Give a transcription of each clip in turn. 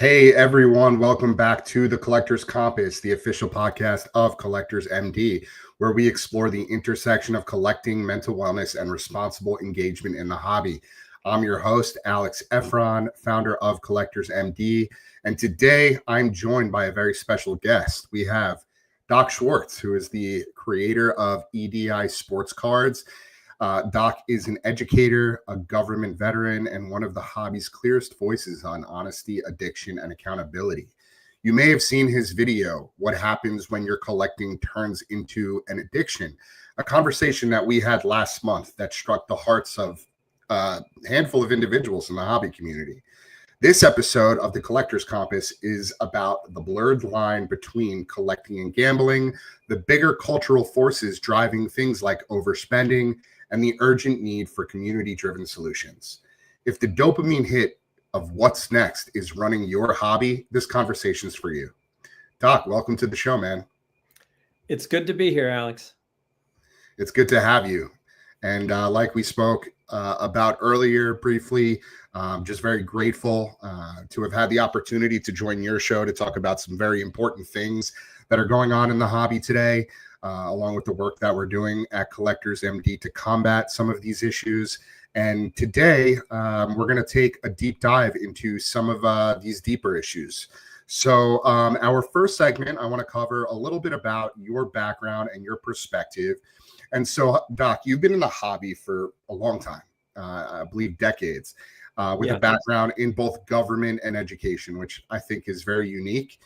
Hey everyone, welcome back to the Collector's Compass, the official podcast of Collectors MD, where we explore the intersection of collecting, mental wellness, and responsible engagement in the hobby. I'm your host, Alex Efron, founder of Collectors MD, and today I'm joined by a very special guest. We have Doc Schwartz, who is the creator of ediSportscards. Doc is an educator, a government veteran, and one of the hobby's clearest voices on honesty, addiction, and accountability. You may have seen his video, What Happens When Your Collecting Turns Into an Addiction, a conversation that we had last month that struck the hearts of a handful of individuals in the hobby community. This episode of the Collector's Compass is about the blurred line between collecting and gambling, the bigger cultural forces driving things like overspending, and the urgent need for community-driven solutions. If the dopamine hit of what's next is running your hobby, this conversation's for you. Doc, welcome to the show, man. It's good to be here, Alex. It's good to have you. And like we spoke about earlier briefly, just very grateful to have had the opportunity to join your show to talk about some very important things that are going on in the hobby today. Along with the work that we're doing at Collectors MD to combat some of these issues. And today, we're going to take a deep dive into some of these deeper issues. So our first segment, I want to cover a little bit about your background and your perspective. And so, Doc, you've been in the hobby for a long time, I believe decades, with a background in both government and education, which I think is very unique.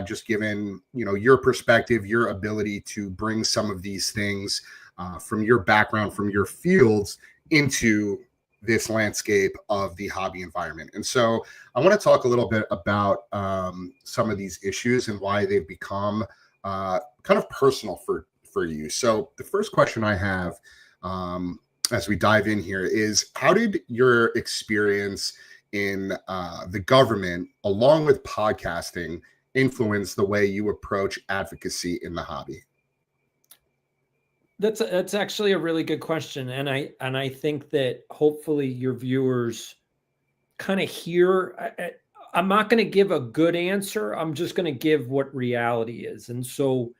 Just given, your perspective, your ability to bring some of these things from your background, from your fields into this landscape of the hobby environment. And so I want to talk a little bit about some of these issues and why they've become kind of personal for you. So the first question I have as we dive in here is, how did your experience in the government, along with podcasting, influence the way you approach advocacy in the hobby? That's actually a really good question, and I think that hopefully your viewers kind of hear. I'm not going to give a good answer. I'm just going to give what reality is. And so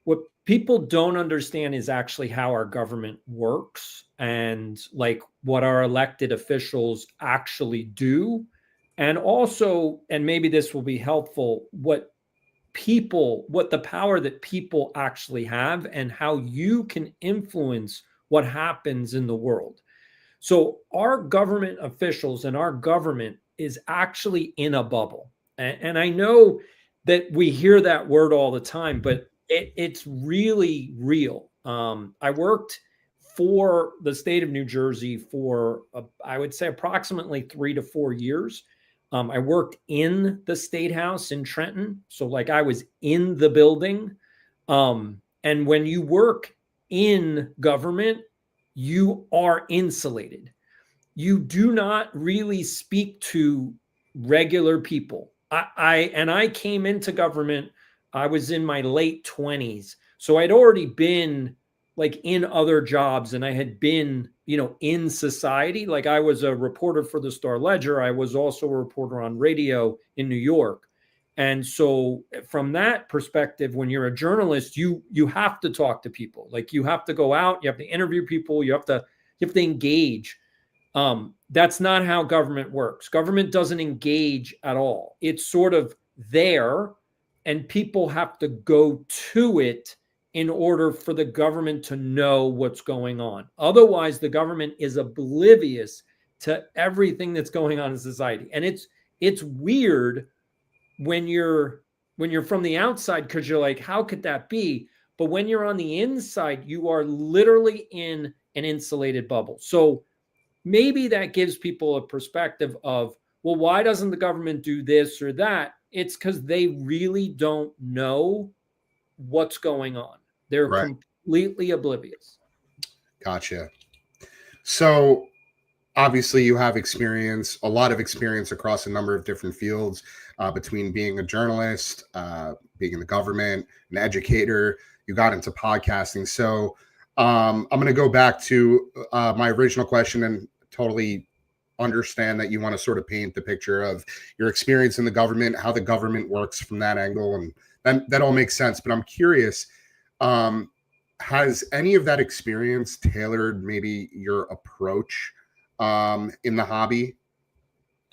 what people don't understand is actually how our government works and like what our elected officials actually do. And also, and maybe this will be helpful, what the power that people actually have and how you can influence what happens in the world. So our government officials and our government is actually in a bubble. And I know that we hear that word all the time, but it's really real. I worked for the state of New Jersey for, I would say, approximately 3 to 4 years. I worked in the State House in Trenton. So like I was in the building. And when you work in government, you are insulated. You do not really speak to regular people. I came into government, I was in my late 20s. So I'd already been like in other jobs, and I had been, in society. Like I was a reporter for the Star Ledger. I was also a reporter on radio in New York. And so from that perspective, when you're a journalist, you have to talk to people. Like you have to go out, you have to interview people, you have to engage. That's not how government works. Government doesn't engage at all. It's sort of there, and people have to go to it in order for the government to know what's going on. Otherwise, the government is oblivious to everything that's going on in society. And it's weird when you're from the outside, because you're like, how could that be? But when you're on the inside, you are literally in an insulated bubble. So maybe that gives people a perspective of, well, why doesn't the government do this or that? It's because they really don't know what's going on. They're completely oblivious. Gotcha. So obviously you have experience, a lot of experience across a number of different fields, between being a journalist, being in the government, an educator. You got into podcasting. So I'm going to go back to my original question and totally understand that you want to sort of paint the picture of your experience in the government, how the government works from that angle, and that all makes sense. But I'm curious, has any of that experience tailored maybe your approach in the hobby?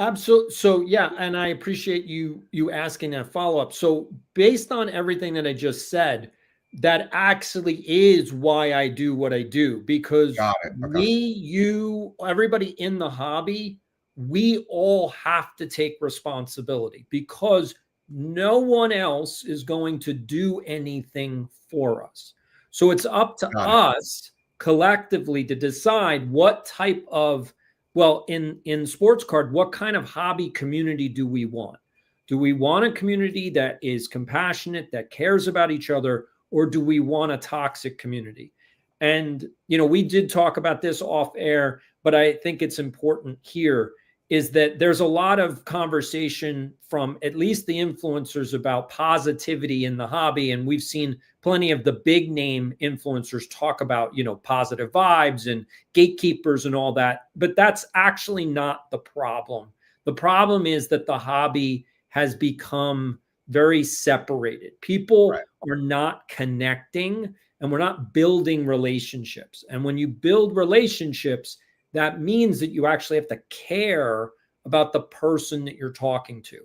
Absolutely. So yeah, and I appreciate you asking that follow-up. So based on everything that I just said, that actually is why I do what I do, because Got it. Okay. you, everybody in the hobby, we all have to take responsibility, because no one else is going to do anything for us. So it's up to Got it. us collectively to decide what type of, well, in sports card, what kind of hobby community do we want? Do we want a community that is compassionate, that cares about each other, or do we want a toxic community? And, we did talk about this off air, but I think it's important here is that there's a lot of conversation from at least the influencers about positivity in the hobby. And we've seen plenty of the big name influencers talk about, positive vibes and gatekeepers and all that. But that's actually not the problem. The problem is that the hobby has become very separated. People are not connecting, and we're not building relationships. And when you build relationships, that means that you actually have to care about the person that you're talking to.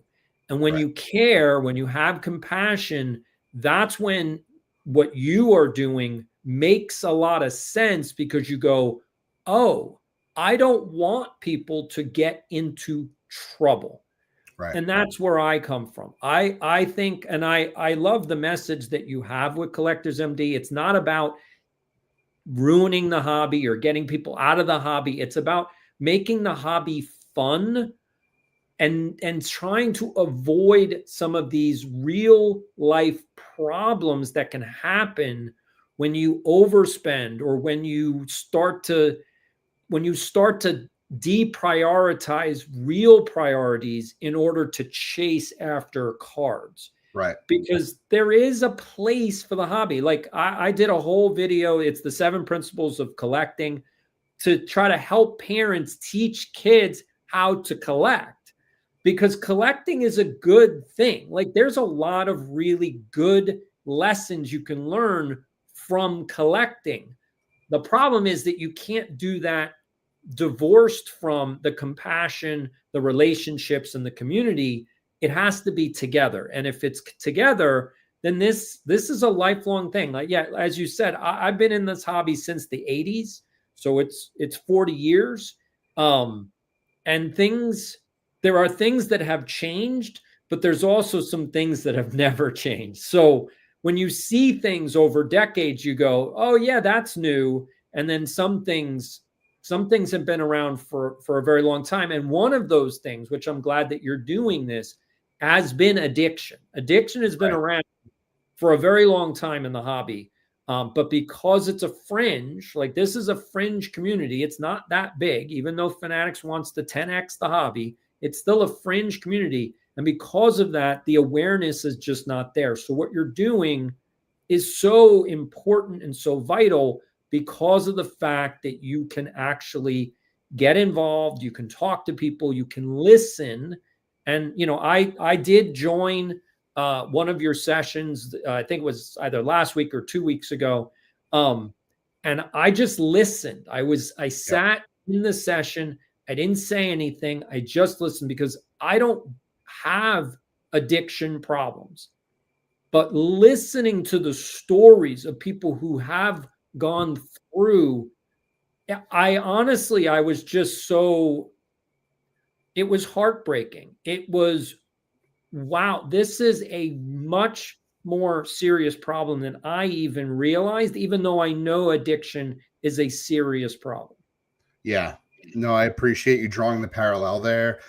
And when you care, when you have compassion, that's when what you are doing makes a lot of sense, because you go, oh, I don't want people to get into trouble. Right. And that's where I come from. I think, and I love the message that you have with Collectors MD. It's not about ruining the hobby or getting people out of the hobby. It's about making the hobby fun and trying to avoid some of these real life problems that can happen when you overspend, or when you start to deprioritize real priorities in order to chase after cards. Right. Because there is a place for the hobby. Like I did a whole video, it's the 7 principles of collecting, to try to help parents teach kids how to collect, because collecting is a good thing. Like there's a lot of really good lessons you can learn from collecting. The problem is that you can't do that divorced from the compassion, the relationships, and the community. It has to be together. And if it's together, then this is a lifelong thing. Like, yeah, as you said, I've been in this hobby since the 80s. So it's 40 years. And there are things that have changed, but there's also some things that have never changed. So when you see things over decades, you go, oh yeah, that's new. And then some things have been around for a very long time. And one of those things, which I'm glad that you're doing this, has been addiction. Addiction has been around for a very long time in the hobby. But because it's a fringe, like this is a fringe community, it's not that big. Even though Fanatics wants to 10x the hobby, it's still a fringe community. And because of that, the awareness is just not there. So what you're doing is so important and so vital, because of the fact that you can actually get involved, you can talk to people, you can listen. And, I did join one of your sessions, I think it was either last week or 2 weeks ago. And I just listened. I sat in the session. I didn't say anything. I just listened, because I don't have addiction problems. But listening to the stories of people who have gone through, I was just so, it was heartbreaking. It was, wow, this is a much more serious problem than I even realized, even though I know addiction is a serious problem. Yeah, no, I appreciate you drawing the parallel there.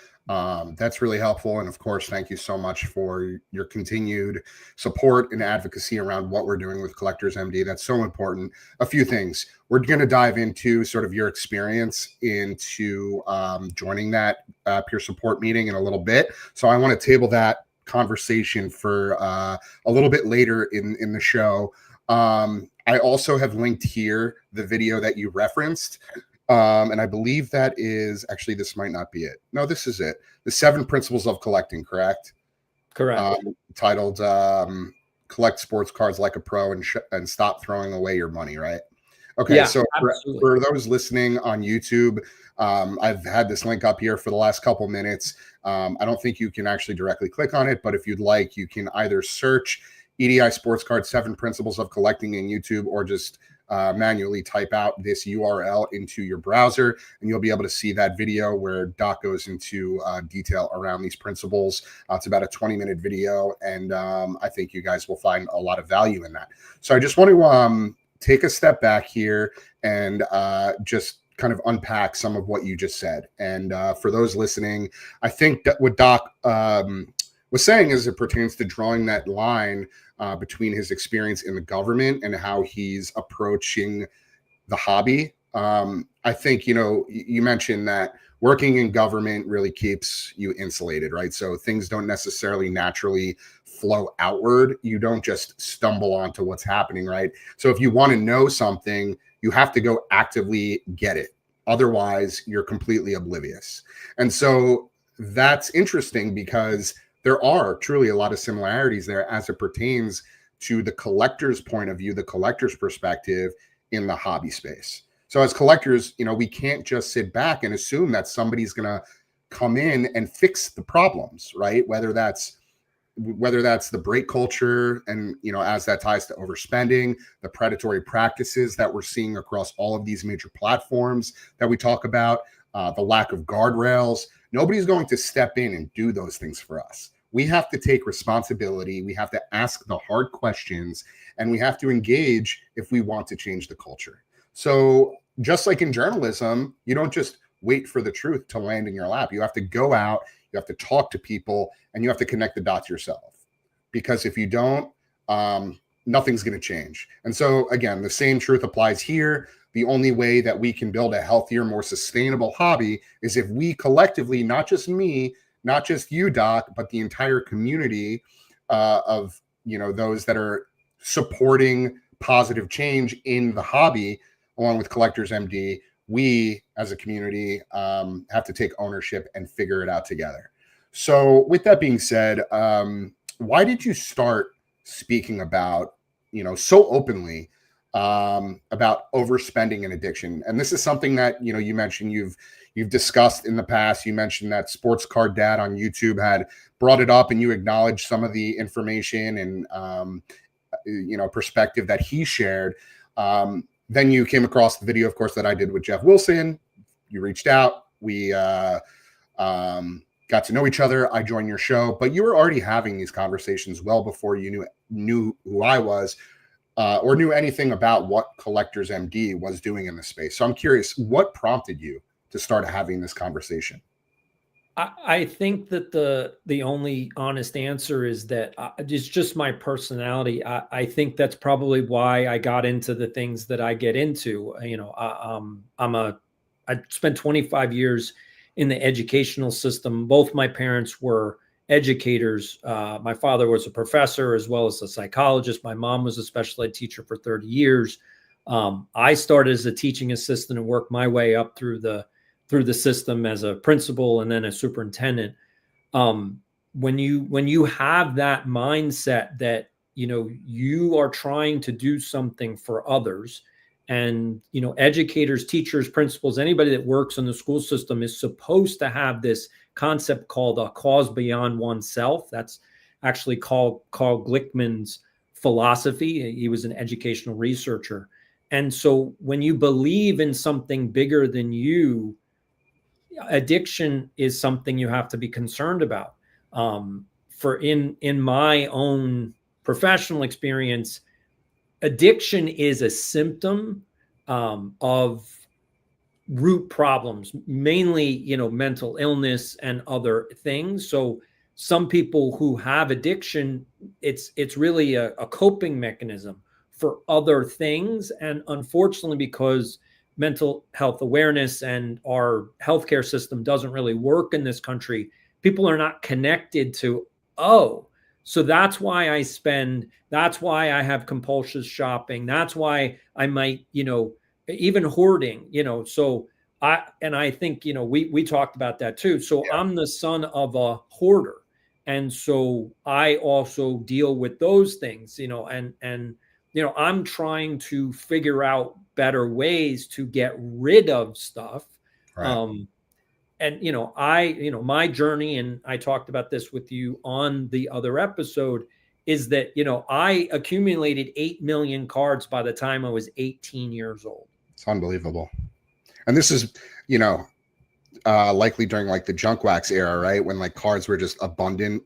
That's really helpful. And of course, thank you so much for your continued support and advocacy around what we're doing with Collectors MD. That's so important. A few things. We're going to dive into sort of your experience into joining that peer support meeting in a little bit. So I want to table that conversation for a little bit later in the show. I also have linked here the video that you referenced. And I believe that is actually, this might not be it. No, this is it. The 7 Principles of Collecting, correct? Correct. Titled Collect Sports Cards Like a Pro and Stop Throwing Away Your Money, right? Okay, Yeah, so absolutely. for those listening on YouTube, I've had this link up here for the last couple minutes. I don't think you can actually directly click on it, but if you'd like, you can either search EDI Sports Card 7 Principles of Collecting in YouTube, or just manually type out this URL into your browser, and you'll be able to see that video where Doc goes into detail around these principles. It's about a 20-minute video, and I think you guys will find a lot of value in that. So I just want to take a step back here and just kind of unpack some of what you just said. And for those listening, I think that what Doc was saying as it pertains to drawing that line between his experience in the government and how he's approaching the hobby. I think, you mentioned that working in government really keeps you insulated, right? So things don't necessarily naturally flow outward. You don't just stumble onto what's happening, right? So if you want to know something, you have to go actively get it. Otherwise, you're completely oblivious. And so that's interesting because there are truly a lot of similarities there as it pertains to the collector's point of view, the collector's perspective in the hobby space. So as collectors, we can't just sit back and assume that somebody's going to come in and fix the problems, right? Whether that's the break culture and, as that ties to overspending, the predatory practices that we're seeing across all of these major platforms that we talk about, the lack of guardrails. Nobody's going to step in and do those things for us. We have to take responsibility. We have to ask the hard questions, and we have to engage if we want to change the culture. So just like in journalism, you don't just wait for the truth to land in your lap. You have to go out, you have to talk to people, and you have to connect the dots yourself. Because if you don't, nothing's going to change. And so again, the same truth applies here. The only way that we can build a healthier, more sustainable hobby is if we collectively, not just me, not just you, Doc, but the entire community of those that are supporting positive change in the hobby, along with Collectors MD, we as a community have to take ownership and figure it out together. So with that being said, why did you start speaking about, so openly about overspending and addiction? And this is something that, you mentioned you've discussed in the past. You mentioned that Sports Card Dad on YouTube had brought it up, and you acknowledged some of the information and, perspective that he shared. Then you came across the video, of course, that I did with Jeff Wilson. You reached out. We got to know each other. I joined your show, but you were already having these conversations well before you knew who I was or knew anything about what Collectors MD was doing in the space. So I'm curious, what prompted you to start having this conversation? I think that the only honest answer is that it's just my personality. I think that's probably why I got into the things that I get into. I spent 25 years in the educational system. Both my parents were educators. My father was a professor as well as a psychologist. My mom was a special ed teacher for 30 years. I started as a teaching assistant and worked my way up through the system as a principal and then a superintendent. When you have that mindset that, you are trying to do something for others, and, educators, teachers, principals, anybody that works in the school system is supposed to have this concept called a cause beyond oneself. That's actually Carl Glickman's philosophy. He was an educational researcher. And so when you believe in something bigger than you, addiction is something you have to be concerned about. For in my own professional experience, addiction is a symptom of root problems, mainly, mental illness and other things. So some people who have addiction, it's really a coping mechanism for other things. And unfortunately, because mental health awareness and our healthcare system doesn't really work in this country, people are not connected to, so that's why that's why I have compulsive shopping. That's why I might, even hoarding, so I think, we talked about that too. So Yeah. I'm the son of a hoarder. And so I also deal with those things, and I'm trying to figure out better ways to get rid of stuff. Right. And my journey, and I talked about this with you on the other episode, is that I accumulated 8 million cards by the time I was 18 years old. It's unbelievable. And this is, likely during like the junk wax era, right? When like cards were just abundant.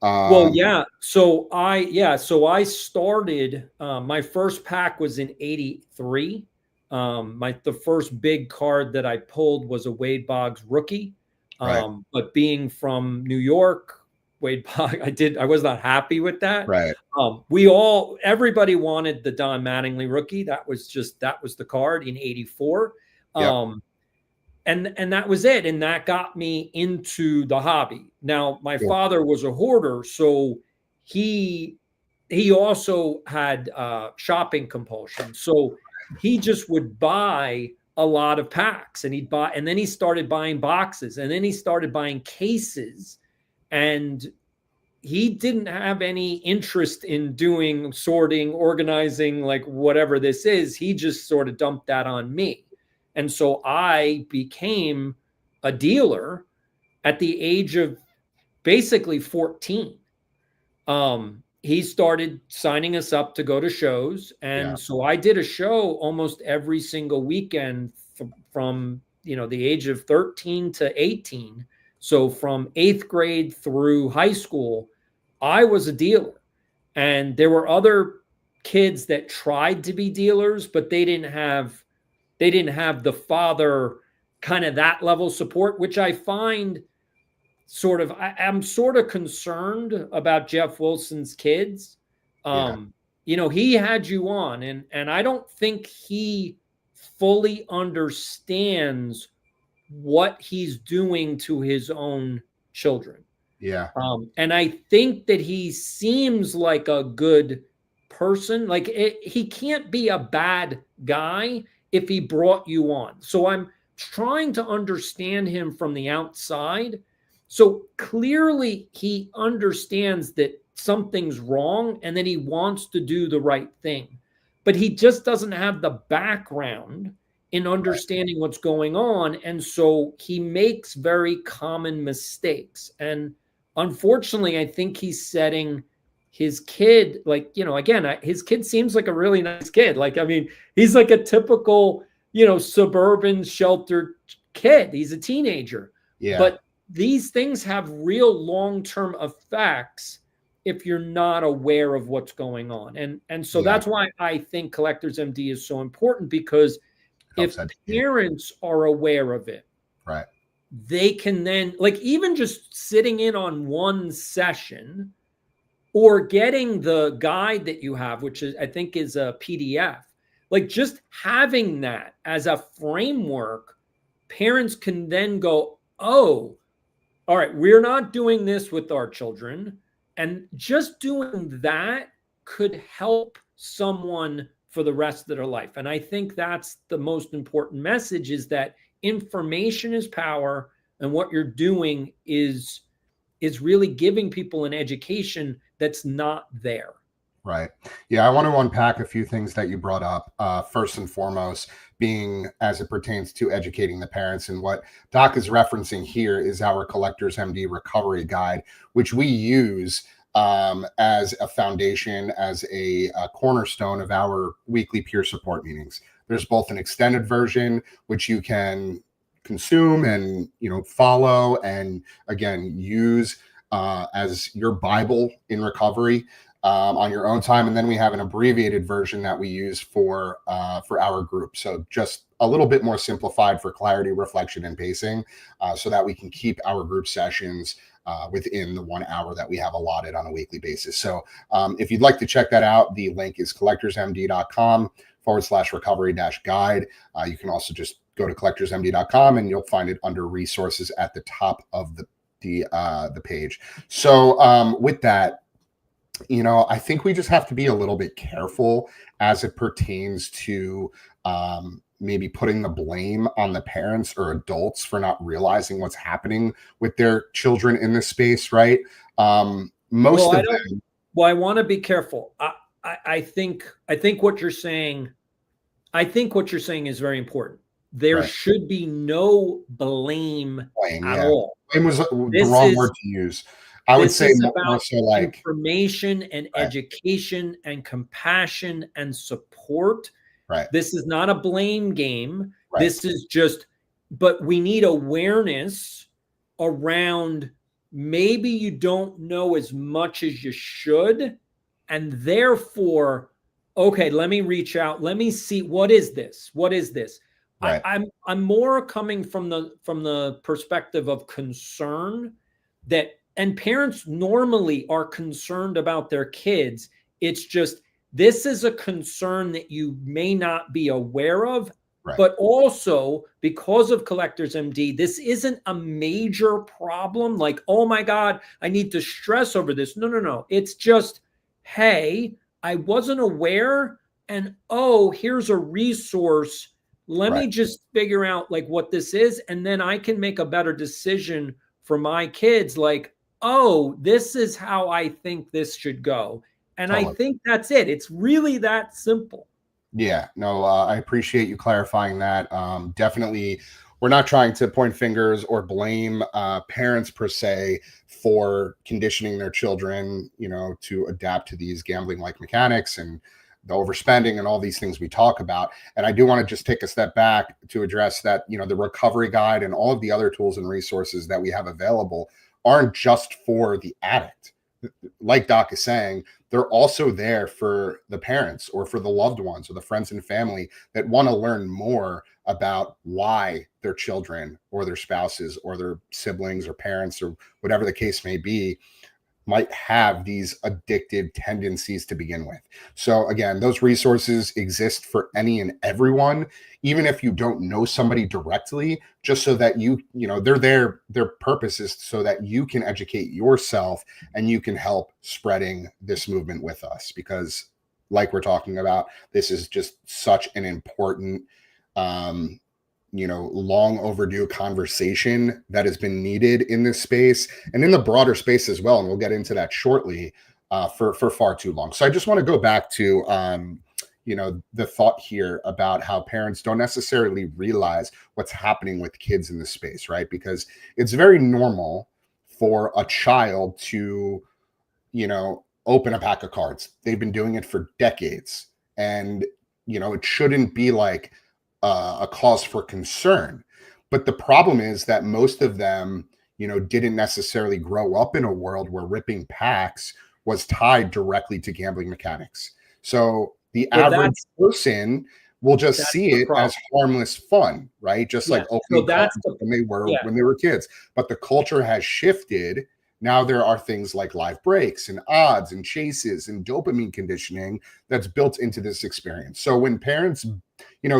Well, yeah. So I started, my first pack was in 83. The first big card that I pulled was a Wade Boggs rookie. Right. But being from New York, Wade Boggs, I was not happy with that. Right. Everybody wanted the Don Mattingly rookie. That was the card in 84. Yep. And that was it. And that got me into the hobby. Now, my Cool. father was a hoarder, so he also had shopping compulsion. So he just would buy a lot of packs, and and then he started buying boxes, and then he started buying cases, and he didn't have any interest in doing sorting, organizing, like whatever this is. He just sort of dumped that on me. And so I became a dealer at the age of basically 14. He started signing us up to go to shows. And so I did a show almost every single weekend from the age of 13 to 18. So from 8th grade through high school, I was a dealer. And there were other kids that tried to be dealers, but they didn't have the father kind of that level support, which I find I'm sort of concerned about Jeff Wilson's kids. He had you on, and I don't think he fully understands what he's doing to his own children. Yeah. And I think that he seems like a good person. Like he can't be a bad guy if he brought you on. So I'm trying to understand him from the outside. So clearly he understands that something's wrong and that he wants to do the right thing, but he just doesn't have the background in understanding what's going on. And so he makes very common mistakes. And unfortunately, I think he's setting his kid, his kid seems like a really nice kid. He's like a typical, suburban sheltered kid. He's a teenager. Yeah. But these things have real long-term effects if you're not aware of what's going on. And so that's why I think Collectors MD is so important, because if parents are aware of it, right, they can then, even just sitting in on one session or getting the guide that you have, which I think is a PDF, just having that as a framework, parents can then go, oh, all right, we're not doing this with our children. And just doing that could help someone for the rest of their life. And I think that's the most important message, is that information is power, and what you're doing is really giving people an education that's not there. Right. Yeah, I want to unpack a few things that you brought up. First and foremost, being as it pertains to educating the parents. And what Doc is referencing here is our Collectors MD recovery guide, which we use as a foundation, as a cornerstone of our weekly peer support meetings. There's both an extended version, which you can consume and follow, and again use as your Bible in recovery on your own time. And then we have an abbreviated version that we use for our group. So just a little bit more simplified for clarity, reflection, and pacing, so that we can keep our group sessions within the 1 hour that we have allotted on a weekly basis. So if you'd like to check that out, the link is collectorsmd.com/recovery-guide. You can also just go to collectorsmd.com and you'll find it under resources at the top of the page. So with that, I think we just have to be a little bit careful as it pertains to maybe putting the blame on the parents or adults for not realizing what's happening with their children in this space, right? Most Well, of them. Well, I want to be careful. I think what you're saying. I think what you're saying is very important. There Right. should be no blame Blame, at yeah. all. Blame was the This wrong is word to use. I would this say is more about so like, information and right, education and compassion and support. right, This is not a blame game. right, This is just, but we need awareness around maybe you don't know as much as you should. And therefore, okay, let me reach out. Let me see, what is this? What is this? right, I'm more coming from the perspective of concern that, and parents normally are concerned about their kids. It's just, this is a concern that you may not be aware of, right, but also because of Collectors MD, this isn't a major problem. Like, oh my God, I need to stress over this. No, no, no. It's just, hey, I wasn't aware. And oh, here's a resource. Let right. me just figure out like what this is. And then I can make a better decision for my kids. Like, oh, this is how I think this should go. And I Totally. think that's it. It's really that simple. Yeah, no, I appreciate you clarifying that. Definitely, we're not trying to point fingers or blame parents per se for conditioning their children, to adapt to these gambling-like mechanics and the overspending and all these things we talk about. And I do want to just take a step back to address that, the recovery guide and all of the other tools and resources that we have available aren't just for the addict. Like Doc is saying, they're also there for the parents or for the loved ones or the friends and family that want to learn more about why their children or their spouses or their siblings or parents or whatever the case may be might have these addictive tendencies to begin with. So again, those resources exist for any and everyone, even if you don't know somebody directly, just so that they're there. Their purpose is so that you can educate yourself and you can help spreading this movement with us. Because like we're talking about, this is just such an important long overdue conversation that has been needed in this space and in the broader space as well. And we'll get into that shortly for far too long. So I just want to go back to, the thought here about how parents don't necessarily realize what's happening with kids in this space, right? Because it's very normal for a child to, open a pack of cards. They've been doing it for decades. And, it shouldn't be like, a cause for concern. But the problem is that most of them, didn't necessarily grow up in a world where ripping packs was tied directly to gambling mechanics. So the average person will just see it as harmless fun, right? Just like opening cards when they were kids. But the culture has shifted. Now there are things like live breaks and odds and chases and dopamine conditioning that's built into this experience. So when parents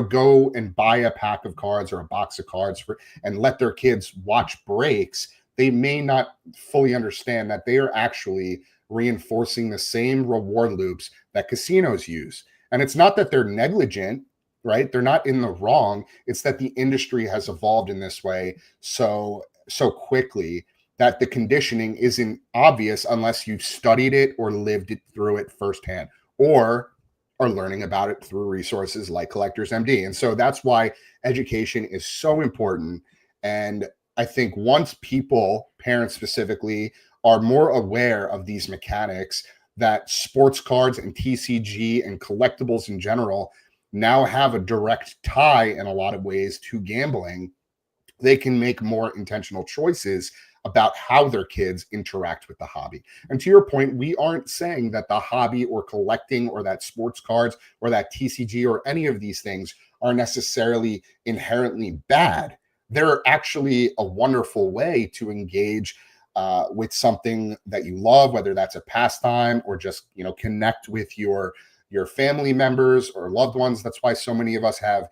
go and buy a pack of cards or a box of cards and let their kids watch breaks, they may not fully understand that they are actually reinforcing the same reward loops that casinos use. And it's not that they're negligent, right? They're not in the wrong. It's that the industry has evolved in this way so quickly that the conditioning isn't obvious unless you've studied it or lived it through it firsthand, or are learning about it through resources like Collectors MD. And so that's why education is so important. And I think once people, parents specifically, are more aware of these mechanics, that sports cards and TCG and collectibles in general now have a direct tie in a lot of ways to gambling, they can make more intentional choices about how their kids interact with the hobby. And to your point, we aren't saying that the hobby or collecting or that sports cards or that TCG or any of these things are necessarily inherently bad. They're actually a wonderful way to engage with something that you love, whether that's a pastime or just, connect with your family members or loved ones. That's why so many of us have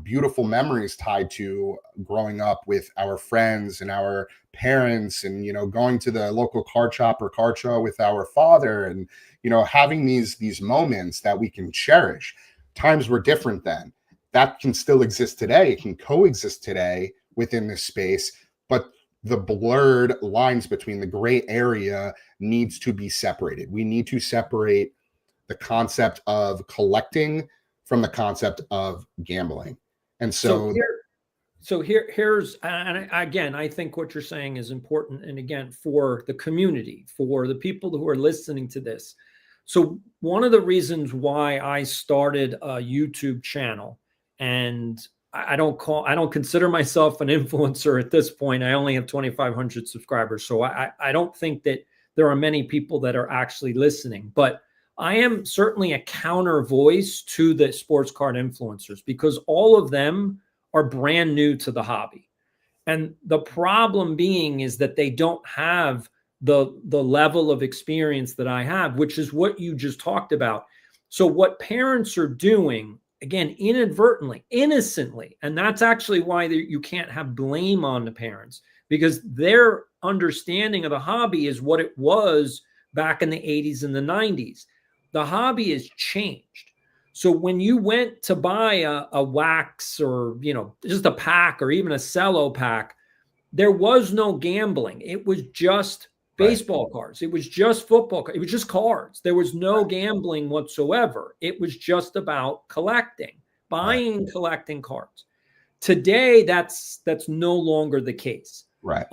beautiful memories tied to growing up with our friends and our parents and, going to the local card shop or card show with our father and, having these moments that we can cherish. Times were different then. that can still exist today. It can coexist today within this space, but the blurred lines between the gray area needs to be separated. We need to separate the concept of collecting from the concept of gambling. And here's, and again, I think what you're saying is important. And again, for the community, for the people who are listening to this. So one of the reasons why I started a YouTube channel, and I don't consider myself an influencer at this point. I only have 2,500 subscribers. So I don't think that there are many people that are actually listening, but I am certainly a counter voice to the sports card influencers, because all of them are brand new to the hobby. And the problem being is that they don't have the level of experience that I have, which is what you just talked about. So what parents are doing, again, inadvertently, innocently, and that's actually why you can't have blame on the parents, because their understanding of the hobby is what it was back in the 80s and the 90s. The hobby has changed. So when you went to buy a wax or, just a pack or even a cello pack, there was no gambling. It was just baseball cards. It was just football cards. It was just cards. There was no gambling whatsoever. It was just about collecting, buying and collecting cards. Today, that's no longer the case. Right.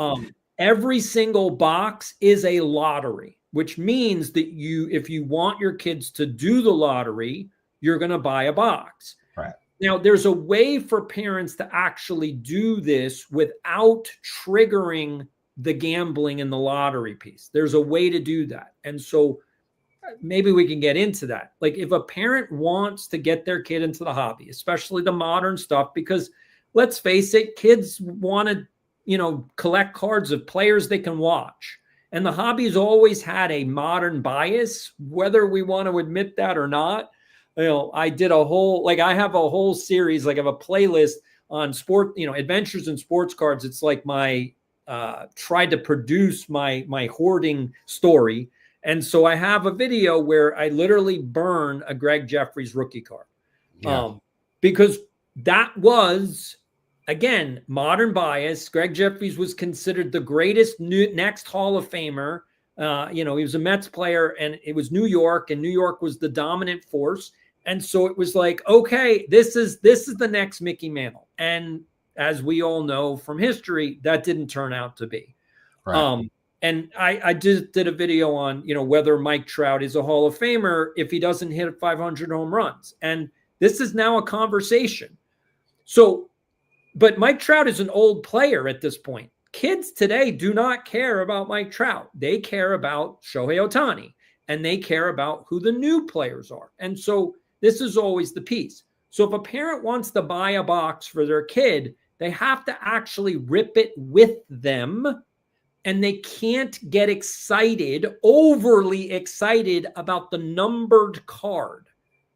Every single box is a lottery, which means that if you want your kids to do the lottery, you're going to buy a box. Right. Now, there's a way for parents to actually do this without triggering the gambling and the lottery piece. There's a way to do that. And so maybe we can get into that. Like if a parent wants to get their kid into the hobby, especially the modern stuff, because let's face it, kids want to, collect cards of players they can watch. And the hobby has always had a modern bias, whether we want to admit that or not. I did I have a whole series, I have a playlist on sport, adventures in sports cards. It's like my, tried to produce my hoarding story. And so I have a video where I literally burn a Greg Jeffries rookie card. Yeah. Because that was, again, modern bias. Greg Jeffries was considered the greatest next Hall of Famer. He was a Mets player, and it was New York, and New York was the dominant force. And so it was like, okay, this is the next Mickey Mantle. And as we all know from history, that didn't turn out to be. Right. And I did a video on, whether Mike Trout is a Hall of Famer if he doesn't hit 500 home runs. And this is now a conversation. So, but Mike Trout is an old player at this point. Kids today do not care about Mike Trout. They care about Shohei Ohtani, and they care about who the new players are. And so this is always the piece. So if a parent wants to buy a box for their kid, they have to actually rip it with them, and they can't get overly excited about the numbered card.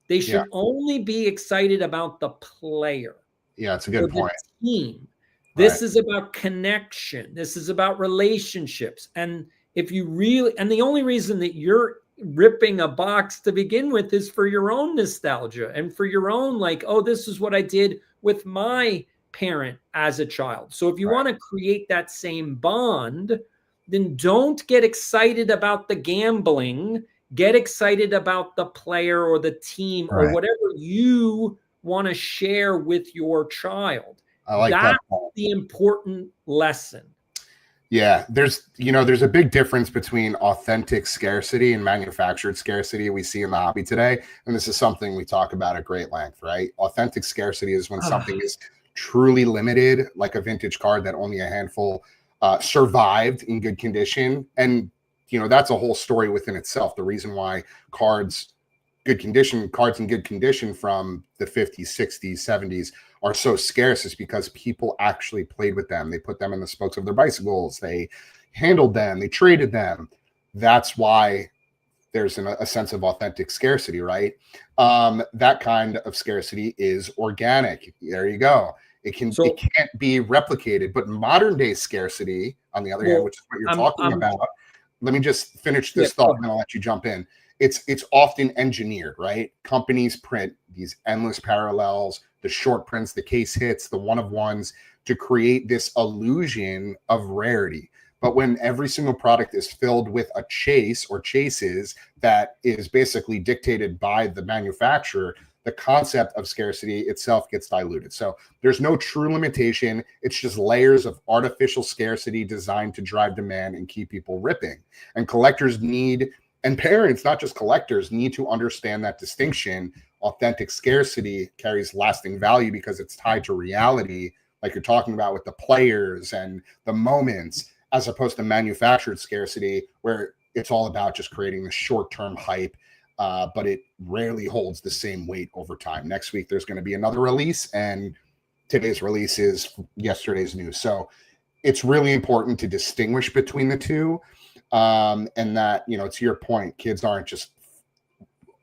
They should only be excited about the player. Yeah, it's a good point. Team. This is about connection. This is about relationships. And if you really, and the only reason that you're ripping a box to begin with is for your own nostalgia and for your own, like, oh, this is what I did with my parent as a child. So if you want to create that same bond, then don't get excited about the gambling. Get excited about the player or the team or whatever you want to share with your child. I like that. That's the important lesson. Yeah, there's a big difference between authentic scarcity and manufactured scarcity we see in the hobby today. And this is something we talk about at great length, right? Authentic scarcity is when something is truly limited, like a vintage card that only a handful survived in good condition. And, that's a whole story within itself. The reason why cards in good condition from the 50s, 60s, 70s are so scarce is because people actually played with them. They put them in the spokes of their bicycles. They handled them. They traded them. That's why there's a sense of authentic scarcity, right? That kind of scarcity is organic. There you go. It can't be replicated. But modern day scarcity, on the other hand, which is what you're talking about, let me just finish this thought and then I'll let you jump in, it's often engineered, right? Companies print these endless parallels, the short prints, the case hits, the one of ones, to create this illusion of rarity. But when every single product is filled with a chase or chases that is basically dictated by the manufacturer, the concept of scarcity itself gets diluted. So there's no true limitation. It's just layers of artificial scarcity designed to drive demand and keep people ripping. And collectors need, and parents, not just collectors, need to understand that distinction. Authentic scarcity carries lasting value because it's tied to reality, like you're talking about with the players and the moments, as opposed to manufactured scarcity, where it's all about just creating the short-term hype, but it rarely holds the same weight over time. Next week, there's going to be another release, and today's release is yesterday's news. So it's really important to distinguish between the two, and that, you know, to your point, kids aren't just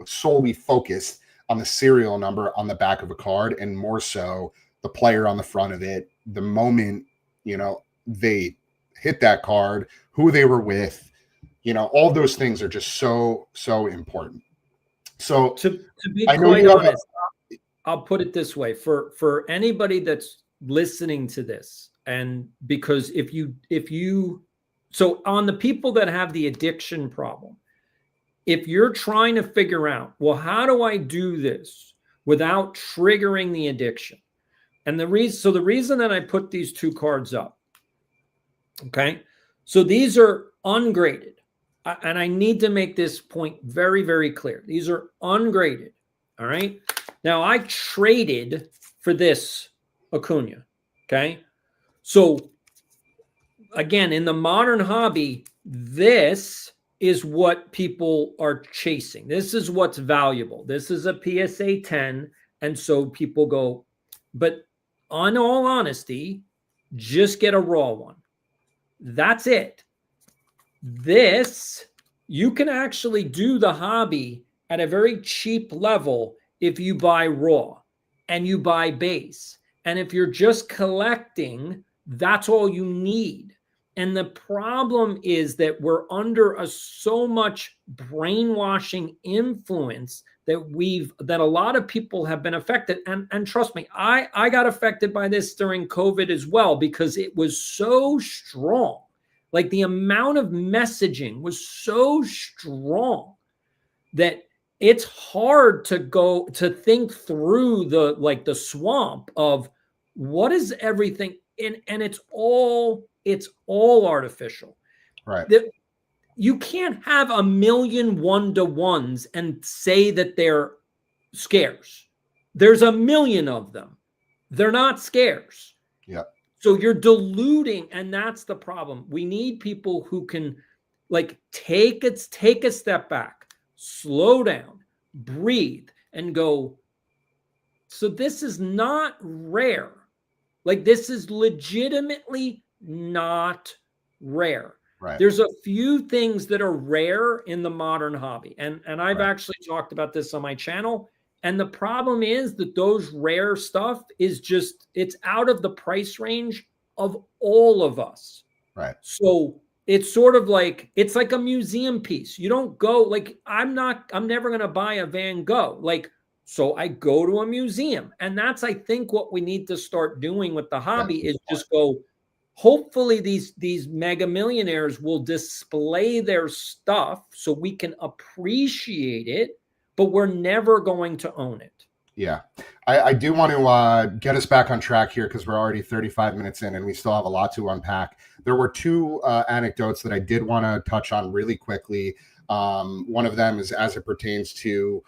solely focused on the serial number on the back of a card, and more so the player on the front of it, the moment, you know, they hit that card, who they were with, you know, all those things are just so important. So to be quite honest, I'll put it this way, for anybody that's listening to this, and because if you so on the people that have the addiction problem, if you're trying to figure out, well, how do I do this without triggering the addiction? And the reason that I put these two cards up, okay, so these are ungraded. And I need to make this point very, very clear. These are ungraded. All right. Now I traded for this Acuna. Okay. So again, in the modern hobby, this is what people are chasing. This is what's valuable. This is a PSA 10. And so people go, but in all honesty, just get a raw one. That's it. This, you can actually do the hobby at a very cheap level if you buy raw and you buy base. And if you're just collecting, that's all you need. And the problem is that we're under so much brainwashing influence that a lot of people have been affected. And trust me, I got affected by this during COVID as well, because it was so strong. Like the amount of messaging was so strong that it's hard to think through the swamp of what is everything. And it's all artificial. Right. You can't have 1 million one-to-ones and say that they're scarce. There's 1 million of them. They're not scarce. Yeah. So you're diluting, and that's the problem. We need people who can take a step back, slow down, breathe, and go, so this is not rare. Like, this is legitimately not rare. Right. There's a few things that are rare in the modern hobby. And I've actually talked about this on my channel. And the problem is that those rare stuff is just, it's out of the price range of all of us. Right. So it's sort of like, it's like a museum piece. You don't go, like, I'm never going to buy a Van Gogh. Like, so I go to a museum. And that's, I think, what we need to start doing with the hobby is just go, hopefully these mega millionaires will display their stuff so we can appreciate it, but we're never going to own it. Yeah. I do want to get us back on track here, because we're already 35 minutes in and we still have a lot to unpack. There were two anecdotes that I did want to touch on really quickly. One of them is as it pertains to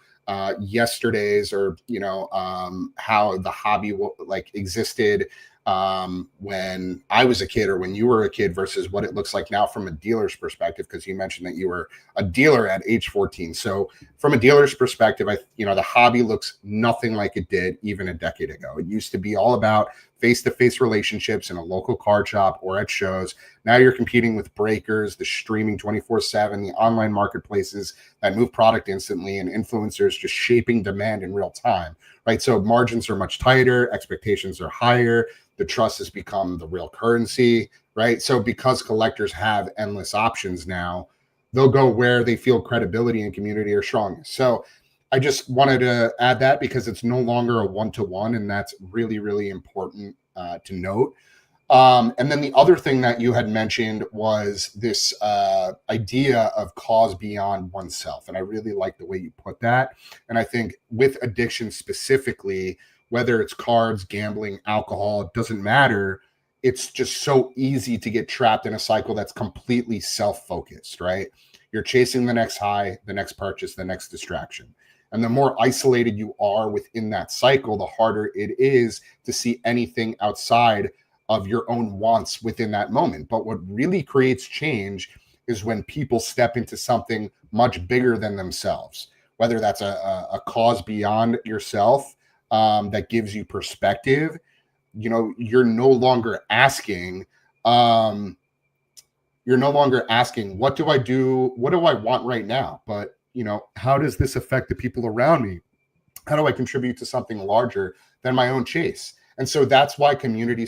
yesterday's, or, how the hobby existed when I was a kid, or when you were a kid, versus what it looks like now from a dealer's perspective, because you mentioned that you were a dealer at age 14. So from a dealer's perspective, the hobby looks nothing like it did even a decade ago. It used to be all about face-to-face relationships in a local card shop or at shows. Now you're competing with breakers, the streaming 24/7, the online marketplaces that move product instantly, and influencers just shaping demand in real time, right? So margins are much tighter, expectations are higher, the trust has become the real currency, right? So because collectors have endless options now, they'll go where they feel credibility and community are strongest. So I just wanted to add that because it's no longer a one-to-one, and that's really, really important to note. And then the other thing that you had mentioned was this idea of cause beyond oneself. And I really like the way you put that. And I think with addiction specifically, whether it's cards, gambling, alcohol, it doesn't matter. It's just so easy to get trapped in a cycle that's completely self-focused, right? You're chasing the next high, the next purchase, the next distraction. And the more isolated you are within that cycle, the harder it is to see anything outside of your own wants within that moment. But what really creates change is when people step into something much bigger than themselves, whether that's a cause beyond yourself that gives you perspective. You know, you're no longer asking, what do I do? What do I want right now? But, you know, how does this affect the people around me? How do I contribute to something larger than my own chase? And so that's why community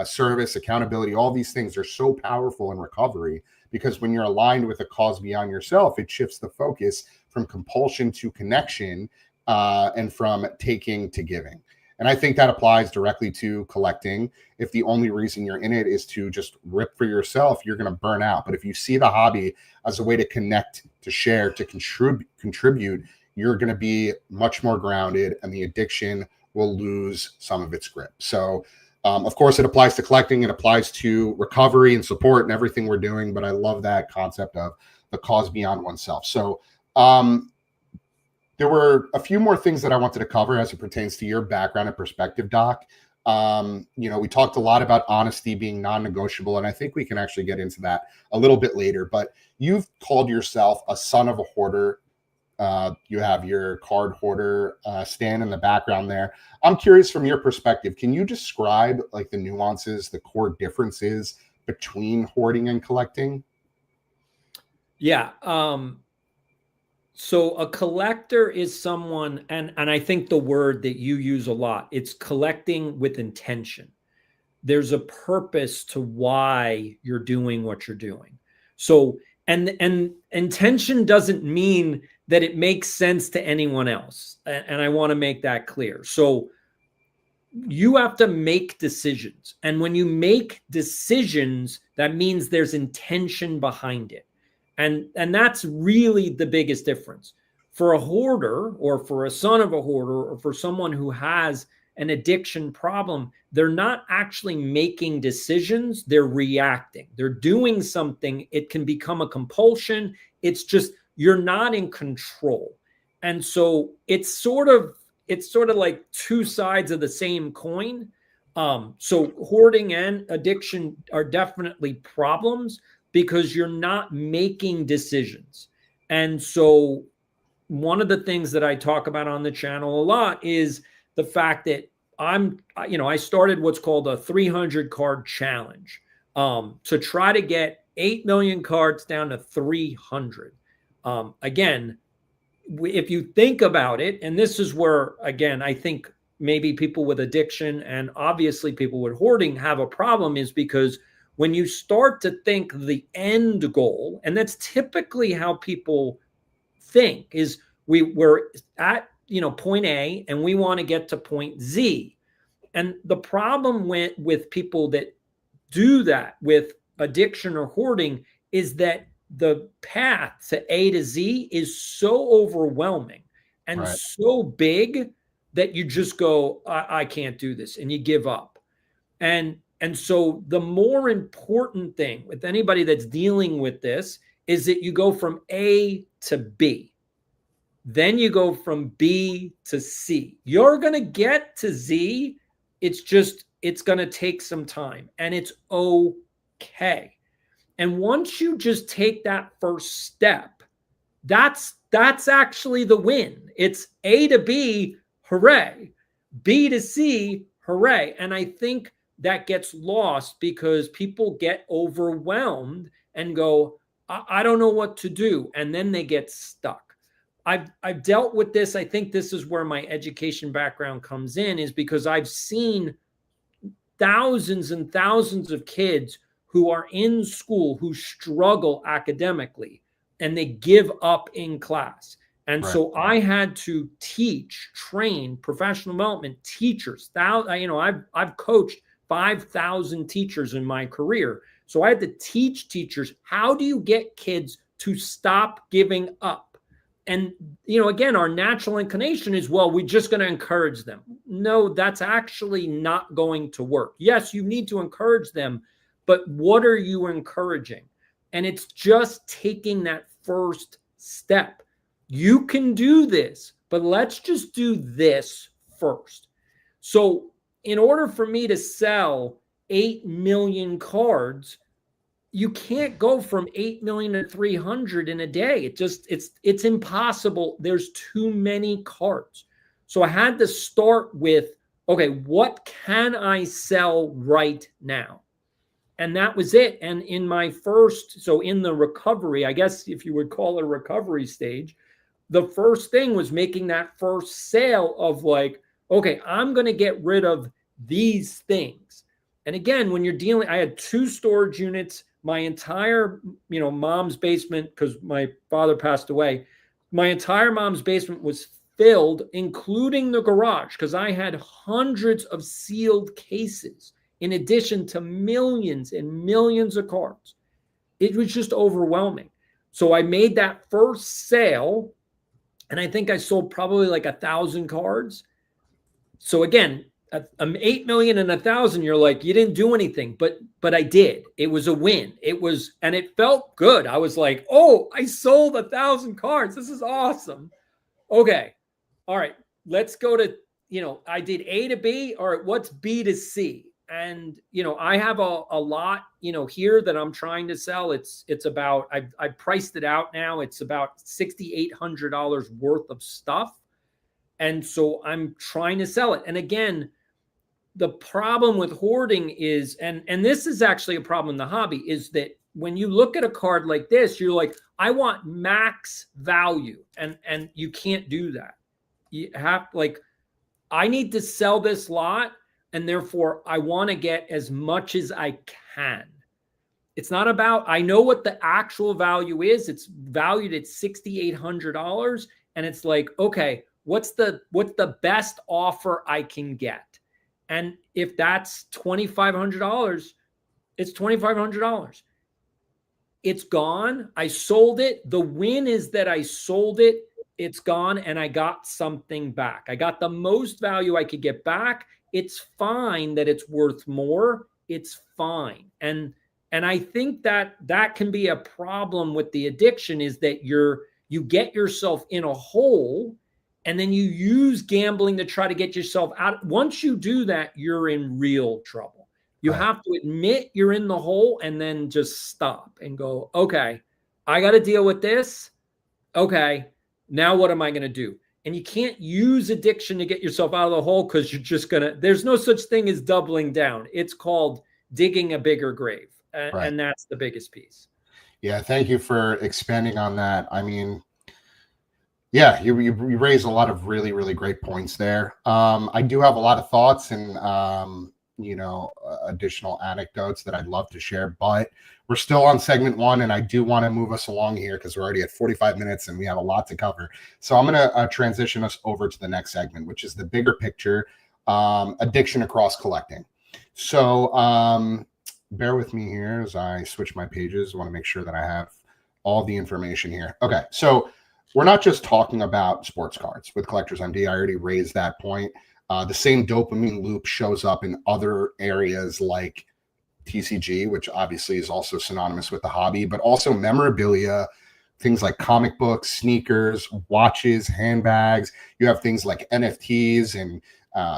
service, accountability, all these things are so powerful in recovery, because when you're aligned with a cause beyond yourself, it shifts the focus from compulsion to connection and from taking to giving. And I think that applies directly to collecting. If the only reason you're in it is to just rip for yourself, you're going to burn out. But if you see the hobby as a way to connect, to share, to contribute, you're going to be much more grounded, and the addiction will lose some of its grip. So, of course, it applies to collecting. It applies to recovery and support and everything we're doing. But I love that concept of the cause beyond oneself. So, there were a few more things that I wanted to cover as it pertains to your background and perspective, Doc. You know, we talked a lot about honesty being non-negotiable, and I think we can actually get into that a little bit later. But you've called yourself a son of a hoarder. You have your card hoarder stand in the background there. I'm curious, from your perspective, can you describe like the nuances, the core differences between hoarding and collecting? Yeah. So a collector is someone, and I think the word that you use a lot, it's collecting with intention. There's a purpose to why you're doing what you're doing. So, and intention doesn't mean that it makes sense to anyone else. And I want to make that clear. So you have to make decisions. And when you make decisions, that means there's intention behind it. And that's really the biggest difference. For a hoarder, or for a son of a hoarder, or for someone who has an addiction problem, they're not actually making decisions, they're reacting. They're doing something, it can become a compulsion. It's just, you're not in control. And so it's sort of like two sides of the same coin. So hoarding and addiction are definitely problems, because you're not making decisions. And so one of the things that I talk about on the channel a lot is the fact that I started what's called a 300 card challenge to try to get 8 million cards down to 300. Again, if you think about it, and this is where, again, I think maybe people with addiction and obviously people with hoarding have a problem, is because when you start to think the end goal, and that's typically how people think, is we're at point A and we want to get to point Z. And the problem with people that do that with addiction or hoarding is that the path to A to Z is so overwhelming and Right. so big that you just go, I can't do this, and you give up. And so the more important thing with anybody that's dealing with this is that you go from A to B. Then you go from B to C. You're going to get to Z. It's going to take some time, and it's okay. And once you just take that first step, that's actually the win. It's A to B, hooray. B to C, hooray. And I think that gets lost because people get overwhelmed and go, I don't know what to do. And then they get stuck. I've dealt with this. I think this is where my education background comes in, is because I've seen thousands and thousands of kids who are in school who struggle academically. and they give up in class. And Right. so I had to train professional development teachers. I've coached 5,000 teachers in my career. So I had to teach teachers, how do you get kids to stop giving up? And, again, our natural inclination is, well, we're just going to encourage them. No, that's actually not going to work. Yes, you need to encourage them, but what are you encouraging? And it's just taking that first step. You can do this, but let's just do this first. So in order for me to sell 8 million cards, you can't go from 8 million to 300 in a day. It's impossible. There's too many cards. So I had to start with, okay, what can I sell right now? And that was it. And in the recovery, I guess if you would call it a recovery stage, the first thing was making that first sale of like, okay, I'm going to get rid of these things. And again, when you're dealing, I had 2 storage units, my entire, mom's basement, because my father passed away, my entire mom's basement was filled, including the garage, because I had hundreds of sealed cases, in addition to millions and millions of cards. It was just overwhelming. So I made that first sale, and I think I sold probably like 1,000 cards. So again, 8 million and 1,000, you're like, you didn't do anything, but I did. It was a win. And it felt good. I was like, oh, I sold 1,000 cards. This is awesome. Okay. All right. Let's go to, I did A to B. All right. What's B to C? And, I have a lot, here that I'm trying to sell. It's about, I priced it out now. It's about $6,800 worth of stuff. And so I'm trying to sell it. And again, the problem with hoarding is, and this is actually a problem in the hobby, is that when you look at a card like this, you're like, I want max value. And you can't do that. You have, like, I need to sell this lot, and therefore I want to get as much as I can. It's not about, I know what the actual value is. It's valued at $6,800. And it's like, okay, what's the best offer I can get? And if that's $2,500, it's $2,500. It's gone. I sold it. The win is that I sold it. It's gone, and I got something back. I got the most value I could get back. It's fine that it's worth more. It's fine. And I think that can be a problem with the addiction, is that you get yourself in a hole, and then you use gambling to try to get yourself out. Once you do that, you're in real trouble. You have to admit you're in the hole and then just stop and go, okay, I got to deal with this. Okay, now what am I going to do? And you can't use addiction to get yourself out of the hole, because you're just there's no such thing as doubling down. It's called digging a bigger grave. And that's the biggest piece. Yeah. Thank you for expanding on that. I mean, yeah, you raised a lot of really, really great points there. I do have a lot of thoughts and, additional anecdotes that I'd love to share, but we're still on segment 1, and I do want to move us along here because we're already at 45 minutes and we have a lot to cover. So I'm going to transition us over to the next segment, which is the bigger picture, addiction across collecting. So bear with me here as I switch my pages. I want to make sure that I have all the information here. Okay, so we're not just talking about sports cards with Collectors MD. I already raised that point. The same dopamine loop shows up in other areas like TCG, which obviously is also synonymous with the hobby, but also memorabilia, things like comic books, sneakers, watches, handbags. You have things like NFTs and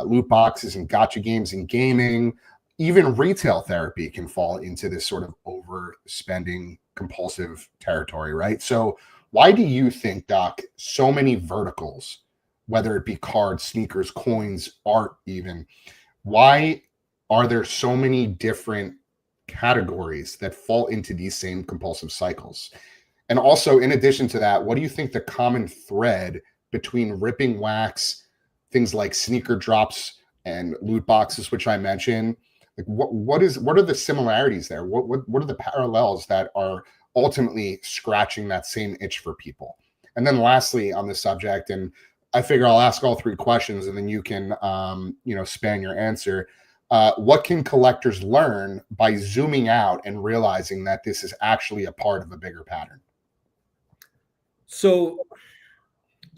loot boxes and gotcha games and gaming. Even retail therapy can fall into this sort of overspending compulsive territory, right? So why do you think, Doc, so many verticals, whether it be cards, sneakers, coins, art even, why are there so many different categories that fall into these same compulsive cycles? And also, in addition to that, what do you think the common thread between ripping wax, things like sneaker drops and loot boxes, which I mentioned, like what are the similarities there? What are the parallels that are ultimately scratching that same itch for people. And then lastly on this subject, and I figure I'll ask all three questions and then you can, span your answer. What can collectors learn by zooming out and realizing that this is actually a part of a bigger pattern? So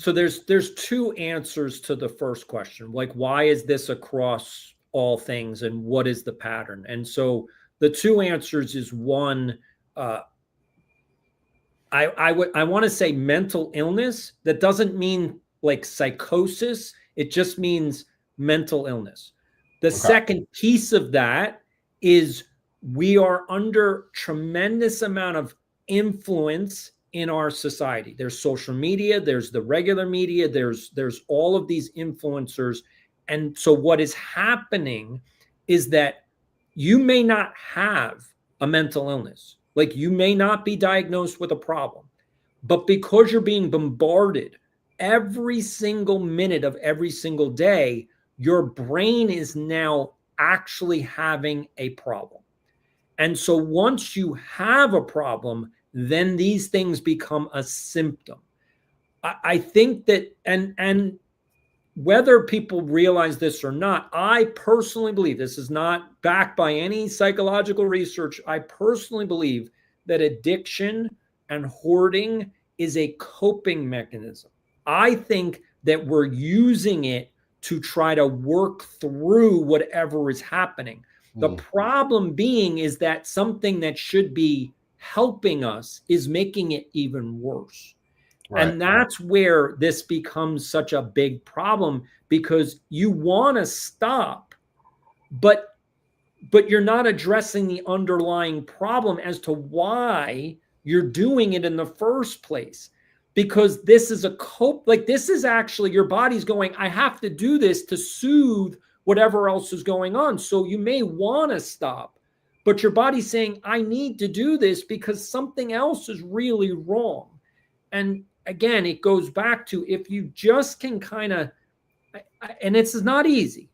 there's two answers to the first question. Like, why is this across all things and what is the pattern? And so the two answers is one, I want to say mental illness. That doesn't mean like psychosis. It just means mental illness. The second piece of that is we are under tremendous amount of influence in our society. There's social media, there's the regular media, there's all of these influencers. And so what is happening is that you may not have a mental illness. Like, you may not be diagnosed with a problem, but because you're being bombarded every single minute of every single day, your brain is now actually having a problem. And so once you have a problem, then these things become a symptom. I think that, and whether people realize this or not, I personally believe, this is not backed by any psychological research, I personally believe that addiction and hoarding is a coping mechanism. I think that we're using it to try to work through whatever is happening. The problem being is that something that should be helping us is making it even worse. Right. And that's where this becomes such a big problem, because you want to stop, but you're not addressing the underlying problem as to why you're doing it in the first place. Because this is this is actually your body's going, I have to do this to soothe whatever else is going on. So you may want to stop, but your body's saying, I need to do this because something else is really wrong. And again, it goes back to, if you just can kind of, and it's not easy,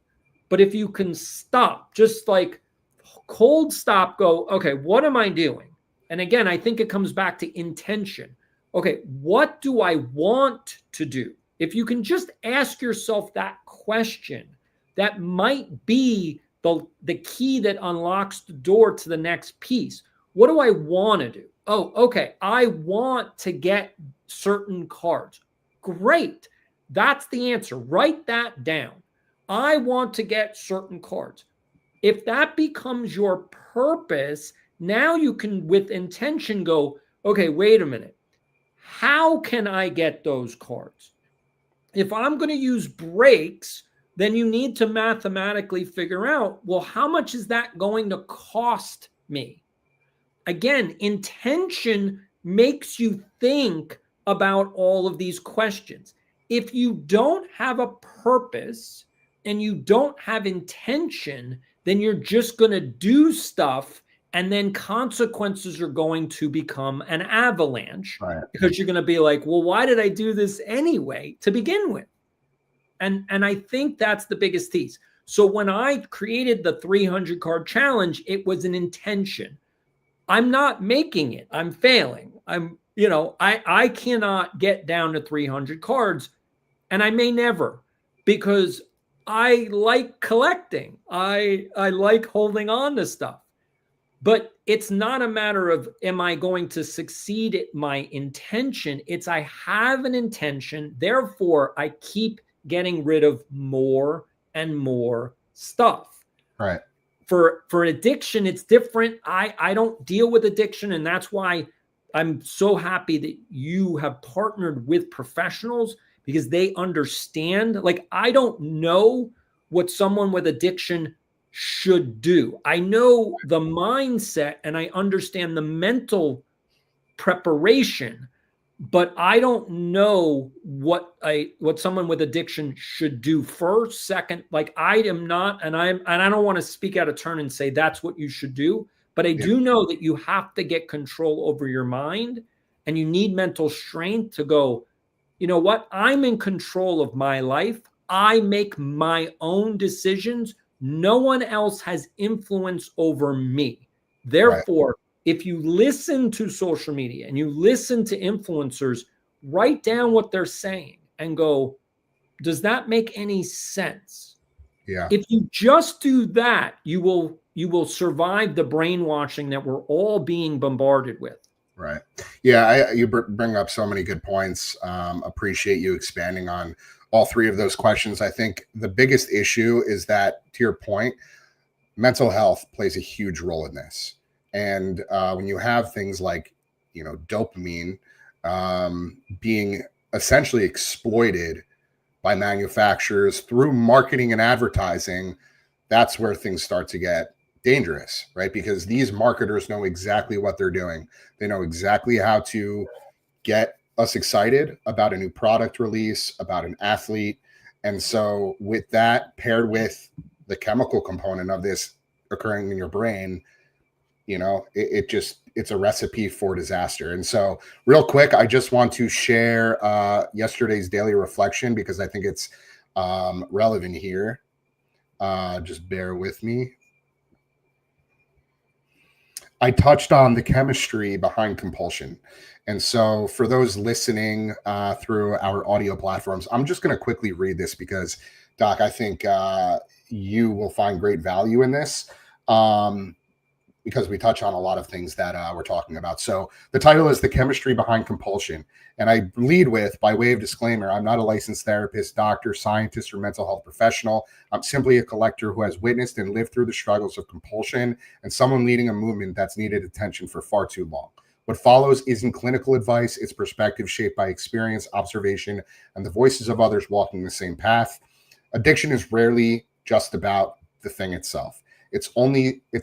but if you can stop, just like cold stop, go, okay, what am I doing? And again, I think it comes back to intention. Okay, what do I want to do? If you can just ask yourself that question, that might be the key that unlocks the door to the next piece. What do I want to do? Oh, okay, I want to get certain cards. Great. That's the answer. Write that down. I want to get certain cards. If that becomes your purpose, now you can, with intention, go, okay, wait a minute. How can I get those cards? If I'm going to use breaks, then you need to mathematically figure out, well, how much is that going to cost me? Again, intention makes you think about all of these questions. If you don't have a purpose and you don't have intention, then you're just going to do stuff, and then consequences are going to become an avalanche, right? Because you're going to be like, well, why did I do this anyway to begin with? And I think that's the biggest piece. So when I created the 300 card challenge, it was an intention. I'm not making it. I'm failing. I cannot get down to 300 cards, and I may never, because I like collecting. I like holding on to stuff. But it's not a matter of, am I going to succeed at my intention? It's, I have an intention, therefore I keep getting rid of more and more stuff. Right. For addiction, it's different. I don't deal with addiction, and that's why I'm so happy that you have partnered with professionals, because they understand. Like, I don't know what someone with addiction should do. I know the mindset and I understand the mental preparation, but I don't know what someone with addiction should do first, second. Like, I am not, and I don't want to speak out of turn and say that's what you should do, but I do know that you have to get control over your mind, and you need mental strength to go, you know what? I'm in control of my life. I make my own decisions. No one else has influence over me. Therefore, if you listen to social media and you listen to influencers, write down what they're saying and go, does that make any sense? Yeah. If you just do that, you will survive the brainwashing that we're all being bombarded with. Right. Yeah. You bring up so many good points. Appreciate you expanding on all three of those questions. I think the biggest issue is that, to your point, mental health plays a huge role in this. And when you have things like, dopamine being essentially exploited by manufacturers through marketing and advertising, that's where things start to get dangerous, right? Because these marketers know exactly what they're doing. They know exactly how to get us excited about a new product release, about an athlete. And so with that paired with the chemical component of this occurring in your brain, it's a recipe for disaster. And so real quick, I just want to share yesterday's daily reflection because I think it's relevant here. Just bear with me. I touched on the chemistry behind compulsion. And so for those listening through our audio platforms, I'm just going to quickly read this because, Doc, I think you will find great value in this. Because we touch on a lot of things that we're talking about. So the title is The Chemistry Behind Compulsion. And I lead with, by way of disclaimer, I'm not a licensed therapist, doctor, scientist, or mental health professional. I'm simply a collector who has witnessed and lived through the struggles of compulsion and someone leading a movement that's needed attention for far too long. What follows isn't clinical advice. It's perspective shaped by experience, observation, and the voices of others walking the same path. Addiction is rarely just about the thing itself. It's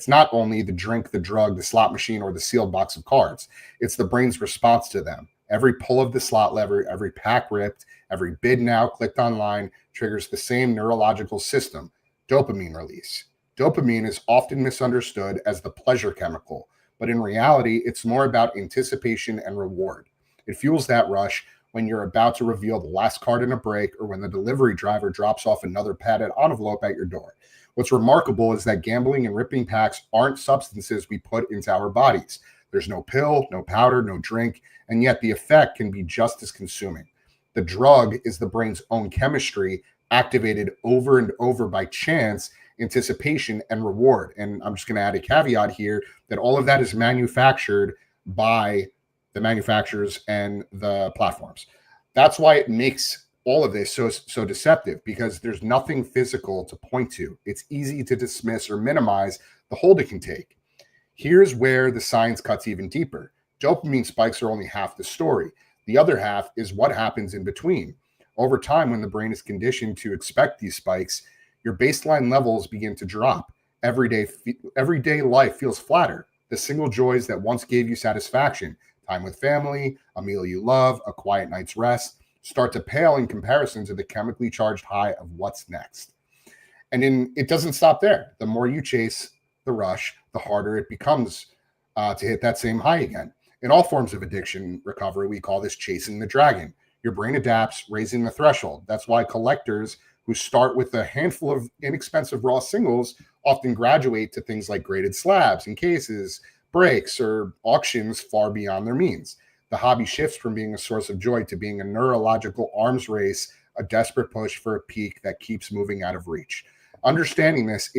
not only the drink, the drug, the slot machine, or the sealed box of cards. It's the brain's response to them. Every pull of the slot lever, every pack ripped, every bid now clicked online triggers the same neurological system, dopamine release. Dopamine is often misunderstood as the pleasure chemical, but in reality, it's more about anticipation and reward. It fuels that rush when you're about to reveal the last card in a break or when the delivery driver drops off another padded envelope at your door. What's remarkable is that gambling and ripping packs aren't substances we put into our bodies. There's no pill, no powder, no drink, and yet the effect can be just as consuming. The drug is the brain's own chemistry activated over and over by chance, anticipation, and reward. And I'm just going to add a caveat here that all of that is manufactured by the manufacturers and the platforms. That's why it makes all of this so deceptive, because there's nothing physical to point to. It's easy to dismiss or minimize the hold it can take. Here's where the science cuts even deeper. Dopamine spikes are only half the story. The other half is what happens in between. Over time, when the brain is conditioned to expect these spikes, your baseline levels begin to drop. Everyday life feels flatter. The single joys that once gave you satisfaction, time with family, a meal you love, a quiet night's rest, start to pale in comparison to the chemically charged high of what's next. And it doesn't stop there. The more you chase the rush, the harder it becomes to hit that same high again. In all forms of addiction recovery, we call this chasing the dragon. Your brain adapts, raising the threshold. That's why collectors who start with a handful of inexpensive raw singles often graduate to things like graded slabs and cases, breaks, or auctions far beyond their means. The hobby shifts from being a source of joy to being a neurological arms race, a desperate push for a peak that keeps moving out of reach. Understanding this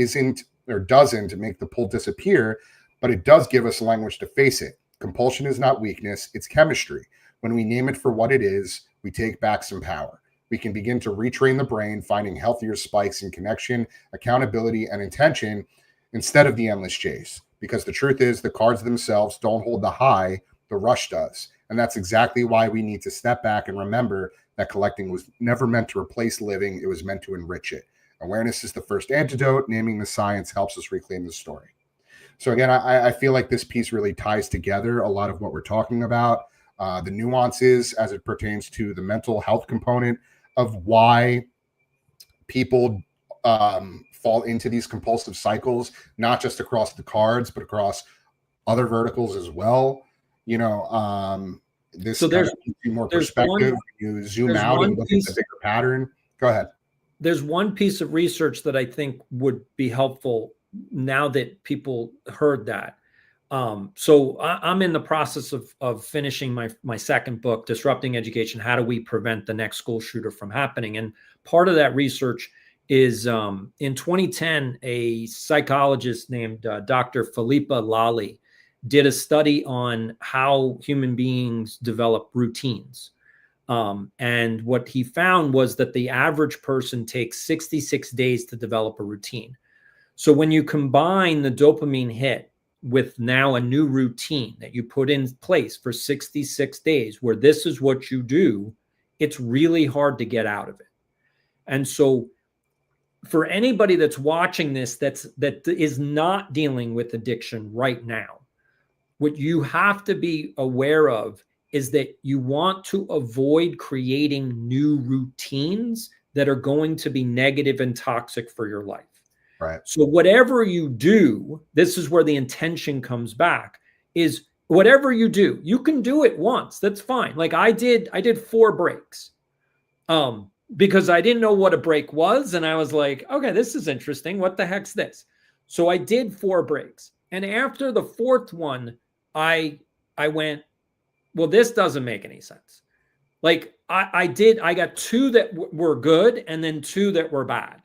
doesn't make the pull disappear, but it does give us language to face it. Compulsion is not weakness, it's chemistry. When we name it for what it is, we take back some power. We can begin to retrain the brain, finding healthier spikes in connection, accountability, and intention instead of the endless chase. Because the truth is, the cards themselves don't hold the high, the rush does. And that's exactly why we need to step back and remember that collecting was never meant to replace living. It was meant to enrich it. Awareness is the first antidote. Naming the science helps us reclaim the story. So again, I feel like this piece really ties together a lot of what we're talking about, the nuances as it pertains to the mental health component of why people fall into these compulsive cycles, not just across the cards, but across other verticals as well. This so there's more perspective. You zoom out and look at the bigger pattern. Go ahead. There's one piece of research that I think would be helpful now that people heard that. So I'm in the process of finishing my second book, Disrupting Education: How Do We Prevent the Next School Shooter from Happening? And part of that research is in 2010, a psychologist named Dr. Philippa Lally did a study on how human beings develop routines. And what he found was that the average person takes 66 days to develop a routine. So when you combine the dopamine hit with now a new routine that you put in place for 66 days, where this is what you do, it's really hard to get out of it. And so for anybody that's watching this, that is not dealing with addiction right now, what you have to be aware of is that you want to avoid creating new routines that are going to be negative and toxic for your life. Right. So whatever you do, this is where the intention comes back, is whatever you do, you can do it once. That's fine. Like I did 4 breaks because I didn't know what a break was. And I was like, okay, this is interesting. What the heck's this? So I did 4 breaks. And after the 4th one, I went, well, this doesn't make any sense. Like I got 2 that were good and then 2 that were bad.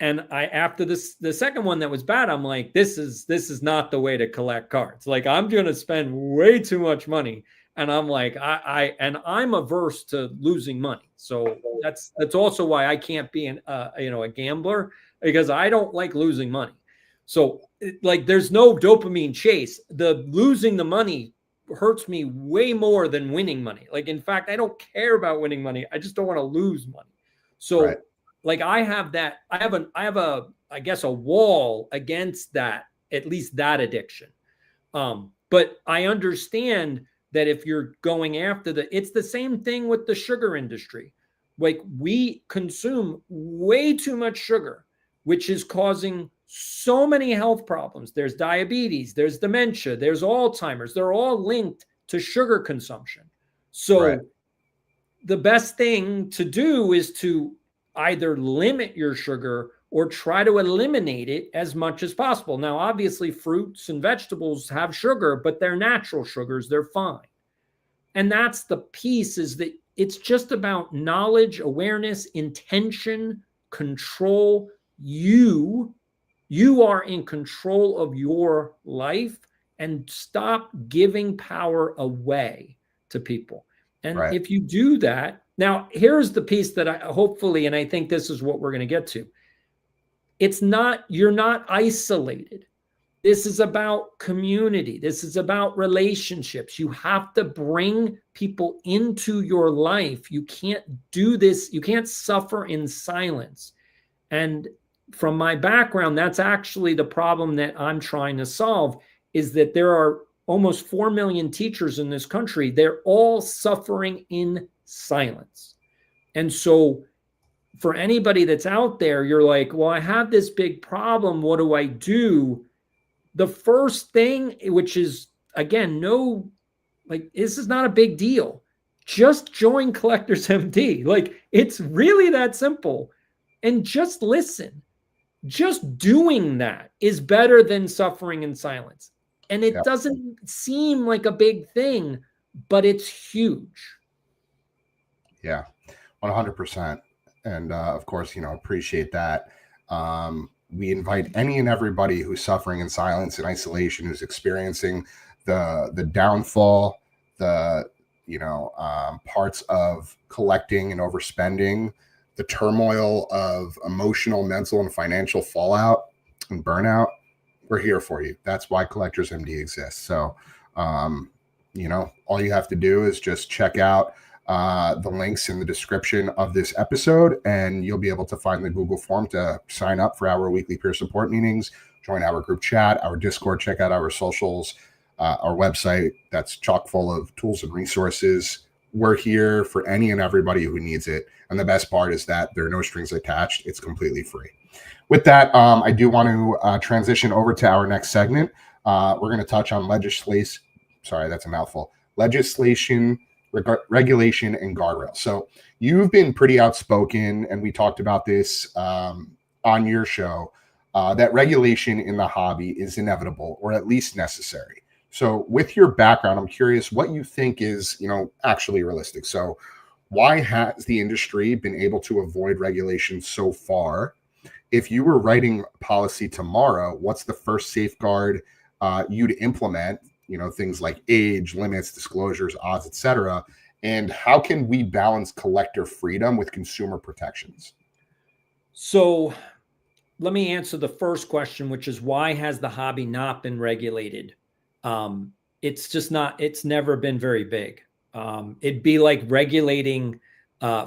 And after the second one that was bad, I'm like, this is not the way to collect cards. Like I'm going to spend way too much money. And I'm like, I'm averse to losing money. So that's also why I can't be a gambler, because I don't like losing money. So like, there's no dopamine chase. The losing the money hurts me way more than winning money. Like, in fact, I don't care about winning money. I just don't want to lose money. So right. Like I have I guess a wall against that, at least that addiction. But I understand that if you're going after it's the same thing with the sugar industry. Like we consume way too much sugar, which is causing so many health problems. There's diabetes, there's dementia, there's Alzheimer's. They're all linked to sugar consumption. So right. The best thing to do is to either limit your sugar or try to eliminate it as much as possible. Now, obviously, fruits and vegetables have sugar, but they're natural sugars. They're fine. And that's the piece, is that it's just about knowledge, awareness, intention, control. You are in control of your life, and stop giving power away to people. And right. If you do that, now here's the piece that hopefully, and I think this is what we're going to get to. You're not isolated. This is about community. This is about relationships. You have to bring people into your life. You can't do this. You can't suffer in silence. And from my background, that's actually the problem that I'm trying to solve, is that there are almost 4 million teachers in this country. They're all suffering in silence. And so for anybody that's out there, you're like, well, I have this big problem. What do I do? The first thing, which is, again, this is not a big deal. Just join Collectors MD. Like, it's really that simple. And just listen. Just doing that is better than suffering in silence. And it doesn't seem like a big thing, but it's huge. Yeah, 100%. And of course, appreciate that. We invite any and everybody who's suffering in silence and isolation, who's experiencing the downfall, parts of collecting and overspending, the turmoil of emotional, mental, and financial fallout and burnout. We're here for you. That's why Collectors MD exists. So, all you have to do is just check out the links in the description of this episode, and you'll be able to find the Google form to sign up for our weekly peer support meetings, join our group chat, our Discord, check out our socials, our website. That's chock full of tools and resources. We're here for any and everybody who needs it. And the best part is that there are no strings attached. It's completely free. With that, I do want to transition over to our next segment. We're going to touch on legislation. Sorry, that's a mouthful. Legislation, regulation, and guardrails. So you've been pretty outspoken, and we talked about this on your show, that regulation in the hobby is inevitable, or at least necessary. So with your background, I'm curious what you think is, actually realistic. So why has the industry been able to avoid regulation so far? If you were writing policy tomorrow, what's the first safeguard you'd implement? Things like age limits, disclosures, odds, etc. And how can we balance collector freedom with consumer protections? So let me answer the first question, which is why has the hobby not been regulated? It's just not, it's never been very big. It'd be like regulating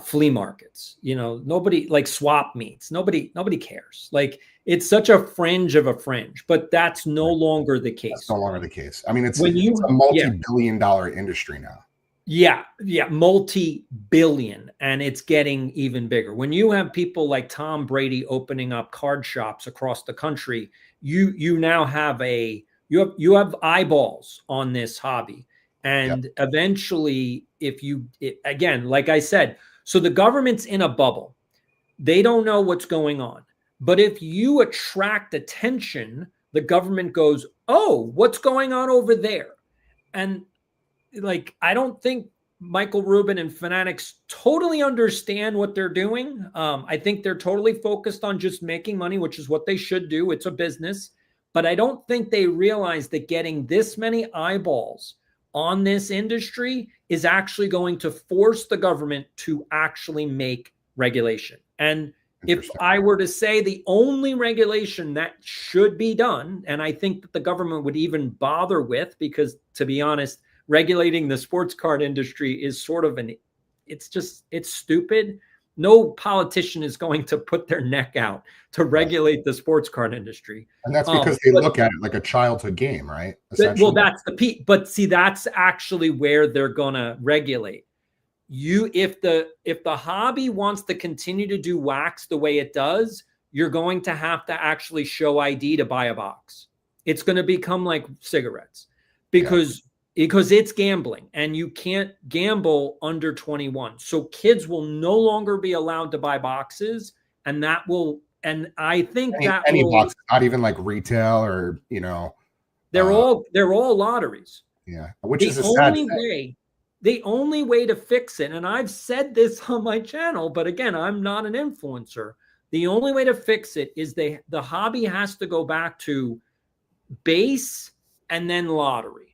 flea markets, nobody, like swap meets, nobody cares. Like, it's such a fringe of a fringe, but that's no longer the case. That's no longer the case. I mean, it's When a multi-billion-dollar industry now. Yeah, multi-billion, and it's getting even bigger. When you have people like Tom Brady opening up card shops across the country, you now have you have eyeballs on this hobby. And eventually, again, like I said, so the government's in a bubble. They don't know what's going on. But if you attract attention, the government goes, "Oh, what's going on over there?" And like, I don't think Michael Rubin and Fanatics totally understand what they're doing. I think they're totally focused on just making money, which is what they should do. It's a business. But I don't think they realize that getting this many eyeballs on this industry is actually going to force the government to actually make regulation. And if I were to say the only regulation that should be done, and I think that the government would even bother with, because to be honest, regulating the sports card industry is sort of it's stupid. No politician is going to put their neck out to regulate the sports card industry. And that's because they look at it like a childhood game, right? Well, that's the peak. But see, that's actually where they're going to regulate. If the hobby wants to continue to do wax the way it does, you're going to have to actually show ID to buy a box. It's going to become like cigarettes because it's gambling, and you can't gamble under 21. So kids will no longer be allowed to buy boxes, and I think any box, not even like retail or, they're all lotteries. Yeah. Which is a sad thing. The only way to fix it, and I've said this on my channel, but again, I'm not an influencer. The only way to fix it is the hobby has to go back to base and then lottery.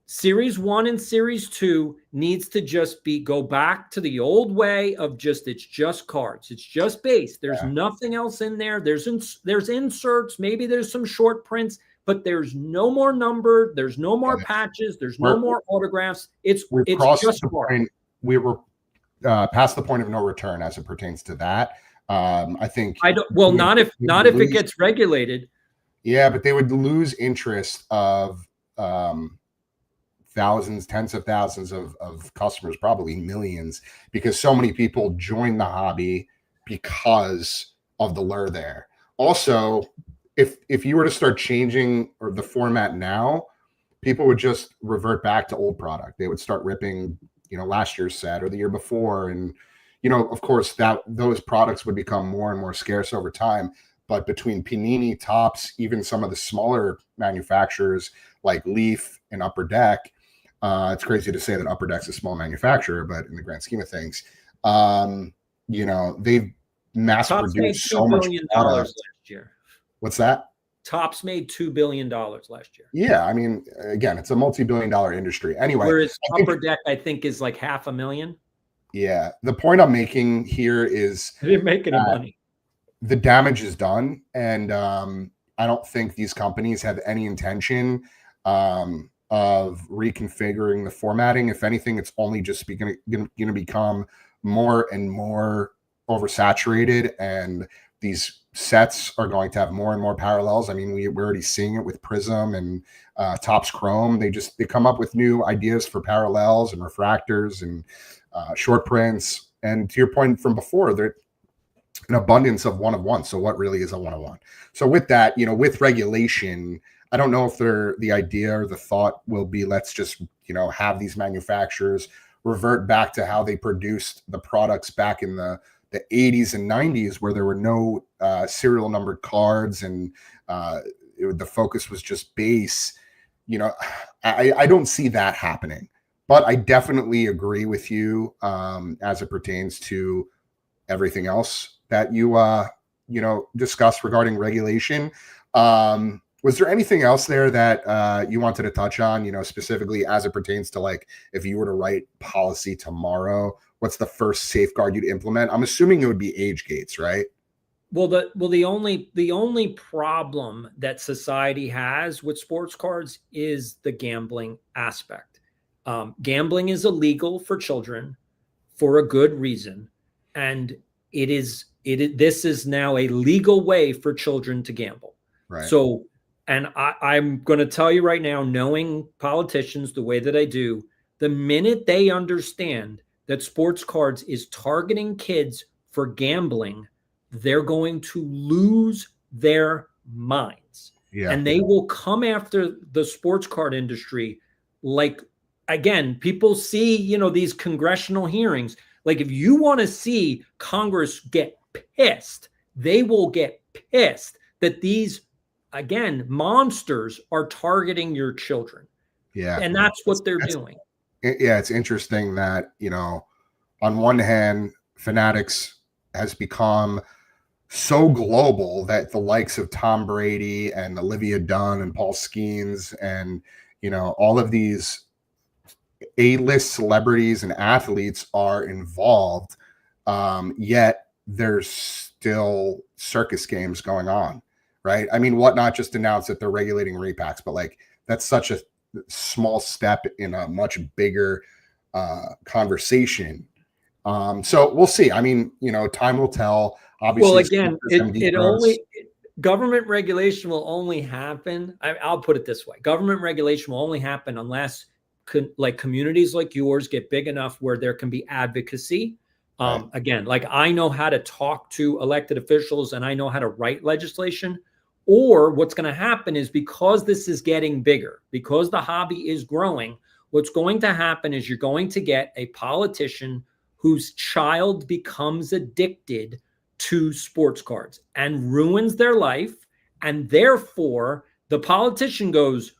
Series 1 and Series 2 needs to just go back to the old way of it's just cards. It's just base. There's nothing else in there. There's inserts. Maybe there's some short prints, but there's no more number. There's no more patches. There's no more autographs. It's just cards. We were past the point of no return as it pertains to that. I think. Not if it gets regulated. Yeah, but they would lose interest of thousands, tens of thousands of customers, probably millions, because so many people join the hobby because of the lure there. Also, if you were to start changing the format now, people would just revert back to old product. They would start ripping, last year's set or the year before. And, of course, those products would become more and more scarce over time. But between Panini, Topps, even some of the smaller manufacturers like Leaf and Upper Deck, it's crazy to say that Upper Deck's a small manufacturer, but in the grand scheme of things, they've mass produced so much product. Last year. What's that? Topps made $2 billion last year. Yeah, I mean, again, it's a multi-billion-dollar industry. Anyway, whereas Upper Deck, I think, is like $500,000. Yeah, the point I'm making here is they didn't make any money. The damage is done, and I don't think these companies have any intention of reconfiguring the formatting. If anything, it's only just going to become more and more oversaturated, and these sets are going to have more and more parallels. I mean, we're already seeing it with Prism and Topps Chrome. They come up with new ideas for parallels and refractors and short prints. And to your point from before, they're an abundance of one of one. So what really is a one of one? So with that, with regulation, I don't know if the idea or the thought will be, let's just, have these manufacturers revert back to how they produced the products back in the 80s and 90s, where there were no serial numbered cards and the focus was just base. you know, I don't see that happening, but I definitely agree with you as it pertains to everything else that you discussed regarding regulation. Was there anything else there that you wanted to touch on, specifically as it pertains to, like, if you were to write policy tomorrow, what's the first safeguard you'd implement? I'm assuming it would be age gates, right? Well, the only problem that society has with sports cards is the gambling aspect. Gambling is illegal for children for a good reason, and this is now a legal way for children to gamble. Right. So, and I'm going to tell you right now, knowing politicians the way that I do, the minute they understand that sports cards is targeting kids for gambling, they're going to lose their minds. Yeah. And they will come after the sports card industry. Like, again, people see, these congressional hearings. Like, if you want to see Congress get pissed, they will get pissed that these, again, monsters are targeting your children. Yeah. And that's what they're doing. Yeah. It's interesting that, on one hand, Fanatics has become so global that the likes of Tom Brady and Olivia Dunn and Paul Skeens and, all of these A-list celebrities and athletes are involved. Yet there's still circus games going on, right? I mean, Whatnot just announced that they're regulating repacks, but like, that's such a small step in a much bigger conversation. So we'll see. I mean, time will tell. Obviously, well, again, government regulation will only happen. I'll put it this way: government regulation will only happen unless, like, communities like yours get big enough where there can be advocacy. Right. Again, like, I know how to talk to elected officials and I know how to write legislation. Or what's going to happen is, because this is getting bigger, because the hobby is growing, what's going to happen is you're going to get a politician whose child becomes addicted to sports cards and ruins their life. And therefore, the politician goes,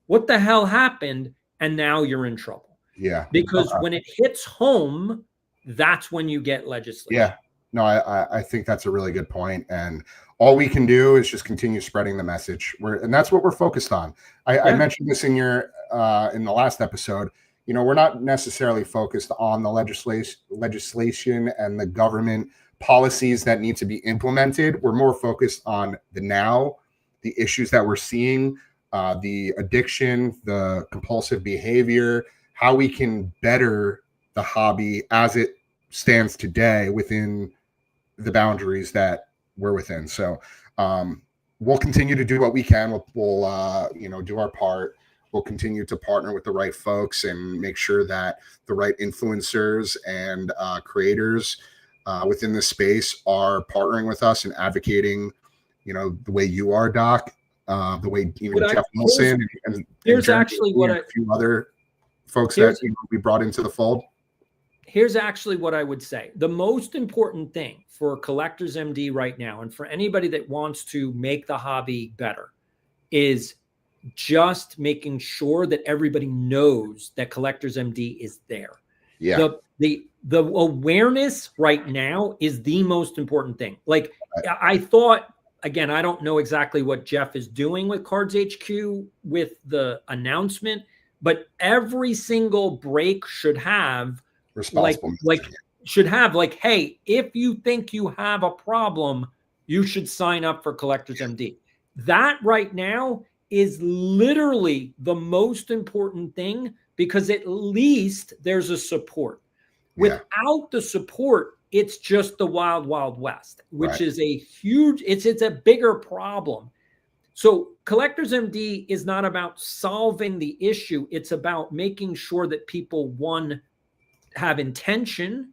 what the hell happened? And now you're in trouble. Yeah. Because when it hits home, that's when you get legislation. Yeah. No, I think that's a really good point. And all we can do is just continue spreading the message. And that's what we're focused on. I mentioned this in in the last episode. We're not necessarily focused on the legislation and the government policies that need to be implemented. We're more focused on the now, the issues that we're seeing, the addiction, the compulsive behavior, how we can better the hobby as it stands today within the boundaries that we're within. So we'll continue to do what we can. We'll do our part. We'll continue to partner with the right folks and make sure that the right influencers and creators within this space are partnering with us and advocating, the way you are, Doc, the way even Jeff Wilson and actually what a few other folks that we brought into the fold. Here's actually what I would say. The most important thing for Collectors MD right now, and for anybody that wants to make the hobby better, is just making sure that everybody knows that Collectors MD is there. Yeah. The awareness right now is the most important thing. Like, I thought, again, I don't know exactly what Jeff is doing with Cards HQ with the announcement, but every single break should have hey, if you think you have a problem, you should sign up for Collectors MD. That right now is literally the most important thing, because at least there's a support. Without the support, it's just the wild, wild west, which is a huge, it's a bigger problem. So Collectors MD is not about solving the issue. It's about making sure that people, one, have intention,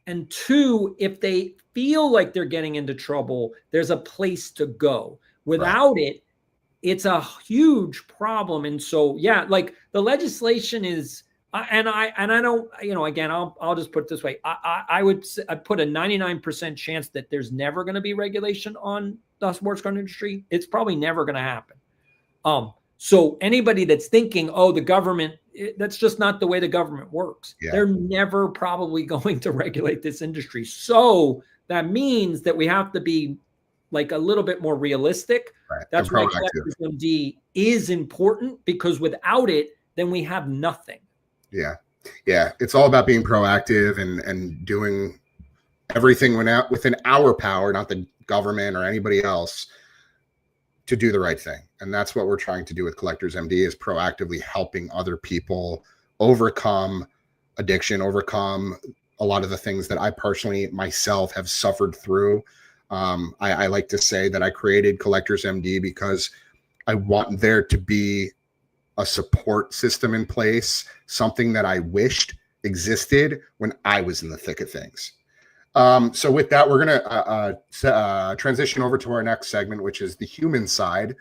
and two, if they feel like they're getting into trouble, there's a place to go. Without it, it's a huge problem. And so, like, the legislation is, and I don't, again, I'll just put it this way. I'd put a 99% chance that there's never going to be regulation on the sports card industry. It's probably never going to happen. So anybody that's thinking, oh, the government, that's just not the way the government works. Yeah. They're never probably going to regulate this industry. So that means that we have to be like a little bit more realistic. Right. That's why Collectors MD is important, because without it, then we have nothing. Yeah. Yeah. It's all about being proactive and doing everything within our power, not the government or anybody else, to do the right thing. And that's what we're trying to do with Collectors MD, is proactively helping other people overcome addiction, overcome a lot of the things that I personally myself have suffered through. I like to say that I created Collectors MD because I want there to be a support system in place, something that I wished existed when I was in the thick of things. So with that, we're going to transition over to our next segment, which is the human side,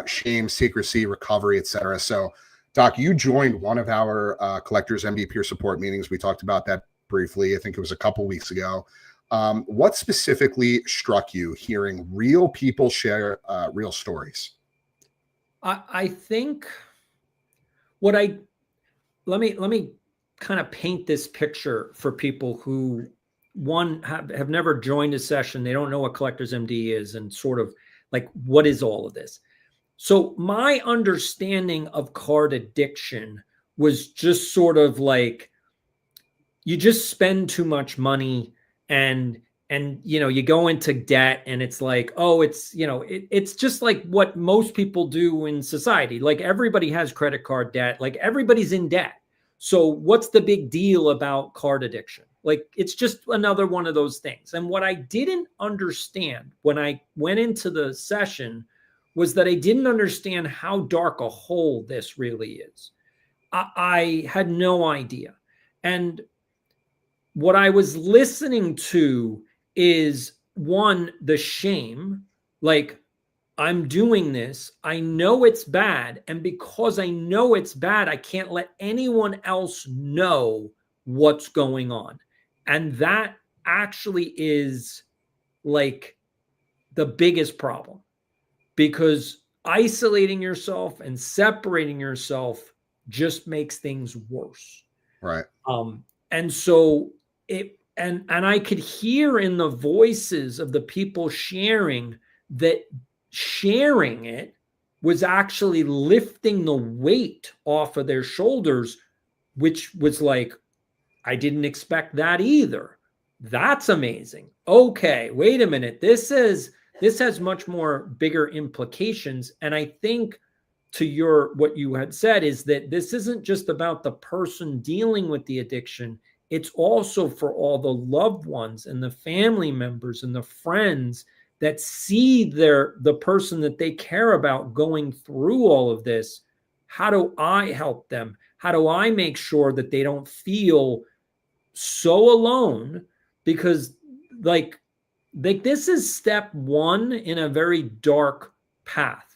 shame, secrecy, recovery, etc. So, Doc, you joined one of our Collectors MD peer support meetings. We talked about that briefly. I think it was a couple weeks ago. What specifically struck you hearing real people share real stories? I think let me kind of paint this picture for people who have never joined a session. They don't know what Collectors MD is, and sort of like, what is all of this? So my understanding of card addiction was just sort of like, you just spend too much money and you go into debt, and it's like, oh, it's just like what most people do in society. Like, everybody has credit card debt, like everybody's in debt. So what's the big deal about card addiction? Like, it's just another one of those things. And what I didn't understand when I went into the session was that I didn't understand how dark a hole this really is. I had no idea. And what I was listening to is, one, the shame, like, I'm doing this, I know it's bad, and because I know it's bad, I can't let anyone else know what's going on. And that actually is like the biggest problem, because isolating yourself and separating yourself just makes things worse. Right. And so and I could hear in the voices of the people sharing that sharing it was actually lifting the weight off of their shoulders, which was like, I didn't expect that either. That's amazing. Okay, wait a minute. This has much more bigger implications. And I think to what you had said is that this isn't just about the person dealing with the addiction. It's also for all the loved ones and the family members and the friends that see the person that they care about going through all of this. How do I help them? How do I make sure that they don't feel so alone? Because like this is step one in a very dark path.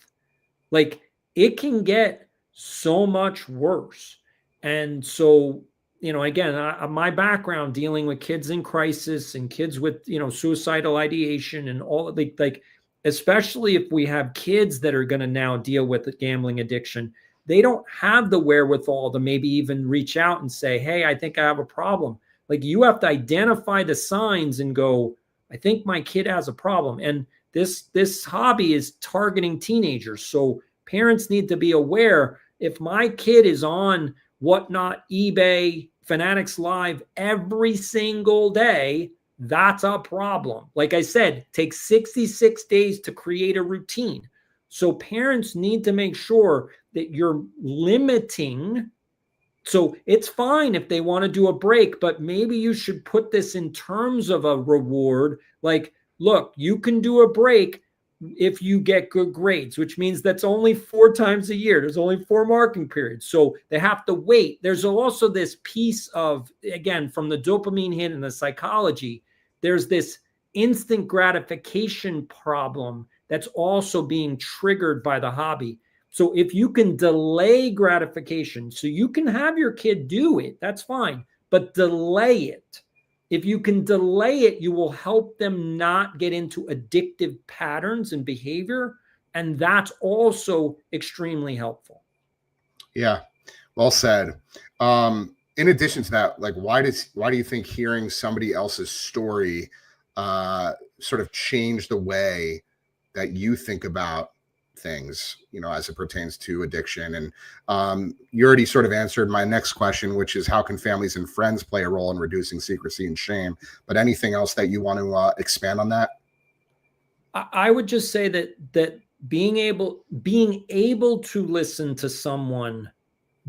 Like, it can get so much worse. And so, again, my background dealing with kids in crisis and kids with, suicidal ideation and all, like, especially if we have kids that are going to now deal with the gambling addiction, they don't have the wherewithal to maybe even reach out and say, hey, I think I have a problem. Like, you have to identify the signs and go, I think my kid has a problem. And this hobby is targeting teenagers. So parents need to be aware, if my kid is on Whatnot, eBay, Fanatics Live every single day, that's a problem. Like I said, it takes 66 days to create a routine. So parents need to make sure that you're limiting. So it's fine if they want to do a break, but maybe you should put this in terms of a reward. Like, look, you can do a break if you get good grades, which means that's only 4 times a year. There's only 4 marking periods. So they have to wait. There's also this piece of, again, from the dopamine hit and the psychology, there's this instant gratification problem that's also being triggered by the hobby. So if you can delay gratification, so you can have your kid do it, that's fine, but delay it. If you can delay it, you will help them not get into addictive patterns and behavior, And that's also extremely helpful. Yeah, well said. In addition to that, like, why do you think hearing somebody else's story sort of change the way that you think about things, as it pertains to addiction? And you already sort of answered my next question, which is how can families and friends play a role in reducing secrecy and shame? But anything else that you want to expand on that? I would just say that being able to listen to someone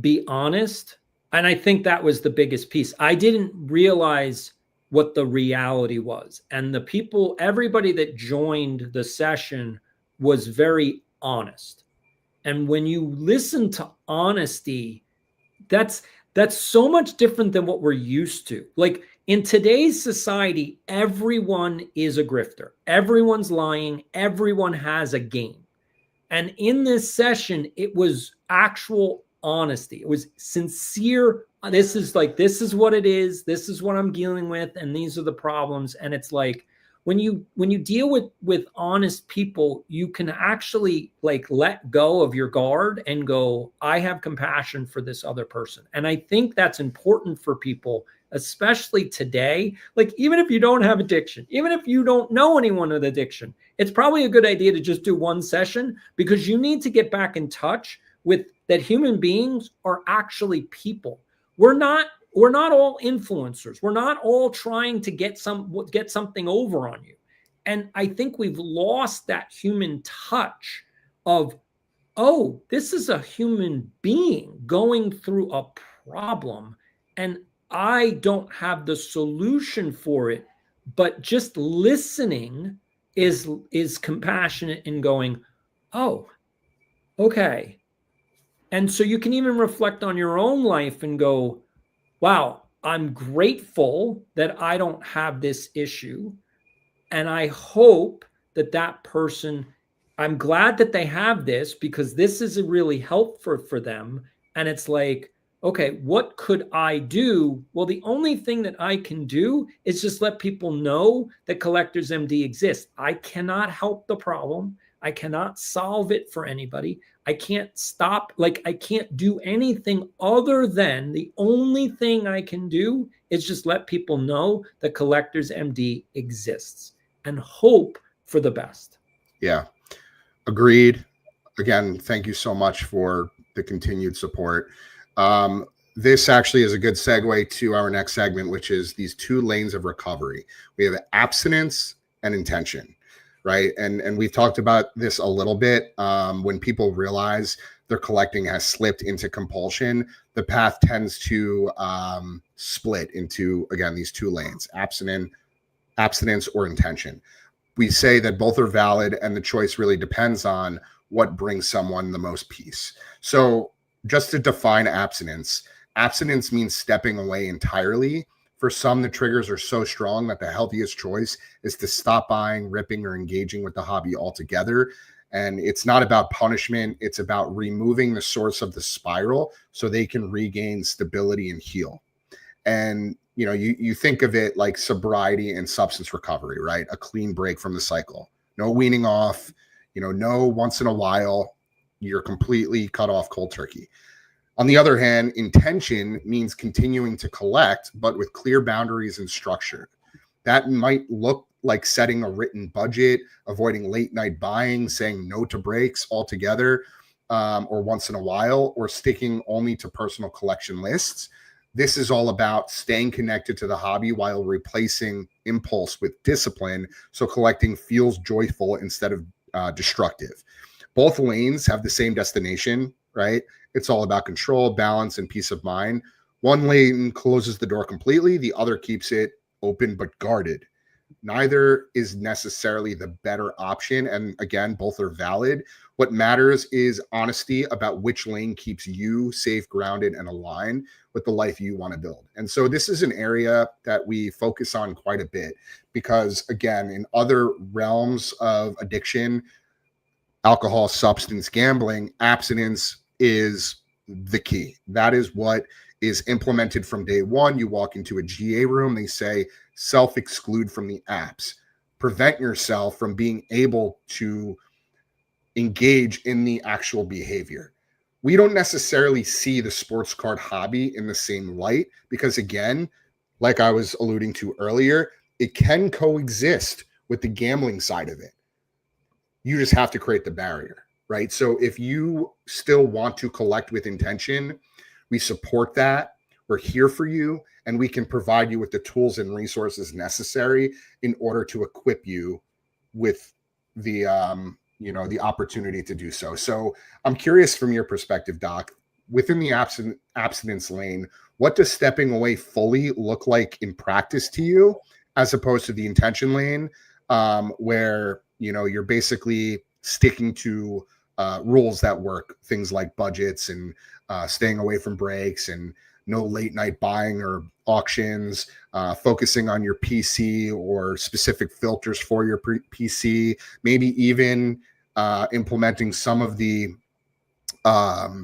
be honest, and I think that was the biggest piece. I didn't realize what the reality was, and everybody that joined the session was very honest. And when you listen to honesty, that's so much different than what we're used to. Like, in today's society, everyone is a grifter. Everyone's lying. Everyone has a game. And in this session, it was actual honesty. It was sincere. This is what it is. This is what I'm dealing with. And these are the problems. And it's like, when you deal with honest people, you can actually like let go of your guard and go, I have compassion for this other person. And I think that's important for people, especially today. Like, even if you don't have addiction, even if you don't know anyone with addiction, it's probably a good idea to just do one session, because you need to get back in touch with that human beings are actually people. We're not all influencers. We're not all trying to get something over on you. And I think we've lost that human touch of, oh, this is a human being going through a problem, and I don't have the solution for it, but just listening is compassionate in going, oh, okay. And so you can even reflect on your own life and go, wow, I'm grateful that I don't have this issue. And I hope that person, I'm glad that they have this, because this is really helpful for them. And it's like, okay, what could I do? Well, the only thing that I can do is just let people know that Collectors MD exists. I cannot help the problem. I cannot solve it for anybody. I can't I can't do anything other than, the only thing I can do is just let people know that Collectors MD exists and hope for the best. Yeah, agreed. Again, thank you so much for the continued support. This actually is a good segue to our next segment, which is these two lanes of recovery. We have abstinence and intention, right? And we've talked about this a little bit. When people realize their collecting has slipped into compulsion, the path tends to split into, again, these two lanes: abstinence or intention. We say that both are valid, and the choice really depends on what brings someone the most peace. So just to define abstinence means stepping away entirely. For some, the triggers are so strong that the healthiest choice is to stop buying, ripping, or engaging with the hobby altogether. And it's not about punishment. It's about removing the source of the spiral so they can regain stability and heal. And, you think of it like sobriety and substance recovery, right? A clean break from the cycle. No weaning off, no once in a while. You're completely cut off cold turkey. On the other hand, intention means continuing to collect, but with clear boundaries and structure. That might look like setting a written budget, avoiding late night buying, saying no to breaks altogether, or once in a while, or sticking only to personal collection lists. This is all about staying connected to the hobby while replacing impulse with discipline, so collecting feels joyful instead of destructive. Both lanes have the same destination, right? It's all about control, balance, and peace of mind. One lane closes the door completely. The other keeps it open but guarded. Neither is necessarily the better option. And again, both are valid. What matters is honesty about which lane keeps you safe, grounded, and aligned with the life you want to build. And so this is an area that we focus on quite a bit because, again, in other realms of addiction, alcohol, substance, gambling, abstinence is the key. That is what is implemented from day one. You walk into a GA room, they say self-exclude from the apps. Prevent yourself from being able to engage in the actual behavior. We don't necessarily see the sports card hobby in the same light because, again, like I was alluding to earlier, it can coexist with the gambling side of it. You just have to create the barrier, right? So if you still want to collect with intention, we support that. We're here for you, and we can provide you with the tools and resources necessary in order to equip you with the the opportunity to do so. So I'm curious from your perspective, Doc, within the abstinence lane, what does stepping away fully look like in practice to you, as opposed to the intention lane, where you're basically sticking to rules that work, things like budgets and staying away from breaks and no late night buying or auctions, focusing on your PC or specific filters for your PC, maybe even implementing some of the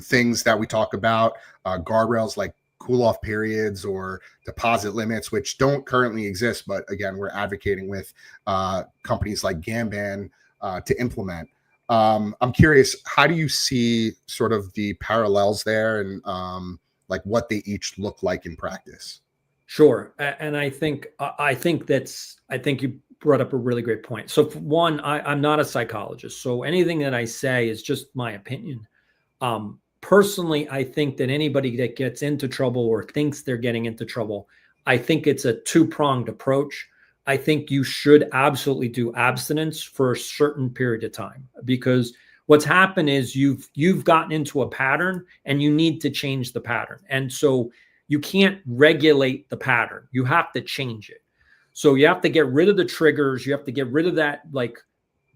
things that we talk about, guardrails like cool off periods or deposit limits, which don't currently exist. But again, we're advocating with companies like Gamban to implement. I'm curious, how do you see sort of the parallels there and like what they each look like in practice? Sure. And I think you brought up a really great point. So for one, I'm not a psychologist, so anything that I say is just my opinion. Personally, I think that anybody that gets into trouble or thinks they're getting into trouble, I think it's a two-pronged approach. I think you should absolutely do abstinence for a certain period of time, because what's happened is you've gotten into a pattern and you need to change the pattern. And so you can't regulate the pattern. You have to change it. So you have to get rid of the triggers. You have to get rid of that, like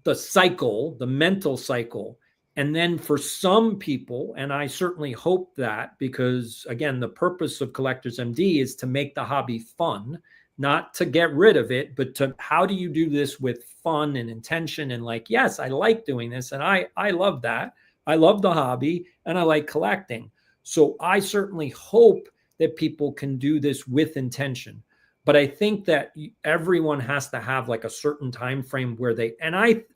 the cycle, the mental cycle. And then for some people, and I certainly hope that, because again, the purpose of Collectors MD is to make the hobby fun, not to get rid of it, but to how do you do this with fun and intention and like, yes, I like doing this. And I love that. I love the hobby and I like collecting. So I certainly hope that people can do this with intention. But I think that everyone has to have like a certain time frame where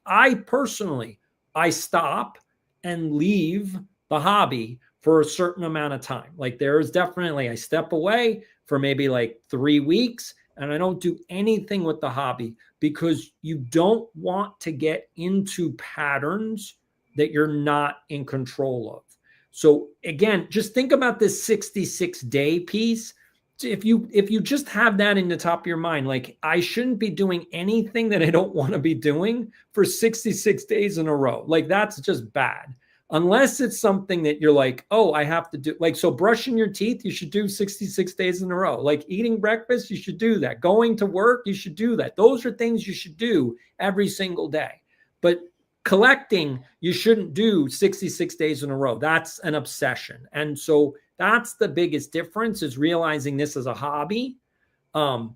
I personally, I stop and leave the hobby for a certain amount of time. Like there is definitely, I step away for maybe like 3 weeks and I don't do anything with the hobby, because you don't want to get into patterns that you're not in control of. So again, just think about this 66-day piece. If you just have that in the top of your mind, like I shouldn't be doing anything that I don't want to be doing for 66 days in a row. Like that's just bad. Unless it's something that you're like, oh, I have to do, like, so brushing your teeth, you should do 66 days in a row. Like eating breakfast, you should do that. Going to work, you should do that. Those are things you should do every single day. But collecting, you shouldn't do 66 days in a row. That's an obsession. And so that's the biggest difference, is realizing this is a hobby.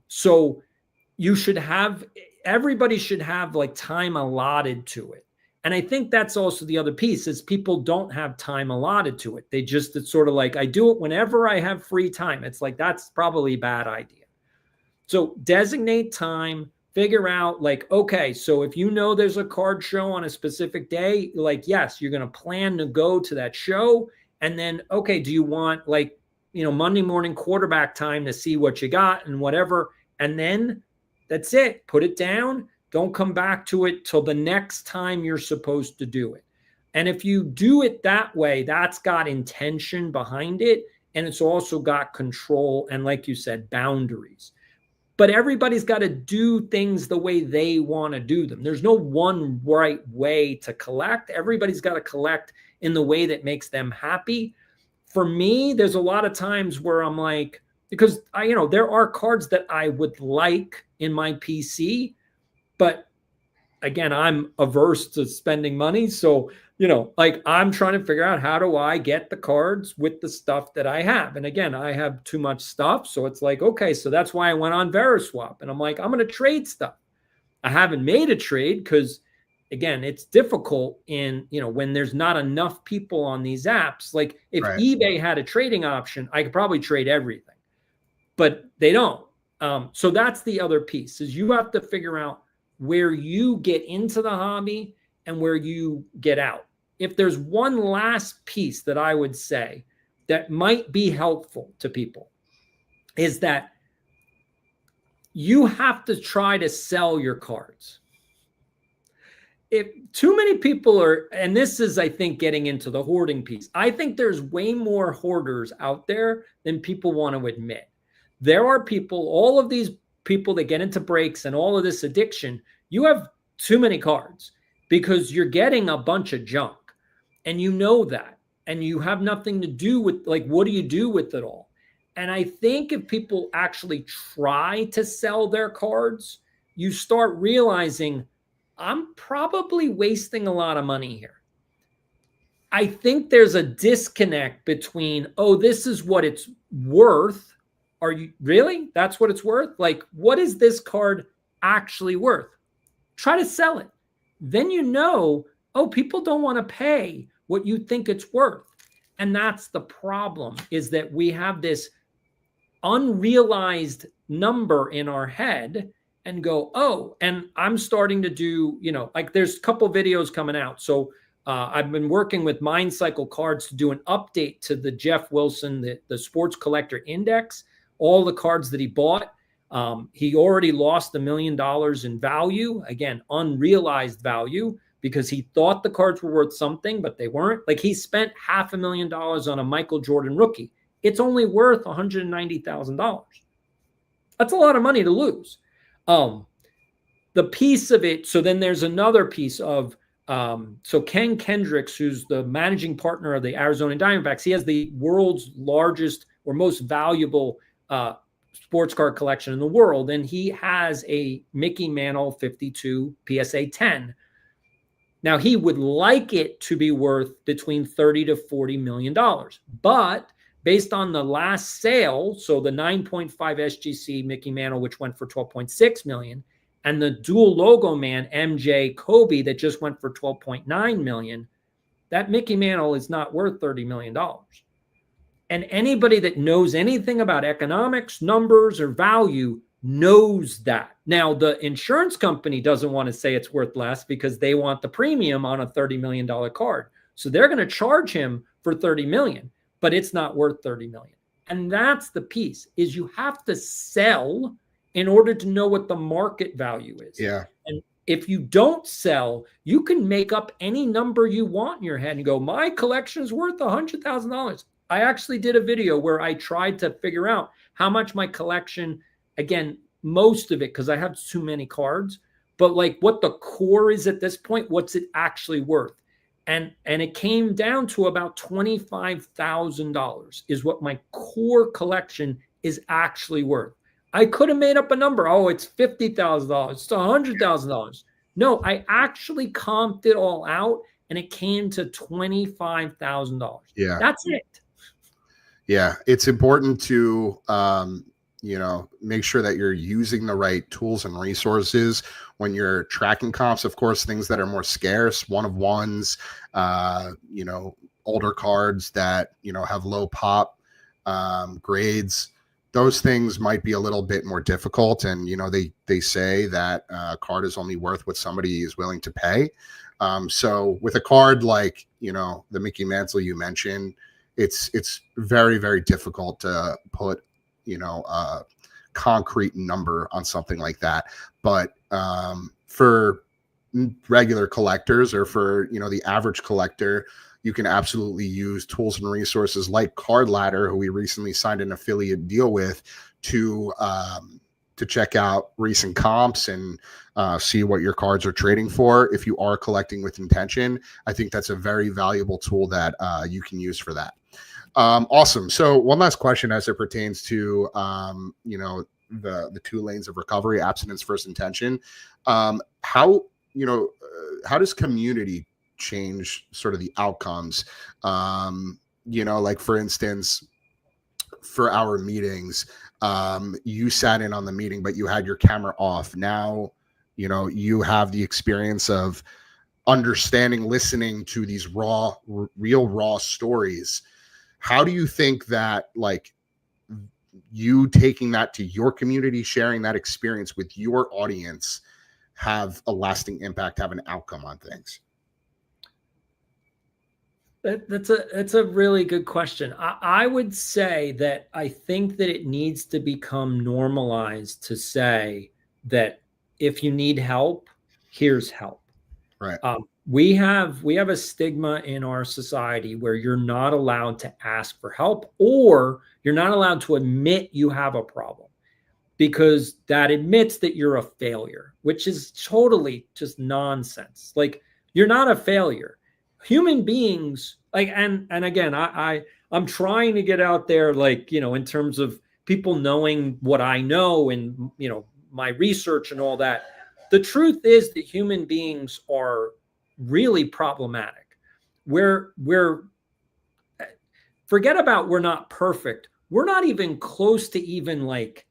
So everybody should have like time allotted to it. And I think that's also the other piece, is people don't have time allotted to it. It's sort of like, I do it whenever I have free time. It's like, that's probably a bad idea. So designate time, figure out like, okay, so if you know there's a card show on a specific day, like, yes, you're going to plan to go to that show. And then, okay, do you want like, Monday morning quarterback time to see what you got and whatever. And then that's it. Put it down. Don't come back to it till the next time you're supposed to do it. And if you do it that way, that's got intention behind it. And it's also got control and, like you said, boundaries. But everybody's got to do things the way they want to do them. There's no one right way to collect. Everybody's got to collect in the way that makes them happy. For me, there's a lot of times where I'm like, because there are cards that I would like in my PC, but again, I'm averse to spending money. So, like I'm trying to figure out, how do I get the cards with the stuff that I have? And again, I have too much stuff. So it's like, okay, so that's why I went on Veriswap and I'm like, I'm going to trade stuff. I haven't made a trade because, again, it's difficult when there's not enough people on these apps. Like if eBay had a trading option, I could probably trade everything, but they don't. So that's the other piece, is you have to figure out where you get into the hobby and where you get out. If there's one last piece that I would say that might be helpful to people, is that you have to try to sell your cards. If too many people are, and this is, I think, getting into the hoarding piece. I think there's way more hoarders out there than people want to admit. There are people, all of these people that get into breaks and all of this addiction, you have too many cards because you're getting a bunch of junk, and you know that, and you have nothing to do with, like, what do you do with it all? And I think if people actually try to sell their cards, you start realizing, I'm probably wasting a lot of money here. I think there's a disconnect between, oh, this is what it's worth. Are you really? That's what it's worth? Like, what is this card actually worth? Try to sell it. Then you know, oh, people don't want to pay what you think it's worth. And that's the problem, is that we have this unrealized number in our head and go, oh, and I'm starting to do, like there's a couple videos coming out. So I've been working with Mind Cycle Cards to do an update to the Jeff Wilson, the Sports Collector Index, all the cards that he bought. He already lost $1 million in value, again, unrealized value, because he thought the cards were worth something, but they weren't. Like, he spent $500,000 on a Michael Jordan rookie. It's only worth $190,000. That's a lot of money to lose. The piece of it, so then there's another piece of, so Ken Kendricks, who's the managing partner of the Arizona Diamondbacks, he has the world's largest or most valuable sports card collection in the world. And he has a Mickey Mantle 52 PSA 10. Now, he would like it to be worth between $30 to $40 million, but based on the last sale, so the 9.5 SGC Mickey Mantle, which went for $12.6 million, and the dual logo man MJ Kobe that just went for $12.9 million, that Mickey Mantle is not worth $30 million. And anybody that knows anything about economics, numbers, or value knows that. Now, the insurance company doesn't want to say it's worth less because they want the premium on a $30 million card. So they're going to charge him for $30 million, but it's not worth $30 million. And that's the piece, is you have to sell in order to know what the market value is. Yeah. And if you don't sell, you can make up any number you want in your head and go, my collection is worth $100,000. I actually did a video where I tried to figure out how much my collection, again, most of it, because I have too many cards, but like what the core is at this point, what's it actually worth? And it came down to about $25,000 is what my core collection is actually worth. I could have made up a number. Oh, it's $50,000. It's $100,000. No, I actually comped it all out, and it came to $25,000. Yeah. That's it. Yeah. It's important to, make sure that you're using the right tools and resources when you're tracking comps. Of course, things that are more scarce, one of ones, older cards that, have low pop grades. Those things might be a little bit more difficult. And, they say that a card is only worth what somebody is willing to pay. So with a card like, the Mickey Mantle you mentioned, it's very, very difficult to put, a concrete number on something like that. But for regular collectors, or for, the average collector, you can absolutely use tools and resources like Card Ladder, who we recently signed an affiliate deal with, to check out recent comps and see what your cards are trading for. If you are collecting with intention, I think that's a very valuable tool that you can use for that. Awesome. So one last question as it pertains to, the two lanes of recovery: abstinence versus intention. How does community change sort of the outcomes? Like, for instance, for our meetings, you sat in on the meeting, but you had your camera off. Now, you have the experience of understanding, listening to these real raw stories. How do you think that, like, you taking that to your community, sharing that experience with your audience, have a lasting impact, have an outcome on things? That's a really good question. I would say that I think that it needs to become normalized to say that if you need help, here's help. Right. We have a stigma in our society where you're not allowed to ask for help, or you're not allowed to admit you have a problem, because that admits that you're a failure, which is totally just nonsense. Like, you're not a failure. Human beings, like, and again, I'm trying to get out there, like, in terms of people knowing what I know and, my research and all that. The truth is that human beings are really problematic. We're forget about we're not perfect. We're not even close to even, like,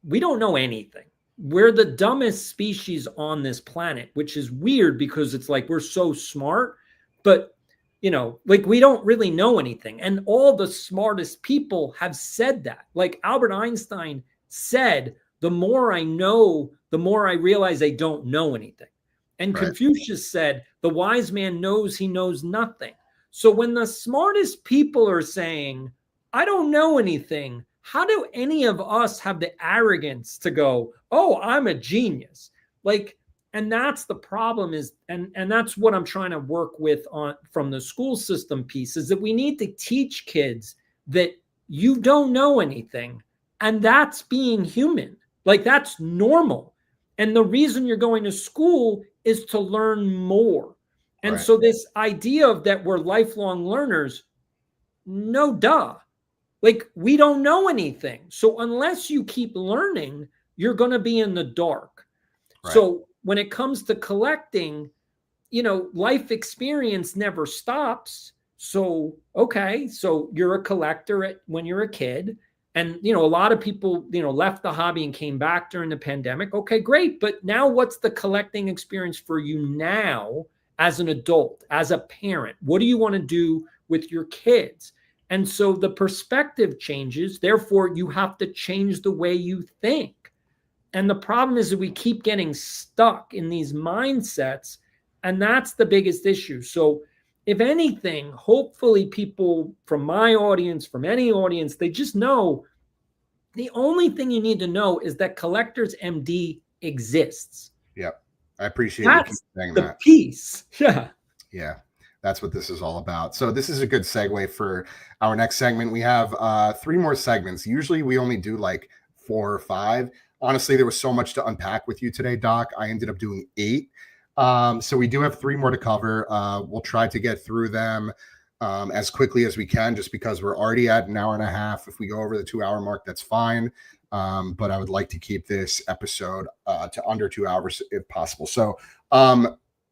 we don't know anything. We're the dumbest species on this planet, which is weird because it's like we're so smart, but like, we don't really know anything. And all the smartest people have said that. Like, Albert Einstein said, the more I know, the more I realize I don't know anything. And Right. Confucius said, the wise man knows he knows nothing. So when the smartest people are saying, I don't know anything, how do any of us have the arrogance to go, oh, I'm a genius? Like, and that's the problem is, and that's what I'm trying to work with on from the school system piece, is that we need to teach kids that you don't know anything, and that's being human. Like, that's normal. And the reason you're going to school is to learn more. And Right. so this idea of that we're lifelong learners, no duh. Like, we don't know anything. So unless you keep learning, you're going to be in the dark. Right. So when it comes to collecting, life experience never stops. So, okay, so you're a collector when you're a kid. And, a lot of people, left the hobby and came back during the pandemic. Okay, great. But now what's the collecting experience for you now as an adult, as a parent? What do you want to do with your kids? And so the perspective changes. Therefore, you have to change the way you think. And the problem is that we keep getting stuck in these mindsets. And that's the biggest issue. So if anything, hopefully people from my audience, from any audience, they just know the only thing you need to know is that Collectors MD exists. Yep. I appreciate that's you saying the that. piece. Yeah. Yeah. That's what this is all about. So this is a good segue for our next segment. We have 3 more segments. Usually we only do like 4 or 5. Honestly, there was so much to unpack with you today, Doc. I ended up doing 8. So we do have 3 more to cover. We'll try to get through them as quickly as we can, just because we're already at an hour and a half. If we go over the 2-hour mark, that's fine. But I would like to keep this episode to under 2 hours if possible. So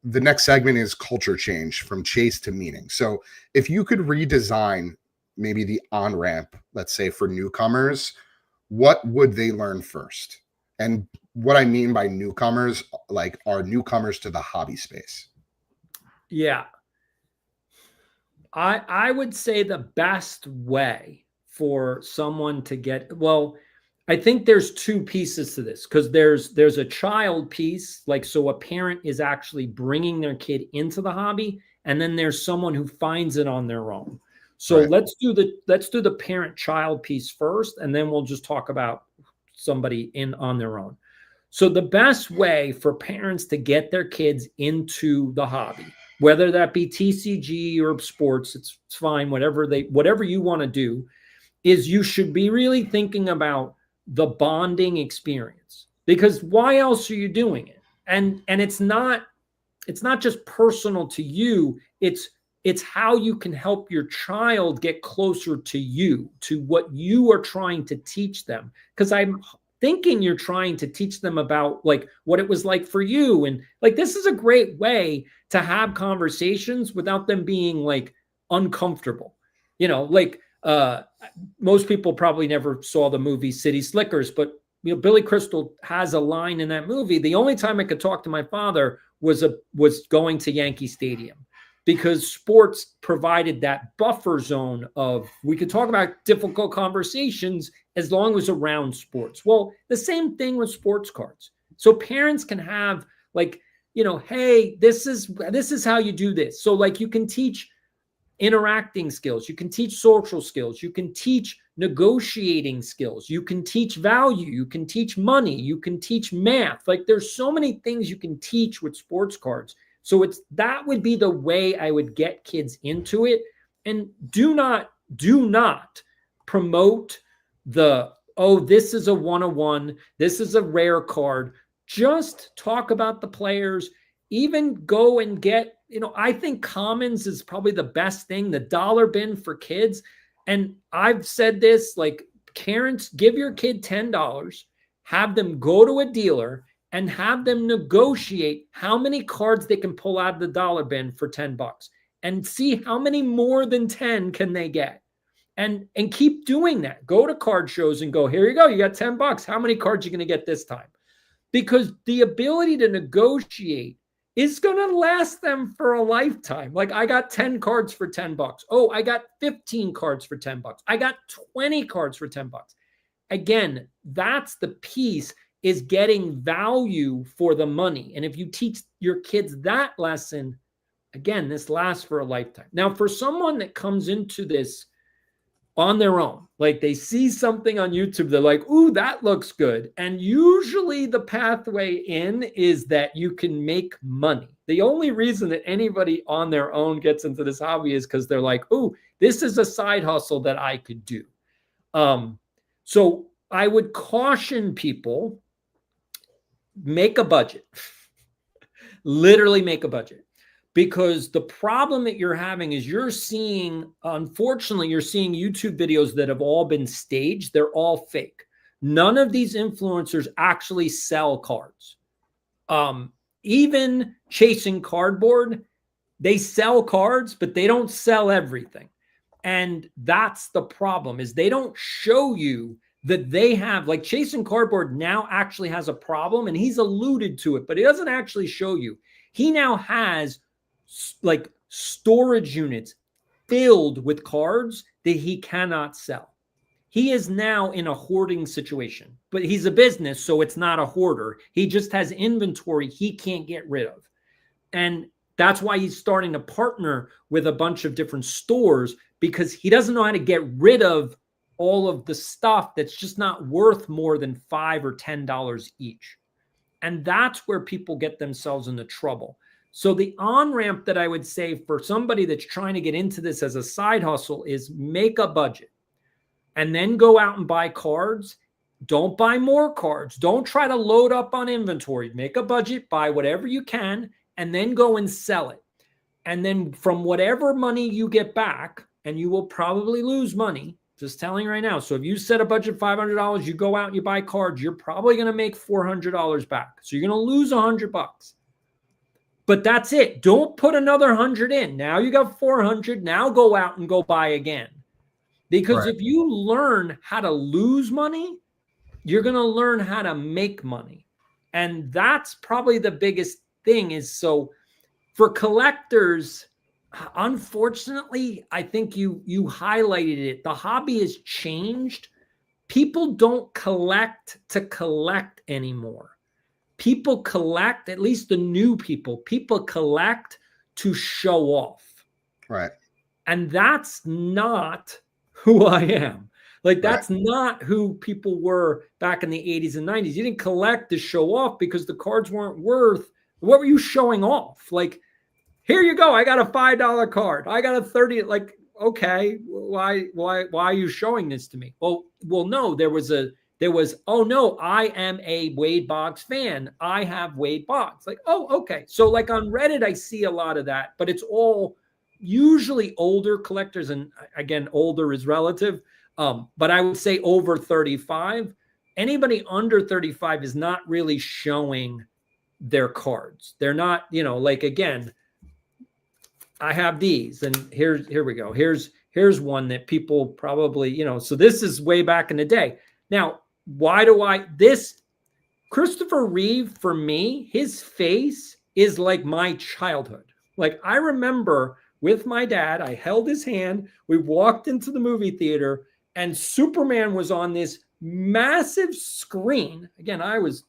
the next segment is culture change, from chase to meaning. So if you could redesign maybe the on-ramp, let's say for newcomers, what would they learn first? And what I mean by newcomers, like, are newcomers to the hobby space. Yeah. I would say the best way for someone to get, well, I think there's 2 pieces to this, because there's a child piece, like, so a parent is actually bringing their kid into the hobby, and then there's someone who finds it on their own. So Right. let's do the parent-child piece first, and then we'll just talk about somebody in on their own. So the best way for parents to get their kids into the hobby, whether that be TCG or sports, it's fine, whatever you want to do, is you should be really thinking about the bonding experience, because why else are you doing it? And it's not just personal to you. It's how you can help your child get closer to you, to what you are trying to teach them. Because I'm thinking you're trying to teach them about, like, what it was like for you. And, like, this is a great way to have conversations without them being, like, uncomfortable. Like, most people probably never saw the movie City Slickers, but Billy Crystal has a line in that movie. The only time I could talk to my father was going to Yankee Stadium, because sports provided that buffer zone of, we could talk about difficult conversations as long as around sports. Well, the same thing with sports cards. So parents can have, like, hey, this is how you do this. So like you can teach interacting skills, you can teach social skills, you can teach negotiating skills, you can teach value, you can teach money, you can teach math. Like there's so many things you can teach with sports cards. So that would be the way I would get kids into it. And do not promote this is a 101, this is a rare card. Just talk about the players. Even go and get, I think commons is probably the best thing, the dollar bin for kids. And I've said this, like, parents, give your kid $10, have them go to a dealer and have them negotiate how many cards they can pull out of the dollar bin for $10 and see how many more than 10 can they get. And keep doing that. Go to card shows and go, here you go, you got $10. How many cards are you going to get this time? Because the ability to negotiate is going to last them for a lifetime. Like I got 10 cards for $10. Oh, I got 15 cards for $10. I got 20 cards for $10. Again, that's the piece, is getting value for the money. And if you teach your kids that lesson, again, this lasts for a lifetime. Now, for someone that comes into this on their own, like they see something on YouTube, they're like, ooh, that looks good. And usually the pathway in is that you can make money. The only reason that anybody on their own gets into this hobby is because they're like, ooh, this is a side hustle that I could do. So I would caution people, make a budget, literally make a budget. Because the problem that you're having is unfortunately, you're seeing YouTube videos that have all been staged. They're all fake. None of these influencers actually sell cards. Even Chasing Cardboard, they sell cards, but they don't sell everything. And that's the problem, is they don't show you that they have, like Chasing Cardboard now actually has a problem, and he's alluded to it, but he doesn't actually show you. He now has like storage units filled with cards that he cannot sell. He is now in a hoarding situation, but he's a business, so it's not a hoarder. He just has inventory he can't get rid of. And that's why he's starting to partner with a bunch of different stores, because he doesn't know how to get rid of all of the stuff that's just not worth more than $5 or $10 each. And that's where people get themselves into trouble. So the on-ramp that I would say for somebody that's trying to get into this as a side hustle is make a budget and then go out and buy cards. Don't buy more cards. Don't try to load up on inventory. Make a budget, buy whatever you can, and then go and sell it. And then from whatever money you get back, and you will probably lose money, just telling you right now. So if you set a budget $500, you go out and you buy cards, you're probably going to make $400 back. So you're going to lose $100. But that's it. Don't put another 100 in. Now you got 400. Now go out and go buy again. Because if you learn how to lose money, you're going to learn how to make money. And that's probably the biggest thing, is so for collectors, unfortunately, I think you highlighted it. The hobby has changed. People don't collect to collect anymore. People collect, at least the new people collect to show off. Right. And that's not who I am. Like, that's not who people were back in the 80s and 90s. You didn't collect to show off because the cards weren't worth. What were you showing off? Like, here you go. I got a $5 card. I got a 30. Like, okay, why are you showing this to me? Well, no, there was, oh no, I am a Wade Boggs fan. I have Wade Boggs. Like, oh, okay. So like on Reddit, I see a lot of that, but it's all usually older collectors. And again, older is relative. But I would say over 35. Anybody under 35 is not really showing their cards. They're not, like, again, I have these, and here we go. Here's one that people probably, so this is way back in the day. Now, why do this Christopher Reeve, for me, his face is like my childhood. Like, I remember with my dad, I held his hand, we walked into the movie theater, and Superman was on this massive screen. Again, I was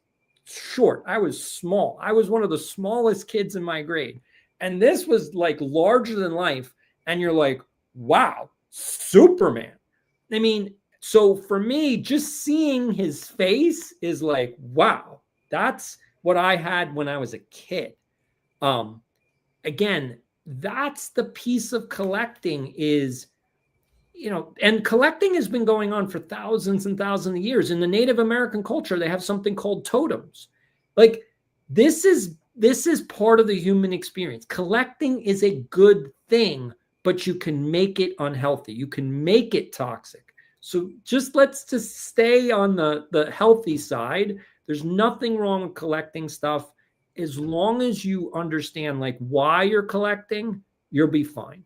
short. I was small. I was one of the smallest kids in my grade. And this was like larger than life. And you're like, wow, Superman. I mean, so for me, just seeing his face is like, wow, that's what I had when I was a kid. Again, that's the piece of collecting is, and collecting has been going on for thousands and thousands of years. In the Native American culture, they have something called totems. Like this is part of the human experience. Collecting is a good thing, but you can make it unhealthy. You can make it toxic. So let's just stay on the healthy side. There's nothing wrong with collecting stuff. As long as you understand like why you're collecting, you'll be fine.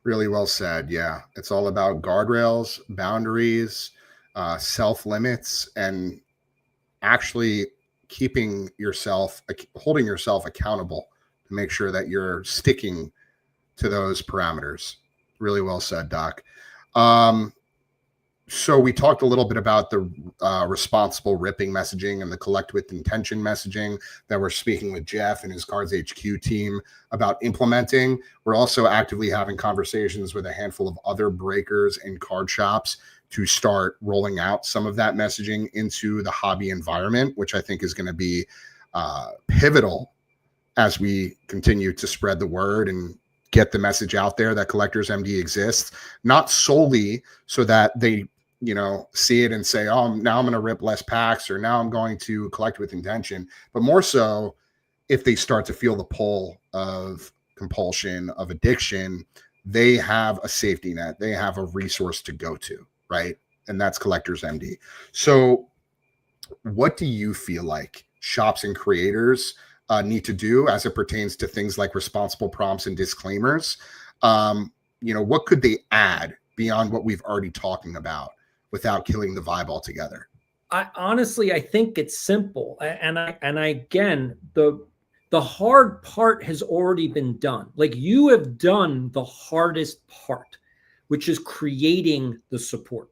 Really well said. Yeah. It's all about guardrails, boundaries, self-limits, and actually holding yourself accountable to make sure that you're sticking to those parameters. Really well said, Doc. So we talked a little bit about the responsible ripping messaging and the collect with intention messaging that we're speaking with Jeff and his Cards HQ team about implementing. We're also actively having conversations with a handful of other breakers and card shops to start rolling out some of that messaging into the hobby environment, which I think is going to be pivotal as we continue to spread the word and get the message out there that Collectors MD exists, not solely so that they see it and say, oh, now I'm going to rip less packs, or now I'm going to collect with intention, but more so if they start to feel the pull of compulsion, of addiction, they have a safety net. They have a resource to go to, right? And that's Collectors MD. So what do you feel like shops and creators need to do as it pertains to things like responsible prompts and disclaimers? What could they add beyond what we've already talking about without killing the vibe altogether? I think it's simple. And again, the hard part has already been done. Like you have done the hardest part, which is creating the support.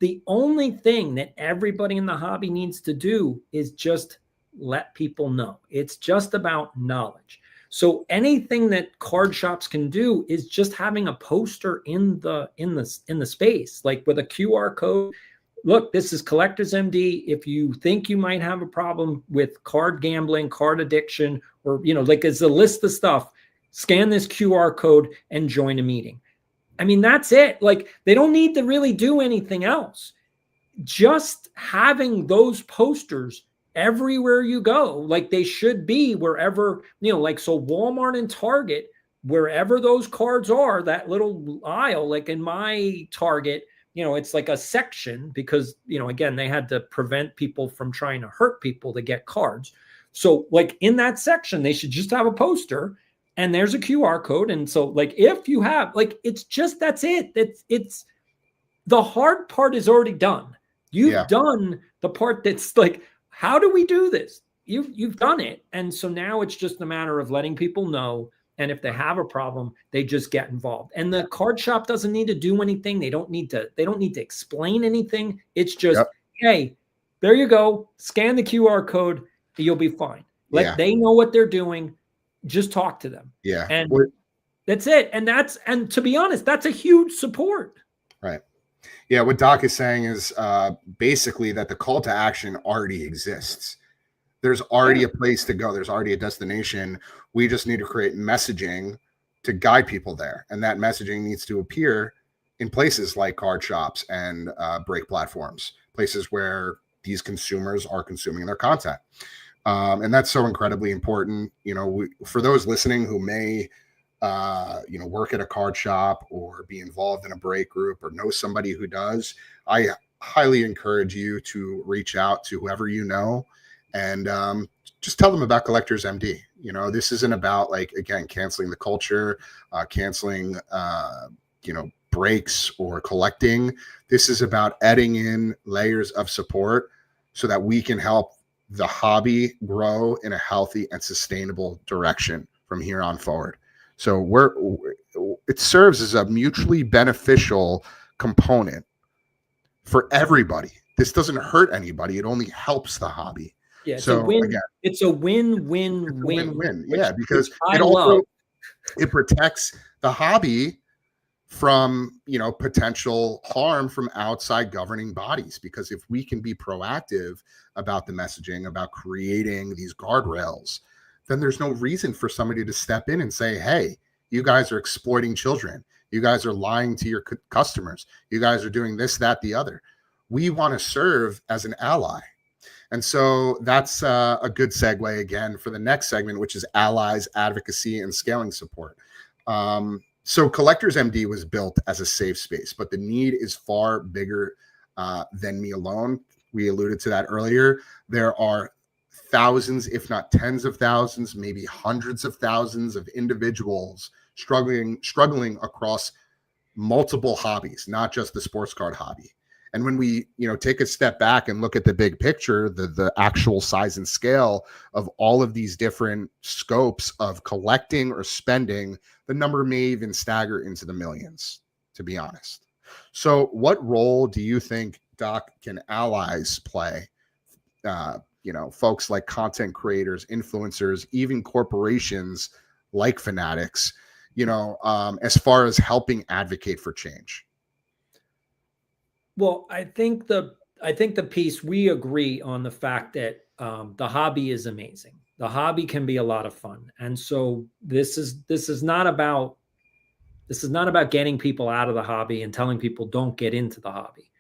The only thing that everybody in the hobby needs to do is just let people know. It's just about knowledge. So anything that card shops can do is just having a poster in the space, like with a QR code. Look, this is Collectors MD. If you think you might have a problem with card gambling, card addiction, or like it's a list of stuff, scan this QR code and join a meeting. I mean, that's it. Like they don't need to really do anything else. Just having those posters everywhere you go, like they should be wherever, so Walmart and Target, wherever those cards are, that little aisle, like in my Target, it's like a section because, again, they had to prevent people from trying to hurt people to get cards. So like in that section, they should just have a poster and there's a QR code. And so like, if you have it's just, that's it. It's the hard part is already done. You've done the part that's like, how do we do this? You've done it. And so now it's just a matter of letting people know. And if they have a problem, they just get involved. And the card shop doesn't need to do anything. They don't need to explain anything. It's just, hey, there you go. Scan the QR code. You'll be fine. They know what they're doing. Just talk to them. Yeah. And that's it. And to be honest, that's a huge support. Right. Yeah, what Doc is saying is basically that the call to action already exists. There's already a place to go. There's already a destination. We just need to create messaging to guide people there. And that messaging needs to appear in places like card shops and break platforms, places where these consumers are consuming their content. And that's so incredibly important. For those listening who may work at a card shop or be involved in a break group or know somebody who does, I highly encourage you to reach out to whoever you know and just tell them about Collectors MD. This isn't about canceling the culture, canceling, breaks or collecting. This is about adding in layers of support so that we can help the hobby grow in a healthy and sustainable direction from here on forward. So it serves as a mutually beneficial component for everybody. this doesn't hurt anybody. It only helps the hobby. Yeah, it's So a win. again, It's a win-win-win. it's a win-win. Yeah, because I it also love. it protects the hobby from, you know, potential harm from outside governing bodies. Because if we can be proactive about the messaging, about creating these guardrails, then there's no reason for somebody to step in and say, hey, you guys are exploiting children. You guys are lying to your customers. You guys are doing this, that, the other. We want to serve as an ally. And so that's a good segue again for the next segment, which is allies, advocacy, and scaling support. So Collectors MD was built as a safe space, but the need is far bigger than me alone. We alluded to that earlier. There are thousands, if not tens of thousands, maybe hundreds of thousands of individuals struggling across multiple hobbies, not just the sports card hobby. And when we, you know, take a step back and look at the big picture, the actual size and scale of all of these different scopes of collecting or spending, the number may even stagger into the millions, to be honest. So what role do you think, Doc, can allies play? You know, folks like content creators, influencers, even corporations like Fanatics, you know, as far as helping advocate for change? Well, I think the piece, we agree on the fact that the hobby is amazing. The hobby can be a lot of fun, and so this is not about getting people out of the hobby and telling people don't get into the hobby.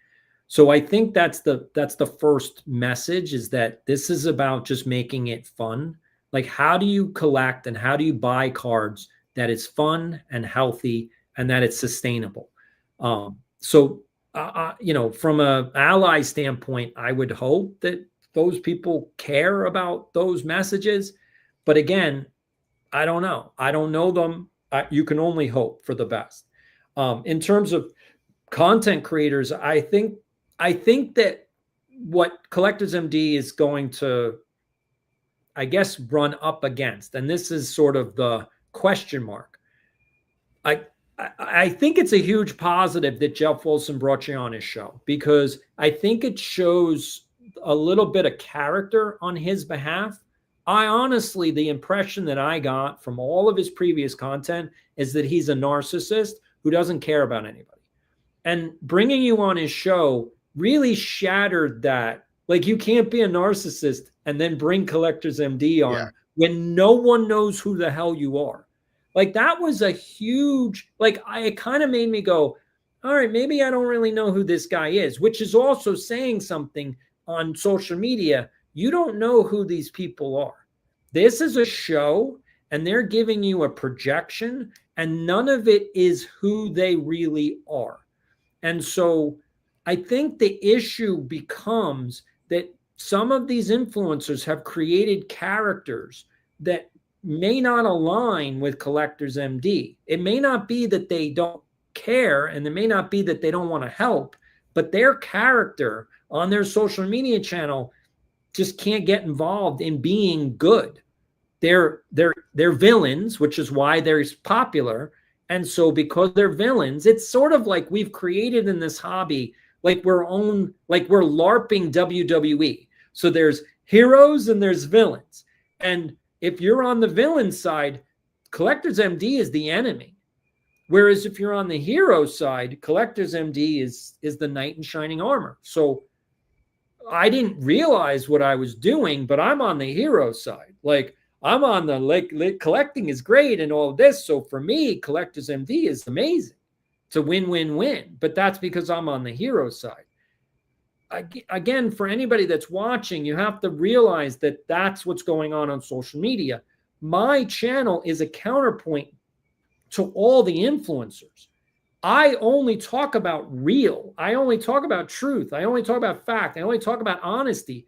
So I think that's the first message, is that this is about just making it fun. Like, how do you collect and how do you buy cards that is fun and healthy and that it's sustainable? You know, from an ally standpoint, I would hope that those people care about those messages. But again, I don't know. I don't know them. You can only hope for the best. In terms of content creators, I think that what Collectors MD is going to, I guess, run up against, and this is sort of the question mark. I think it's a huge positive that Jeff Wilson brought you on his show, because I think it shows a little bit of character on his behalf. I honestly, the impression that I got from all of his previous content is that he's a narcissist who doesn't care about anybody. And bringing you on his show really shattered that. Like, you can't be a narcissist and then bring Collectors MD on when no one knows who the hell you are. Like, that was a huge, like, it kind of made me go, all right, maybe I don't really know who this guy is, which is also saying something on social media. You don't know who these people are. This is a show, and they're giving you a projection, and none of it is who they really are. And so I think the issue becomes that some of these influencers have created characters that may not align with Collectors MD. It may not be that they don't care, and it may not be that they don't want to help, but their character on their social media channel just can't get involved in being good. They're villains, which is why they're popular. And so because they're villains, it's sort of like we've created in this hobby, like we're LARPing WWE. So there's heroes and there's villains. And if you're on the villain side, Collectors MD is the enemy. Whereas if you're on the hero side, Collectors MD is the knight in shining armor. So I didn't realize what I was doing, but I'm on the hero side. Like, I'm on the collecting is great and all of this. So for me, Collectors MD is amazing. It's a win-win-win. But that's because I'm on the hero side. Again, for anybody that's watching, you have to realize that that's what's going on social media. My channel is a counterpoint to all the influencers. I only talk about real. I only talk about truth. I only talk about fact. I only talk about honesty.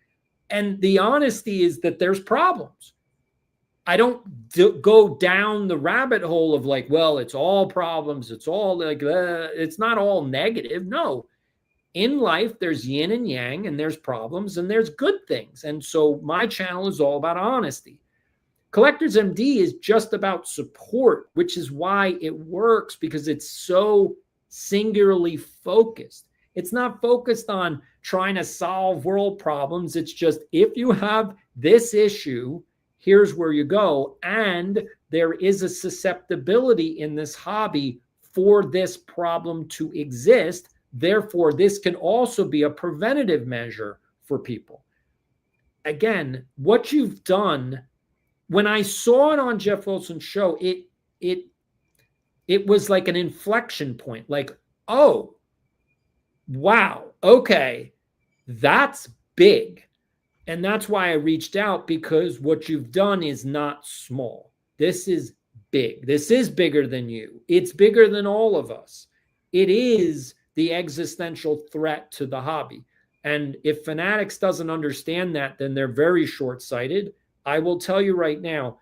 And the honesty is that there's problems. I don't go down the rabbit hole of like, well, it's all problems. It's all like, it's not all negative. No. In life, there's yin and yang, and there's problems, and there's good things. And so my channel is all about honesty. Collectors MD is just about support, which is why it works, because it's so singularly focused. It's not focused on trying to solve world problems. It's just, if you have this issue, here's where you go. And there is a susceptibility in this hobby for this problem to exist. Therefore, this can also be a preventative measure for people. Again, what you've done, when I saw it on Jeff Wilson's show, it was like an inflection point. Like, oh, wow, okay, that's big. And that's why I reached out, because what you've done is not small. This is big. This is bigger than you. It's bigger than all of us. It is the existential threat to the hobby. And if Fanatics doesn't understand that, then they're very short-sighted. I will tell you right now,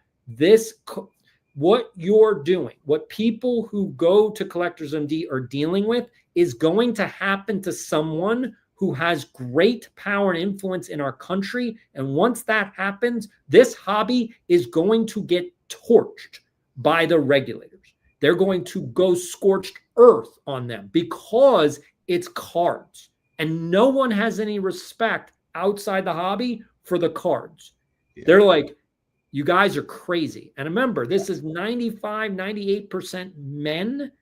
what you're doing, what people who go to Collectors MD are dealing with, is going to happen to someone who has great power and influence in our country. And once that happens, this hobby is going to get torched by the regulators. They're going to go scorched earth on them because it's cards. And no one has any respect outside the hobby for the cards. Yeah. They're like, you guys are crazy. And remember, this is 95, 98% men,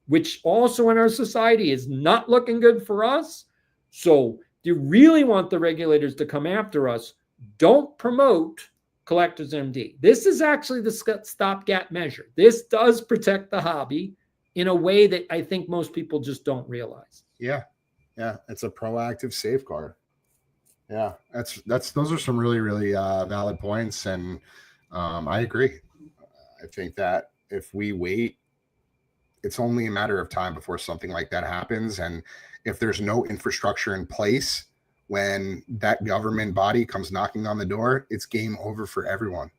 which also in our society is not looking good for us. So if you really want the regulators to come after us, don't promote Collectors MD. This is actually the stopgap measure. This does protect the hobby in a way that I think most people just don't realize. Yeah. Yeah. It's a proactive safeguard. Yeah, those are some really, really valid points. And I agree. I think that if we wait, it's only a matter of time before something like that happens. And if there's no infrastructure in place, when that government body comes knocking on the door, it's game over for everyone.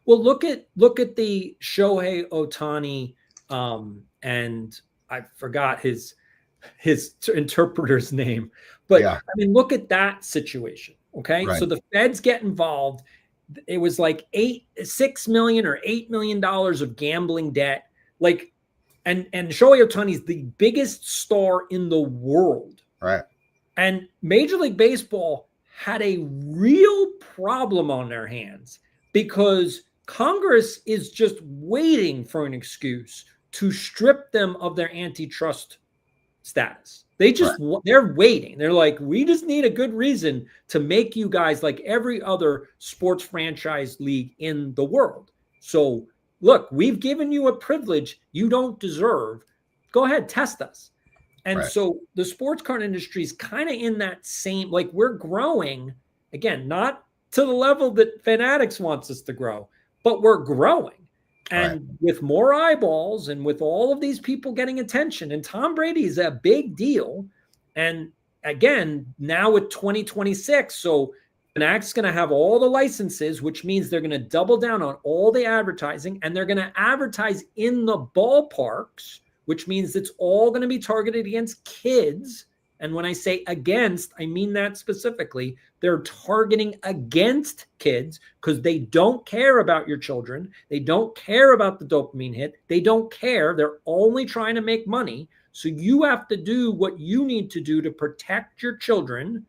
Well, look at the Shohei Ohtani, and I forgot his interpreter's name, but yeah. I mean, look at that situation. Okay, right. So the feds get involved. It was like $6 million or $8 million of gambling debt. Like, and Shohei Ohtani is the biggest star in the world. Right. And Major League Baseball had a real problem on their hands because Congress is just waiting for an excuse to strip them of their antitrust status. They're waiting. They're like, we just need a good reason to make you guys like every other sports franchise league in the world. So look, we've given you a privilege you don't deserve. Go ahead, test us. And so the sports card industry is kind of in that same, like, we're growing, again, not to the level that Fanatics wants us to grow, but we're growing. And with more eyeballs and with all of these people getting attention, and Tom Brady is a big deal. And again, now with 2026, so Fanatics is going to have all the licenses, which means they're going to double down on all the advertising, and they're going to advertise in the ballparks, which means it's all going to be targeted against kids. And when I say against, I mean that specifically. They're targeting against kids because they don't care about your children. They don't care about the dopamine hit. They don't care. They're only trying to make money. So you have to do what you need to do to protect your children.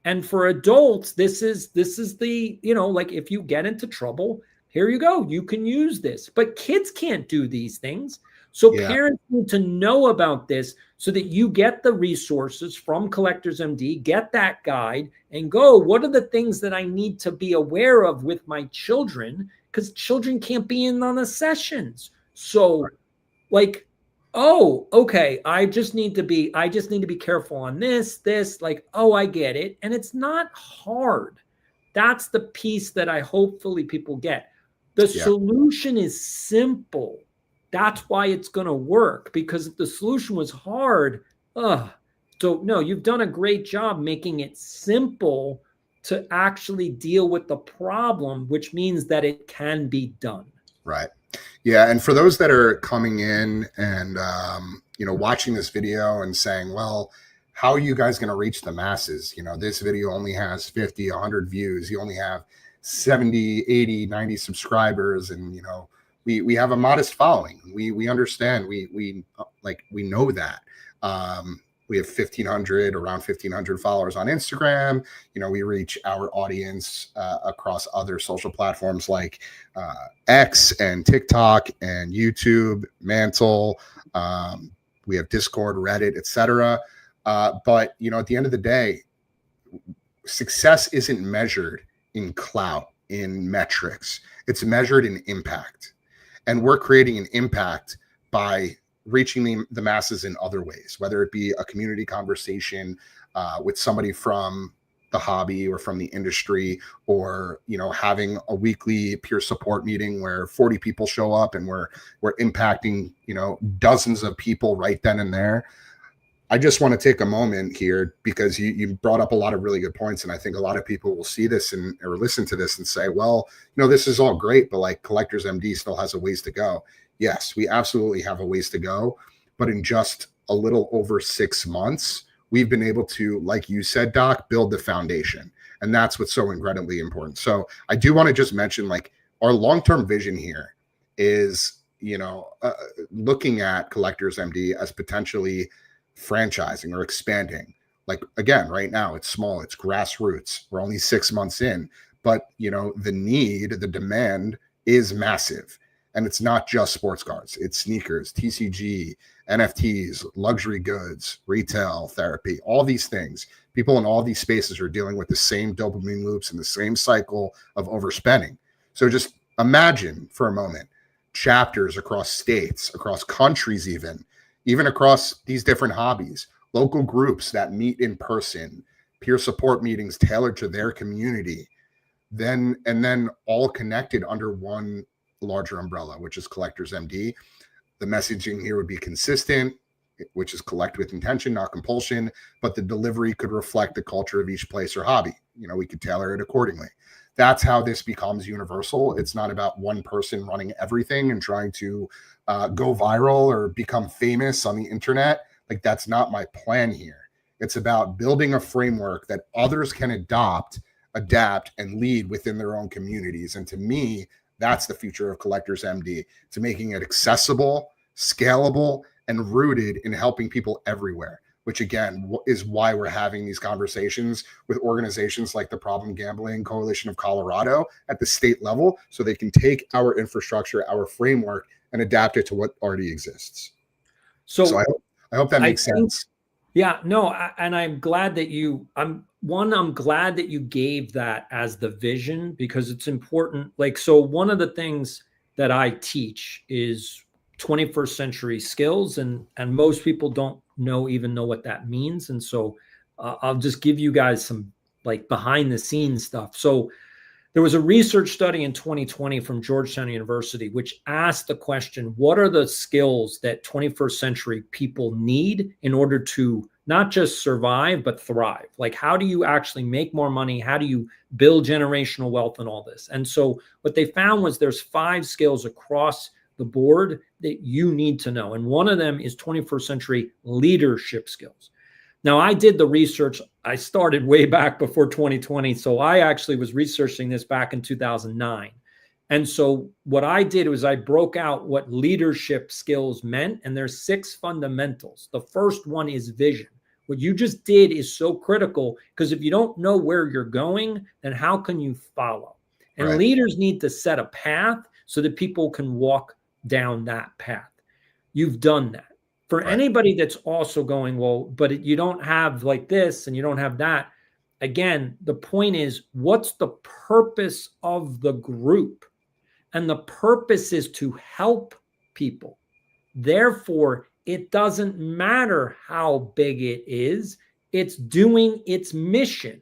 And for adults, this is the, like, if you get into trouble, here you go. You can use this. But kids can't do these things. So parents need to know about this so that you get the resources from Collectors MD, get that guide, and go, what are the things that I need to be aware of with my children? Because children can't be in on the sessions. So like, oh, okay, I just need to be careful on this, like, oh, I get it. And it's not hard. That's the piece that I hopefully people get. The solution is simple. That's why it's going to work, because if the solution was hard, so no, you've done a great job making it simple to actually deal with the problem, which means that it can be done. Right. Yeah. And for those that are coming in and, watching this video and saying, well, how are you guys going to reach the masses? This video only has 50, 100 views. You only have 70, 80, 90 subscribers. And, we have a modest following. We understand. We know that. We have 1,500, around 1,500 followers on Instagram. You know, we reach our audience across other social platforms like X and TikTok and YouTube, Mantle. We have Discord, Reddit, etc. But, you know, at the end of the day, success isn't measured in clout, in metrics. It's measured in impact. And we're creating an impact by reaching the masses in other ways, whether it be a community conversation with somebody from the hobby or from the industry, or, you know, having a weekly peer support meeting where 40 people show up and we're impacting, you know, dozens of people right then and there. I just want to take a moment here because you brought up a lot of really good points. And I think a lot of people will see this or listen to this and say, well, you know, this is all great, but like Collectors MD still has a ways to go. Yes, we absolutely have a ways to go. But in just a little over 6 months, we've been able to, like you said, Doc, build the foundation. And that's what's so incredibly important. So I do want to just mention, like, our long-term vision here is, you know, looking at Collectors MD as potentially franchising or expanding. Like, again, right now it's small, it's grassroots, we're only 6 months in, but, you know, the demand is massive. And it's not just sports cards, it's sneakers, TCG, NFTs, luxury goods, retail, therapy, all these things. People in all these spaces are dealing with the same dopamine loops and the same cycle of overspending. So just imagine for a moment chapters across states, across countries, even across these different hobbies, local groups that meet in person, peer support meetings tailored to their community, and then all connected under one larger umbrella, which is Collectors MD. The messaging here would be consistent, which is collect with intention, not compulsion, but the delivery could reflect the culture of each place or hobby. You know, we could tailor it accordingly. That's how this becomes universal. It's not about one person running everything and trying to go viral or become famous on the internet. Like, that's not my plan here. It's about building a framework that others can adapt, and lead within their own communities. And to me, that's the future of Collectors MD, to making it accessible, scalable, and rooted in helping people everywhere, which again is why we're having these conversations with organizations like the Problem Gambling Coalition of Colorado at the state level, so they can take our infrastructure, our framework, and adapt it to what already exists. So I hope that makes sense. Yeah, no, and I'm glad that I'm glad that you gave that as the vision, because it's important. Like, so one of the things that I teach is 21st century skills, and most people don't even know what that means. And so I'll just give you guys some like behind the scenes stuff. So there was a research study in 2020 from Georgetown University, which asked the question, what are the skills that 21st century people need in order to not just survive, but thrive? Like, how do you actually make more money? How do you build generational wealth and all this? And so what they found was there's 5 skills across the board that you need to know. And one of them is 21st century leadership skills. Now, I did the research. I started way back before 2020. So I actually was researching this back in 2009. And so what I did was I broke out what leadership skills meant. And there's 6 fundamentals. The first one is vision. What you just did is so critical, because if you don't know where you're going, then how can you follow? And Right. Leaders need to set a path so that people can walk down that path. You've done that. For Right. anybody that's also going, well, but you don't have like this and you don't have that. Again, the point is, what's the purpose of the group? And the purpose is to help people. Therefore, it doesn't matter how big it is. It's doing its mission.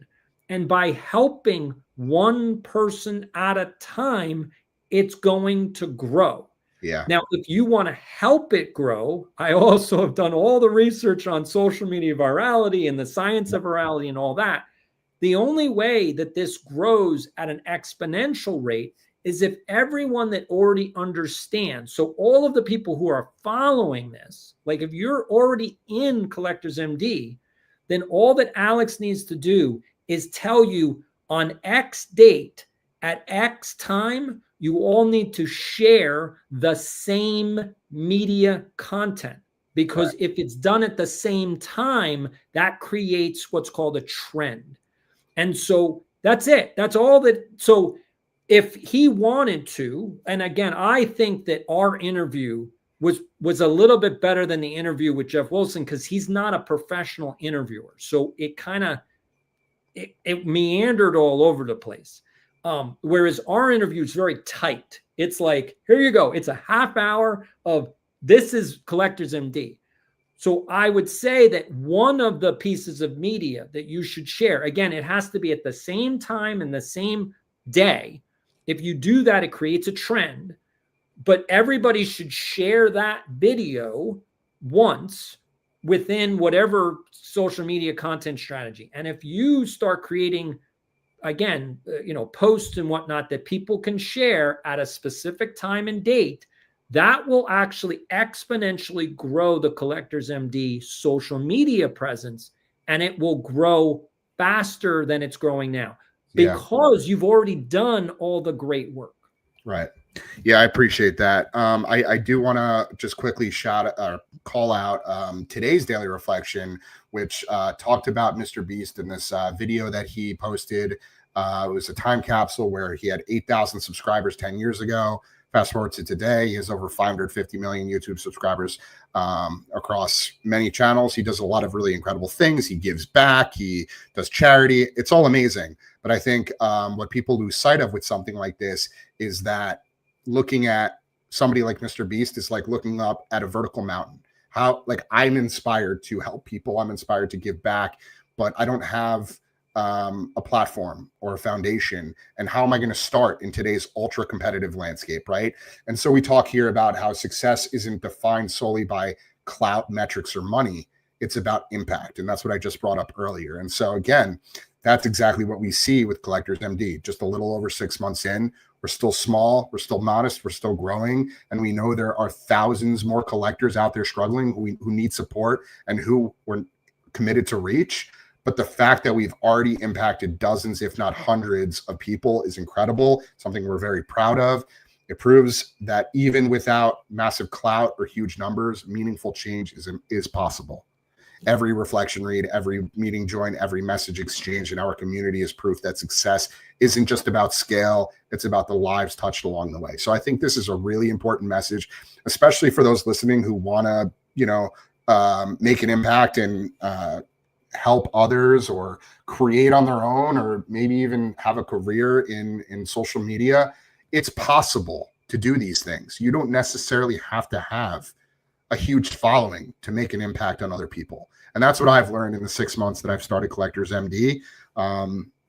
And by helping one person at a time, it's going to grow. Yeah. Now, if you want to help it grow, I also have done all the research on social media virality and the science of virality and all that. The only way that this grows at an exponential rate is if everyone that already understands, so all of the people who are following this, like if you're already in Collectors MD, then all that Alex needs to do is tell you on X date at X time, you all need to share the same media content, because if it's done at the same time, that creates what's called a trend. And so that's it. That's all that. So if he wanted to, and again, I think that our interview was a little bit better than the interview with Jeff Wilson, because he's not a professional interviewer. So it kind of, it meandered all over the place. Whereas our interview is very tight. It's like, here you go. It's a half hour of this is Collectors MD. So I would say that one of the pieces of media that you should share, again, it has to be at the same time and the same day. If you do that, it creates a trend. But everybody should share that video once within whatever social media content strategy. And if you start creating, again, posts and whatnot that people can share at a specific time and date, that will actually exponentially grow the Collectors MD social media presence, and it will grow faster than it's growing now because you've already done all the great work. Right. Yeah, I appreciate that. I do want to just quickly call out today's daily reflection, which talked about Mr. Beast in this video that he posted. It was a time capsule where he had 8,000 subscribers 10 years ago. Fast forward to today, he has over 550 million YouTube subscribers across many channels. He does a lot of really incredible things. He gives back. He does charity. It's all amazing. But I think what people lose sight of with something like this is that looking at somebody like Mr. Beast is like looking up at a vertical mountain. I'm inspired to help people. I'm inspired to give back, but I don't have a platform or a foundation. And how am I going to start in today's ultra competitive landscape, right? And so we talk here about how success isn't defined solely by clout, metrics, or money. It's about impact. And that's what I just brought up earlier. And so again, that's exactly what we see with Collectors MD. Just a little over 6 months in, we're still small, we're still modest, we're still growing. And we know there are thousands more collectors out there struggling who need support and who we're committed to reach. But the fact that we've already impacted dozens, if not hundreds of people is incredible, something we're very proud of. It proves that even without massive clout or huge numbers, meaningful change is possible. Every reflection read, every meeting join, every message exchange in our community is proof that success isn't just about scale, it's about the lives touched along the way. So I think this is a really important message, especially for those listening who want to, make an impact and help others or create on their own, or maybe even have a career in social media. It's possible to do these things. You don't necessarily have to have a huge following to make an impact on other people. And that's what I've learned in the 6 months that I've started Collectors MD.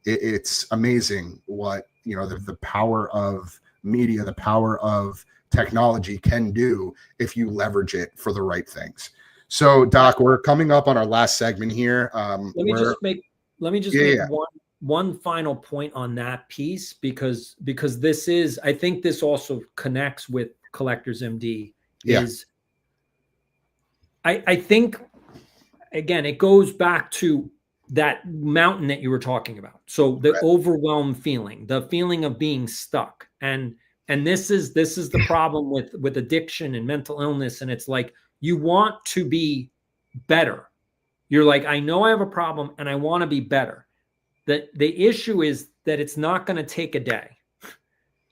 It's amazing what, the power of media, the power of technology can do if you leverage it for the right things. So Doc, we're coming up on our last segment here. Let me just make one final point on that piece, because this is, I think this also connects with Collectors MD. I think, again, it goes back to that mountain that you were talking about. So the overwhelmed feeling, the feeling of being stuck. And this is the problem with addiction and mental illness. And it's like, you want to be better. You're like, I know I have a problem and I want to be better. The issue is that it's not going to take a day.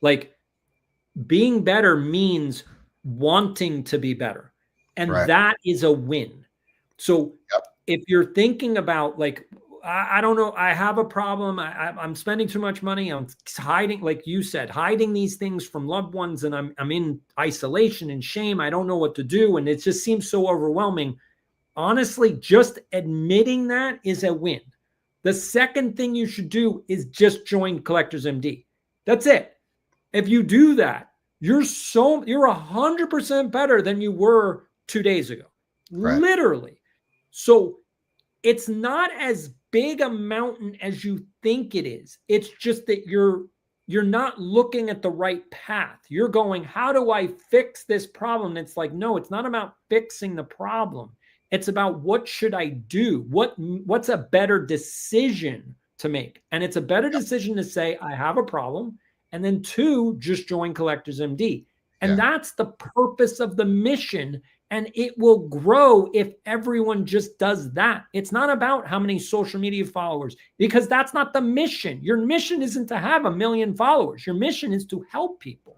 Like, being better means wanting to be better. And that is a win. So if you're thinking about, like, I don't know, I have a problem, I'm spending too much money, I'm hiding, like you said, hiding these things from loved ones, and I'm in isolation and shame, I don't know what to do, and it just seems so overwhelming. Honestly, just admitting that is a win. The second thing you should do is just join Collectors MD. That's it. If you do that, you're 100% better than you were 2 days ago. Literally. So it's not as big a mountain as you think it is. It's just that you're not looking at the right path. You're going, how do I fix this problem? And it's like, no, it's not about fixing the problem. It's about, what should I do? What's a better decision to make? And it's a better decision to say, I have a problem. And then 2, just join Collectors MD. And that's the purpose of the mission, And it will grow if everyone just does that. It's not about how many social media followers, because that's not the mission. Your mission isn't to have 1 million followers. Your mission is to help people.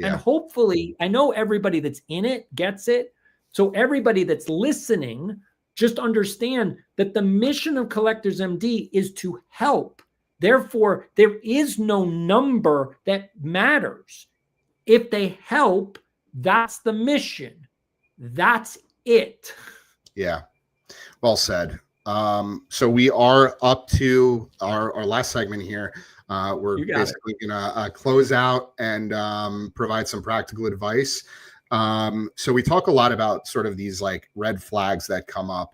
And hopefully, I know everybody that's in it gets it. So everybody that's listening, just understand that the mission of Collectors MD is to help. Therefore, there is no number that matters. If they help, that's the mission. That's it. Yeah. Well said. So we are up to our last segment here. We're basically going to close out and provide some practical advice. So we talk a lot about sort of these like red flags that come up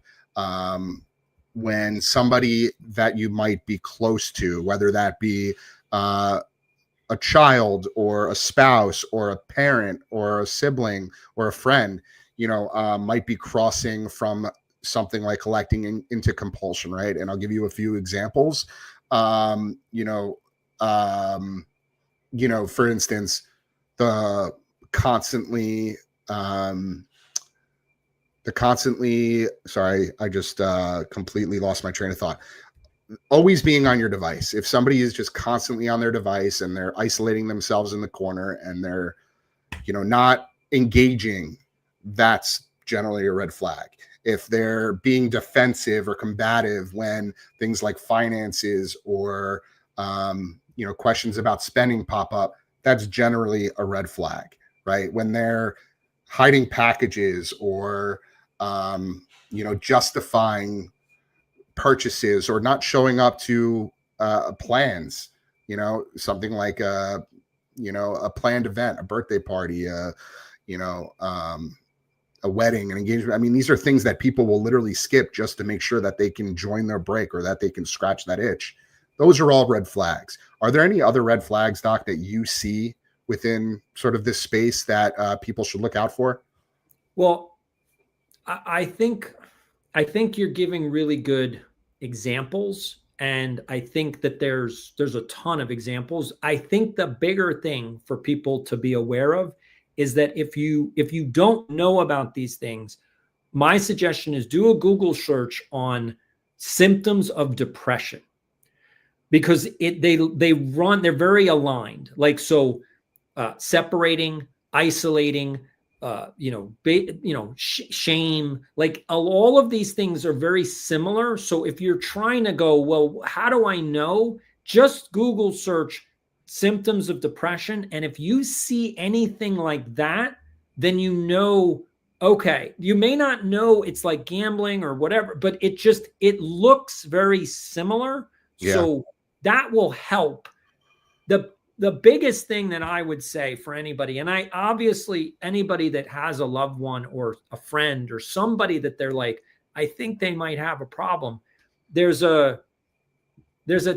when somebody that you might be close to, whether that be a child or a spouse or a parent or a sibling or a friend, might be crossing from something like collecting into compulsion, right? And I'll give you a few examples. For instance, the constantly, sorry, I just completely lost my train of thought. Always being on your device. If somebody is just constantly on their device and they're isolating themselves in the corner and they're, not engaging, that's generally a red flag. If they're being defensive or combative when things like finances or, questions about spending pop up, that's generally a red flag, right? When they're hiding packages or, justifying purchases or not showing up to plans, something like a planned event, a birthday party, a wedding, an engagement. I mean, these are things that people will literally skip just to make sure that they can join their break or that they can scratch that itch. Those are all red flags. Are there any other red flags, Doc, that you see within sort of this space that people should look out for? Well, I think you're giving really good examples, and I think that there's a ton of examples. I think the bigger thing for people to be aware of is that if you don't know about these things, my suggestion is do a Google search on symptoms of depression, because they're very aligned. Like, so separating, isolating, shame, like all of these things are very similar. So if you're trying to go, well, how do I know? Just Google search symptoms of depression. And if you see anything like that, then okay, you may not know it's like gambling or whatever, but it looks very similar. Yeah. So that will help. The biggest thing that I would say for anybody, and anybody that has a loved one or a friend or somebody that they're like, I think they might have a problem. There's a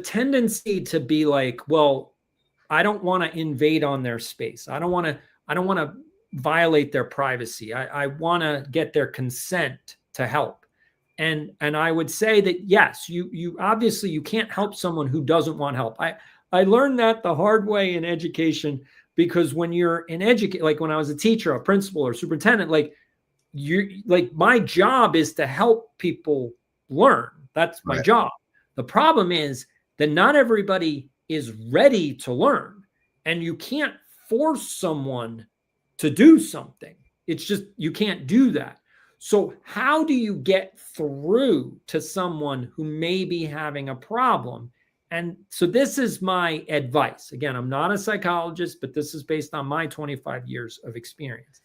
tendency to be like, well, I don't want to invade on their space. I don't want to violate their privacy. I want to get their consent to help. And I would say that, yes, you obviously you can't help someone who doesn't want help. I learned that the hard way in education, because when you're in education, like when I was a teacher, a principal or superintendent, my job is to help people learn. That's my job. The problem is that not everybody is ready to learn, and you can't force someone to do something. It's just, you can't do that. So how do you get through to someone who may be having a problem? And so this is my advice. Again, I'm not a psychologist, but this is based on my 25 years of experience.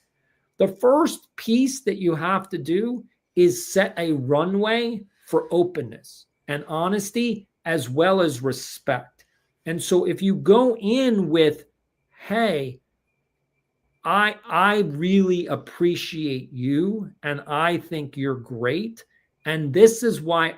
The first piece that you have to do is set a runway for openness and honesty, as well as respect. And so if you go in with, hey, I really appreciate you, and I think you're great, and this is why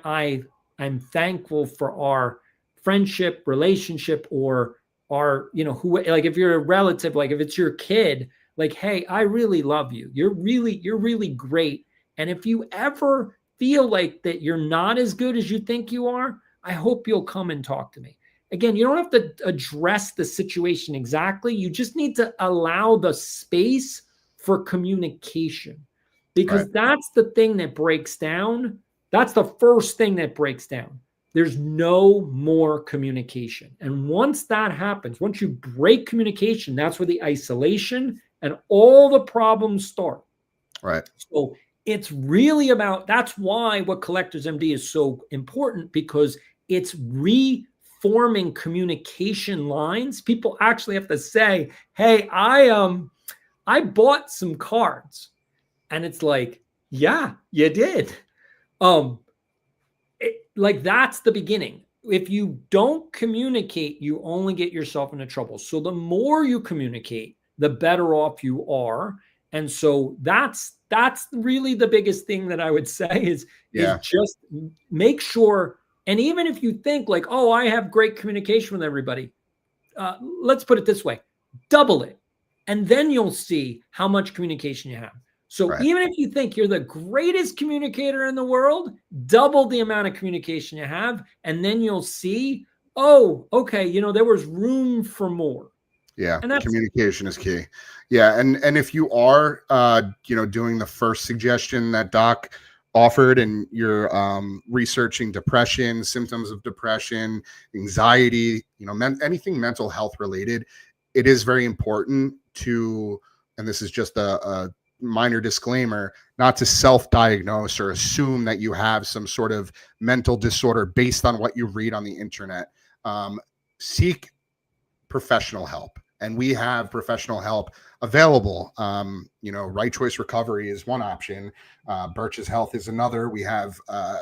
I'm thankful for our friendship, relationship, or our, like if you're a relative, like if it's your kid, like, hey, I really love you. You're really great. And if you ever feel like that you're not as good as you think you are, I hope you'll come and talk to me. Again, you don't have to address the situation exactly. You just need to allow the space for communication. because that's the thing that breaks down. That's the first thing that breaks down. There's no more communication. And once that happens, once you break communication, that's where the isolation and all the problems start. Right. So it's really about, that's why what Collectors MD is so important, because it's reforming communication lines. People actually have to say, hey, I bought some cards. And it's like, yeah, you did. Like that's the beginning. If you don't communicate, you only get yourself into trouble. So the more you communicate, the better off you are. And so that's really the biggest thing that I would say is just make sure. And even if you think like, oh, I have great communication with everybody, let's put it this way, double it. And then you'll see how much communication you have. So even if you think you're the greatest communicator in the world, double the amount of communication you have, and then you'll see, oh, okay, there was room for more. Yeah, and communication is key. Yeah, and if you are, doing the first suggestion that Doc offered, and you're researching depression, symptoms of depression, anxiety, anything mental health related, it is very important to, and this is just a minor disclaimer, not to self-diagnose or assume that you have some sort of mental disorder based on what you read on the internet. Seek professional help, and we have professional help available. Right Choice Recovery is one option. Birch's Health is another. We have a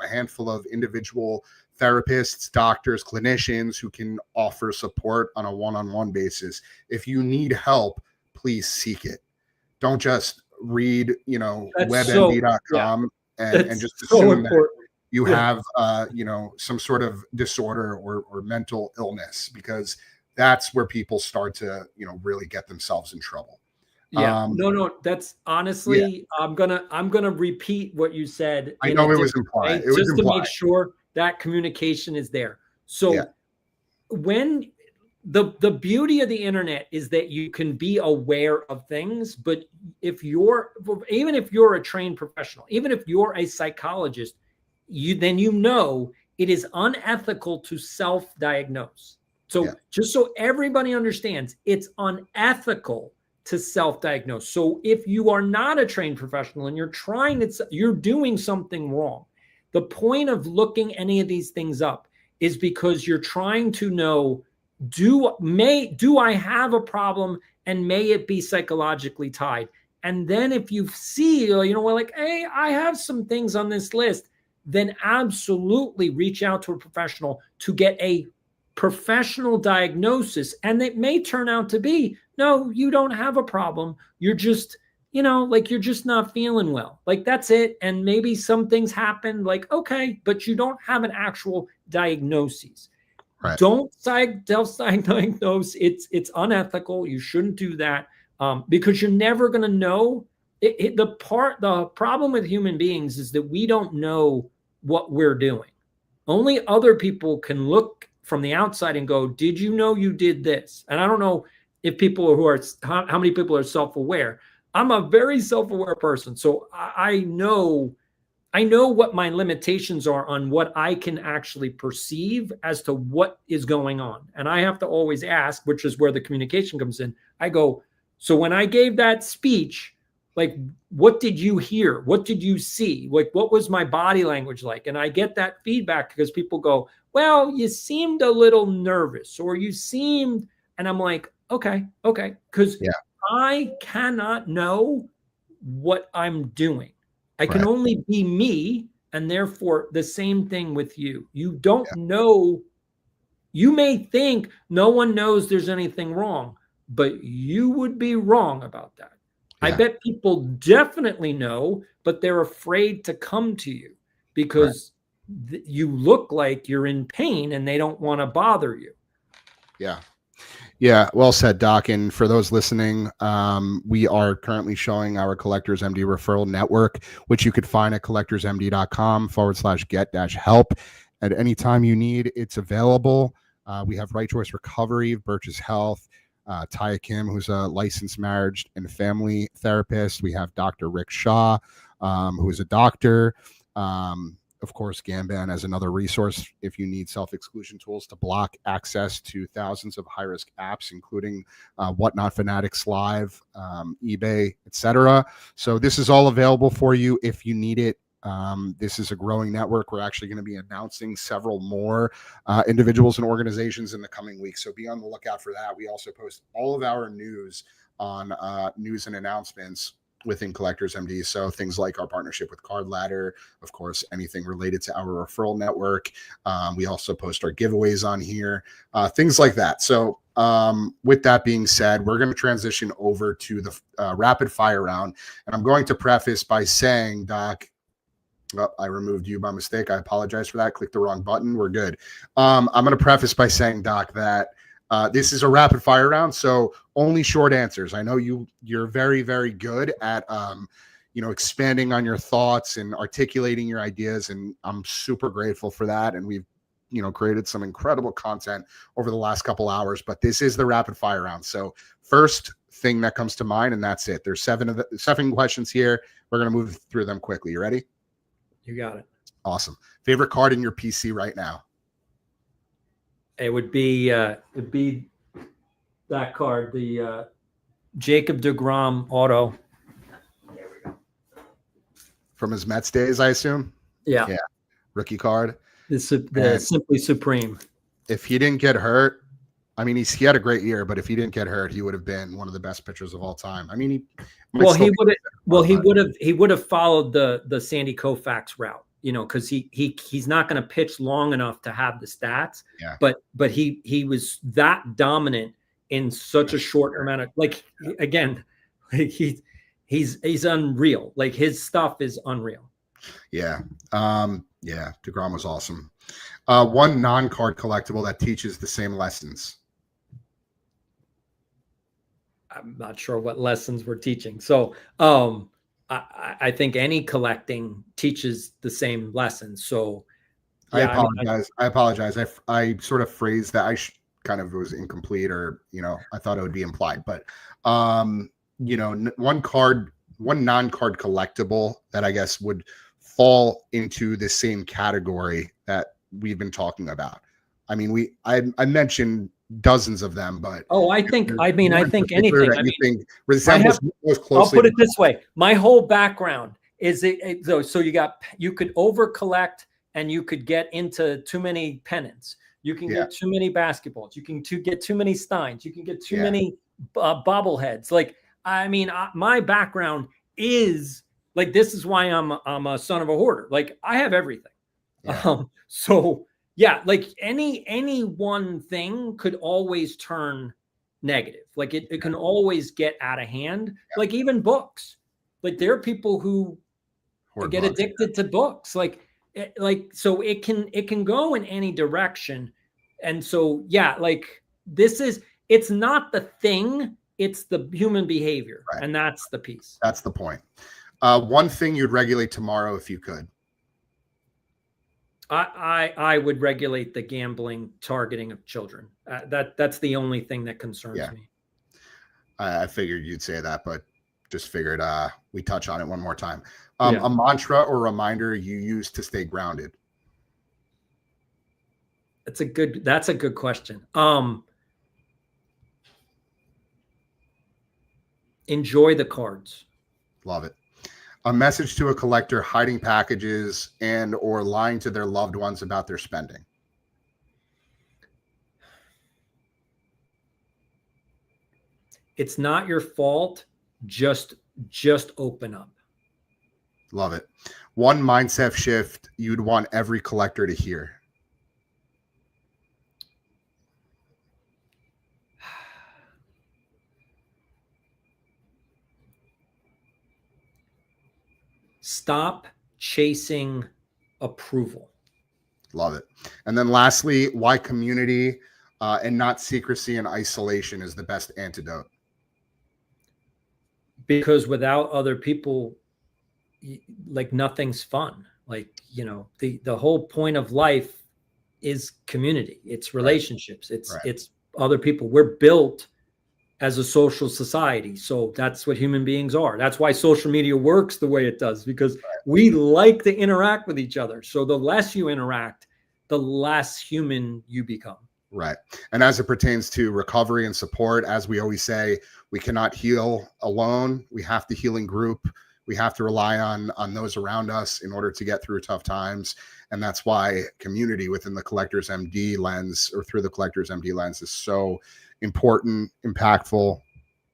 handful of individual therapists, doctors, clinicians who can offer support on a one-on-one basis. If you need help, please seek it. Don't just read, webmd.com and just assume that you have, some sort of disorder or mental illness, because that's where people start to, really get themselves in trouble. No, that's honestly, I'm gonna repeat what you said. I know it was implied. Just to make sure that communication is there. So when the beauty of the internet is that you can be aware of things, but even if you're a trained professional, even if you're a psychologist, then it is unethical to self-diagnose. So just so everybody understands, it's unethical to self-diagnose. So if you are not a trained professional and you're doing something wrong, the point of looking any of these things up is because you're trying to know, do I have a problem, and may it be psychologically tied? And then if you see, like, hey, I have some things on this list, then absolutely reach out to a professional to get a professional diagnosis. And it may turn out to be, no, you don't have a problem. You're just, you're just not feeling well. Like, that's it. And maybe some things happen, like, okay, but you don't have an actual diagnosis. Right. Don't self-diagnose. It's unethical. You shouldn't do that, because you're never going to know. The problem with human beings is that we don't know what we're doing. Only other people can look from the outside and go, did you know you did this? And I don't know if how many people are self-aware. I'm a very self-aware person. So I know what my limitations are on what I can actually perceive as to what is going on. And I have to always ask, which is where the communication comes in. I go, so when I gave that speech, like, what did you hear? What did you see? Like, what was my body language like? And I get that feedback because people go, well, you seemed a little nervous, or you seemed, and I'm like, okay. Because I cannot know what I'm doing. I can only be me, and therefore the same thing with you. You don't know. You may think no one knows there's anything wrong, but you would be wrong about that. I bet people definitely know, but they're afraid to come to you because you look like you're in pain and they don't want to bother you. Yeah, well said, Doc. And for those listening, we are currently showing our Collectors MD referral network, which you could find at collectorsmd.com/get-help. At any time you need, it's available. We have Right Choice Recovery, Birch's Health, Taya Kim, who's a licensed marriage and family therapist. We have Dr. Rick Shaw, who is a doctor. Of course, Gamban as another resource if you need self-exclusion tools to block access to thousands of high-risk apps, including Whatnot Fanatics Live, eBay, etc. So this is all available for you if you need it. This is a growing network. We're actually going to be announcing several more individuals and organizations in the coming weeks. So be on the lookout for that. We also post all of our news on news and announcements within Collectors MD. So things like our partnership with Card Ladder, of course, anything related to our referral network. We also post our giveaways on here, things like that. So with that being said, we're going to transition over to the rapid fire round. And I'm going to preface by saying, Doc, oh, I removed you by mistake. I apologize for that. Click the wrong button. We're good. I'm going to preface by saying, Doc, that this is a rapid fire round, so only short answers. I know you're very, very good at expanding on your thoughts and articulating your ideas, and I'm super grateful for that. And we've created some incredible content over the last couple hours. But this is the rapid fire round. So first thing that comes to mind, and that's it. There's seven questions here. We're gonna move through them quickly. You ready? You got it. Awesome. Favorite card in your PC right now? It would be that card, the Jacob deGrom auto. There we go. From his Mets days, I assume. Yeah. Rookie card. The Simply Supreme. If he didn't get hurt, I mean, he had a great year, but if he didn't get hurt, he would have been one of the best pitchers of all time. I mean, he would have followed the Sandy Koufax route. Because he's not going to pitch long enough to have the stats. Yeah. But he was that dominant in such a short amount of he's unreal. Like his stuff is unreal. Yeah. deGrom was awesome. One non-card collectible that teaches the same lessons. I'm not sure what lessons we're teaching. So I think any collecting teaches the same lessons. So yeah, I apologize. I sort of phrased that. Kind of was incomplete, or I thought it would be implied. But one non-card collectible that I guess would fall into the same category that we've been talking about. I mean, I mentioned dozens of them, but I think anything. Resembles most closely. I'll put it this way: my whole background is so you could over collect, and you could get into too many pennants. You can get too many basketballs. You can get too many Steins. You can get too many bobbleheads. Like, I mean, my background is like, this is why I'm a son of a hoarder. Like, I have everything. Yeah. So yeah, like any one thing could always turn negative. Like it can always get out of hand. Yeah. Like even books. Like there are people who get addicted to books. So it can go in any direction. And so it's not the thing, it's the human behavior. Right. And that's the piece. That's the point. One thing you'd regulate tomorrow if you could. I would regulate the gambling targeting of children. That's the only thing that concerns me. I figured you'd say that, but just figured we touch on it one more time. A mantra or reminder you use to stay grounded. That's a good question. Enjoy the cards. Love it. A message to a collector hiding packages and or lying to their loved ones about their spending. It's not your fault. Just open up. Love it. One mindset shift you'd want every collector to hear. Stop chasing approval. Love it. And then lastly, why community and not secrecy and isolation is the best antidote. Because without other people, like nothing's fun. Like, the whole point of life is community. It's relationships. It's other people. We're built as a social society. So that's what human beings are. That's why social media works the way it does, because we like to interact with each other. So the less you interact, the less human you become. Right. And as it pertains to recovery and support, as we always say, we cannot heal alone. We have to heal in group. We have to rely on those around us in order to get through tough times. And that's why community within the Collectors MD lens, or through the Collectors MD lens, is so important, impactful,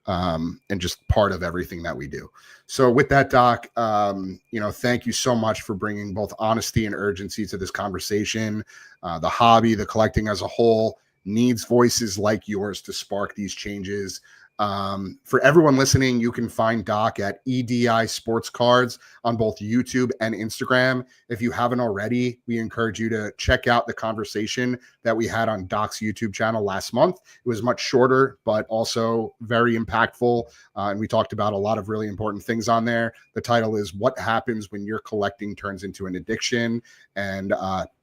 and just part of everything that we do. So with that, Doc, thank you so much for bringing both honesty and urgency to this conversation. The hobby, the collecting as a whole, needs voices like yours to spark these changes. For everyone listening, you can find Doc at ediSportscards on both YouTube and Instagram. If you haven't already, we encourage you to check out the conversation that we had on Doc's YouTube channel last month. It was much shorter, but also very impactful. And we talked about a lot of really important things on there. The title is "What Happens When Your Collecting Turns into an Addiction," and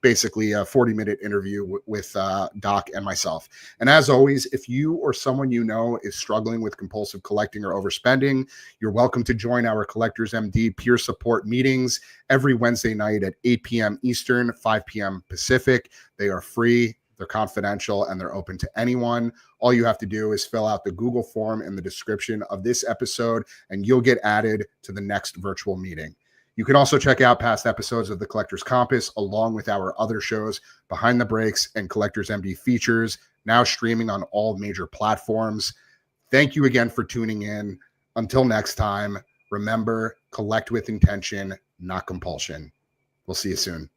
basically a 40-minute interview with Doc and myself. And as always, if you or someone you know is struggling with compulsive collecting or overspending, you're welcome to join our Collectors MD peer support meetings every Wednesday night at 8 p.m. Eastern, 5 p.m. Pacific. They are free, they're confidential, and they're open to anyone. All you have to do is fill out the Google form in the description of this episode, and you'll get added to the next virtual meeting. You can also check out past episodes of The Collector's Compass, along with our other shows, Behind the Breaks and Collectors MD Features, now streaming on all major platforms. Thank you again for tuning in. Until next time, remember, collect with intention, not compulsion. We'll see you soon.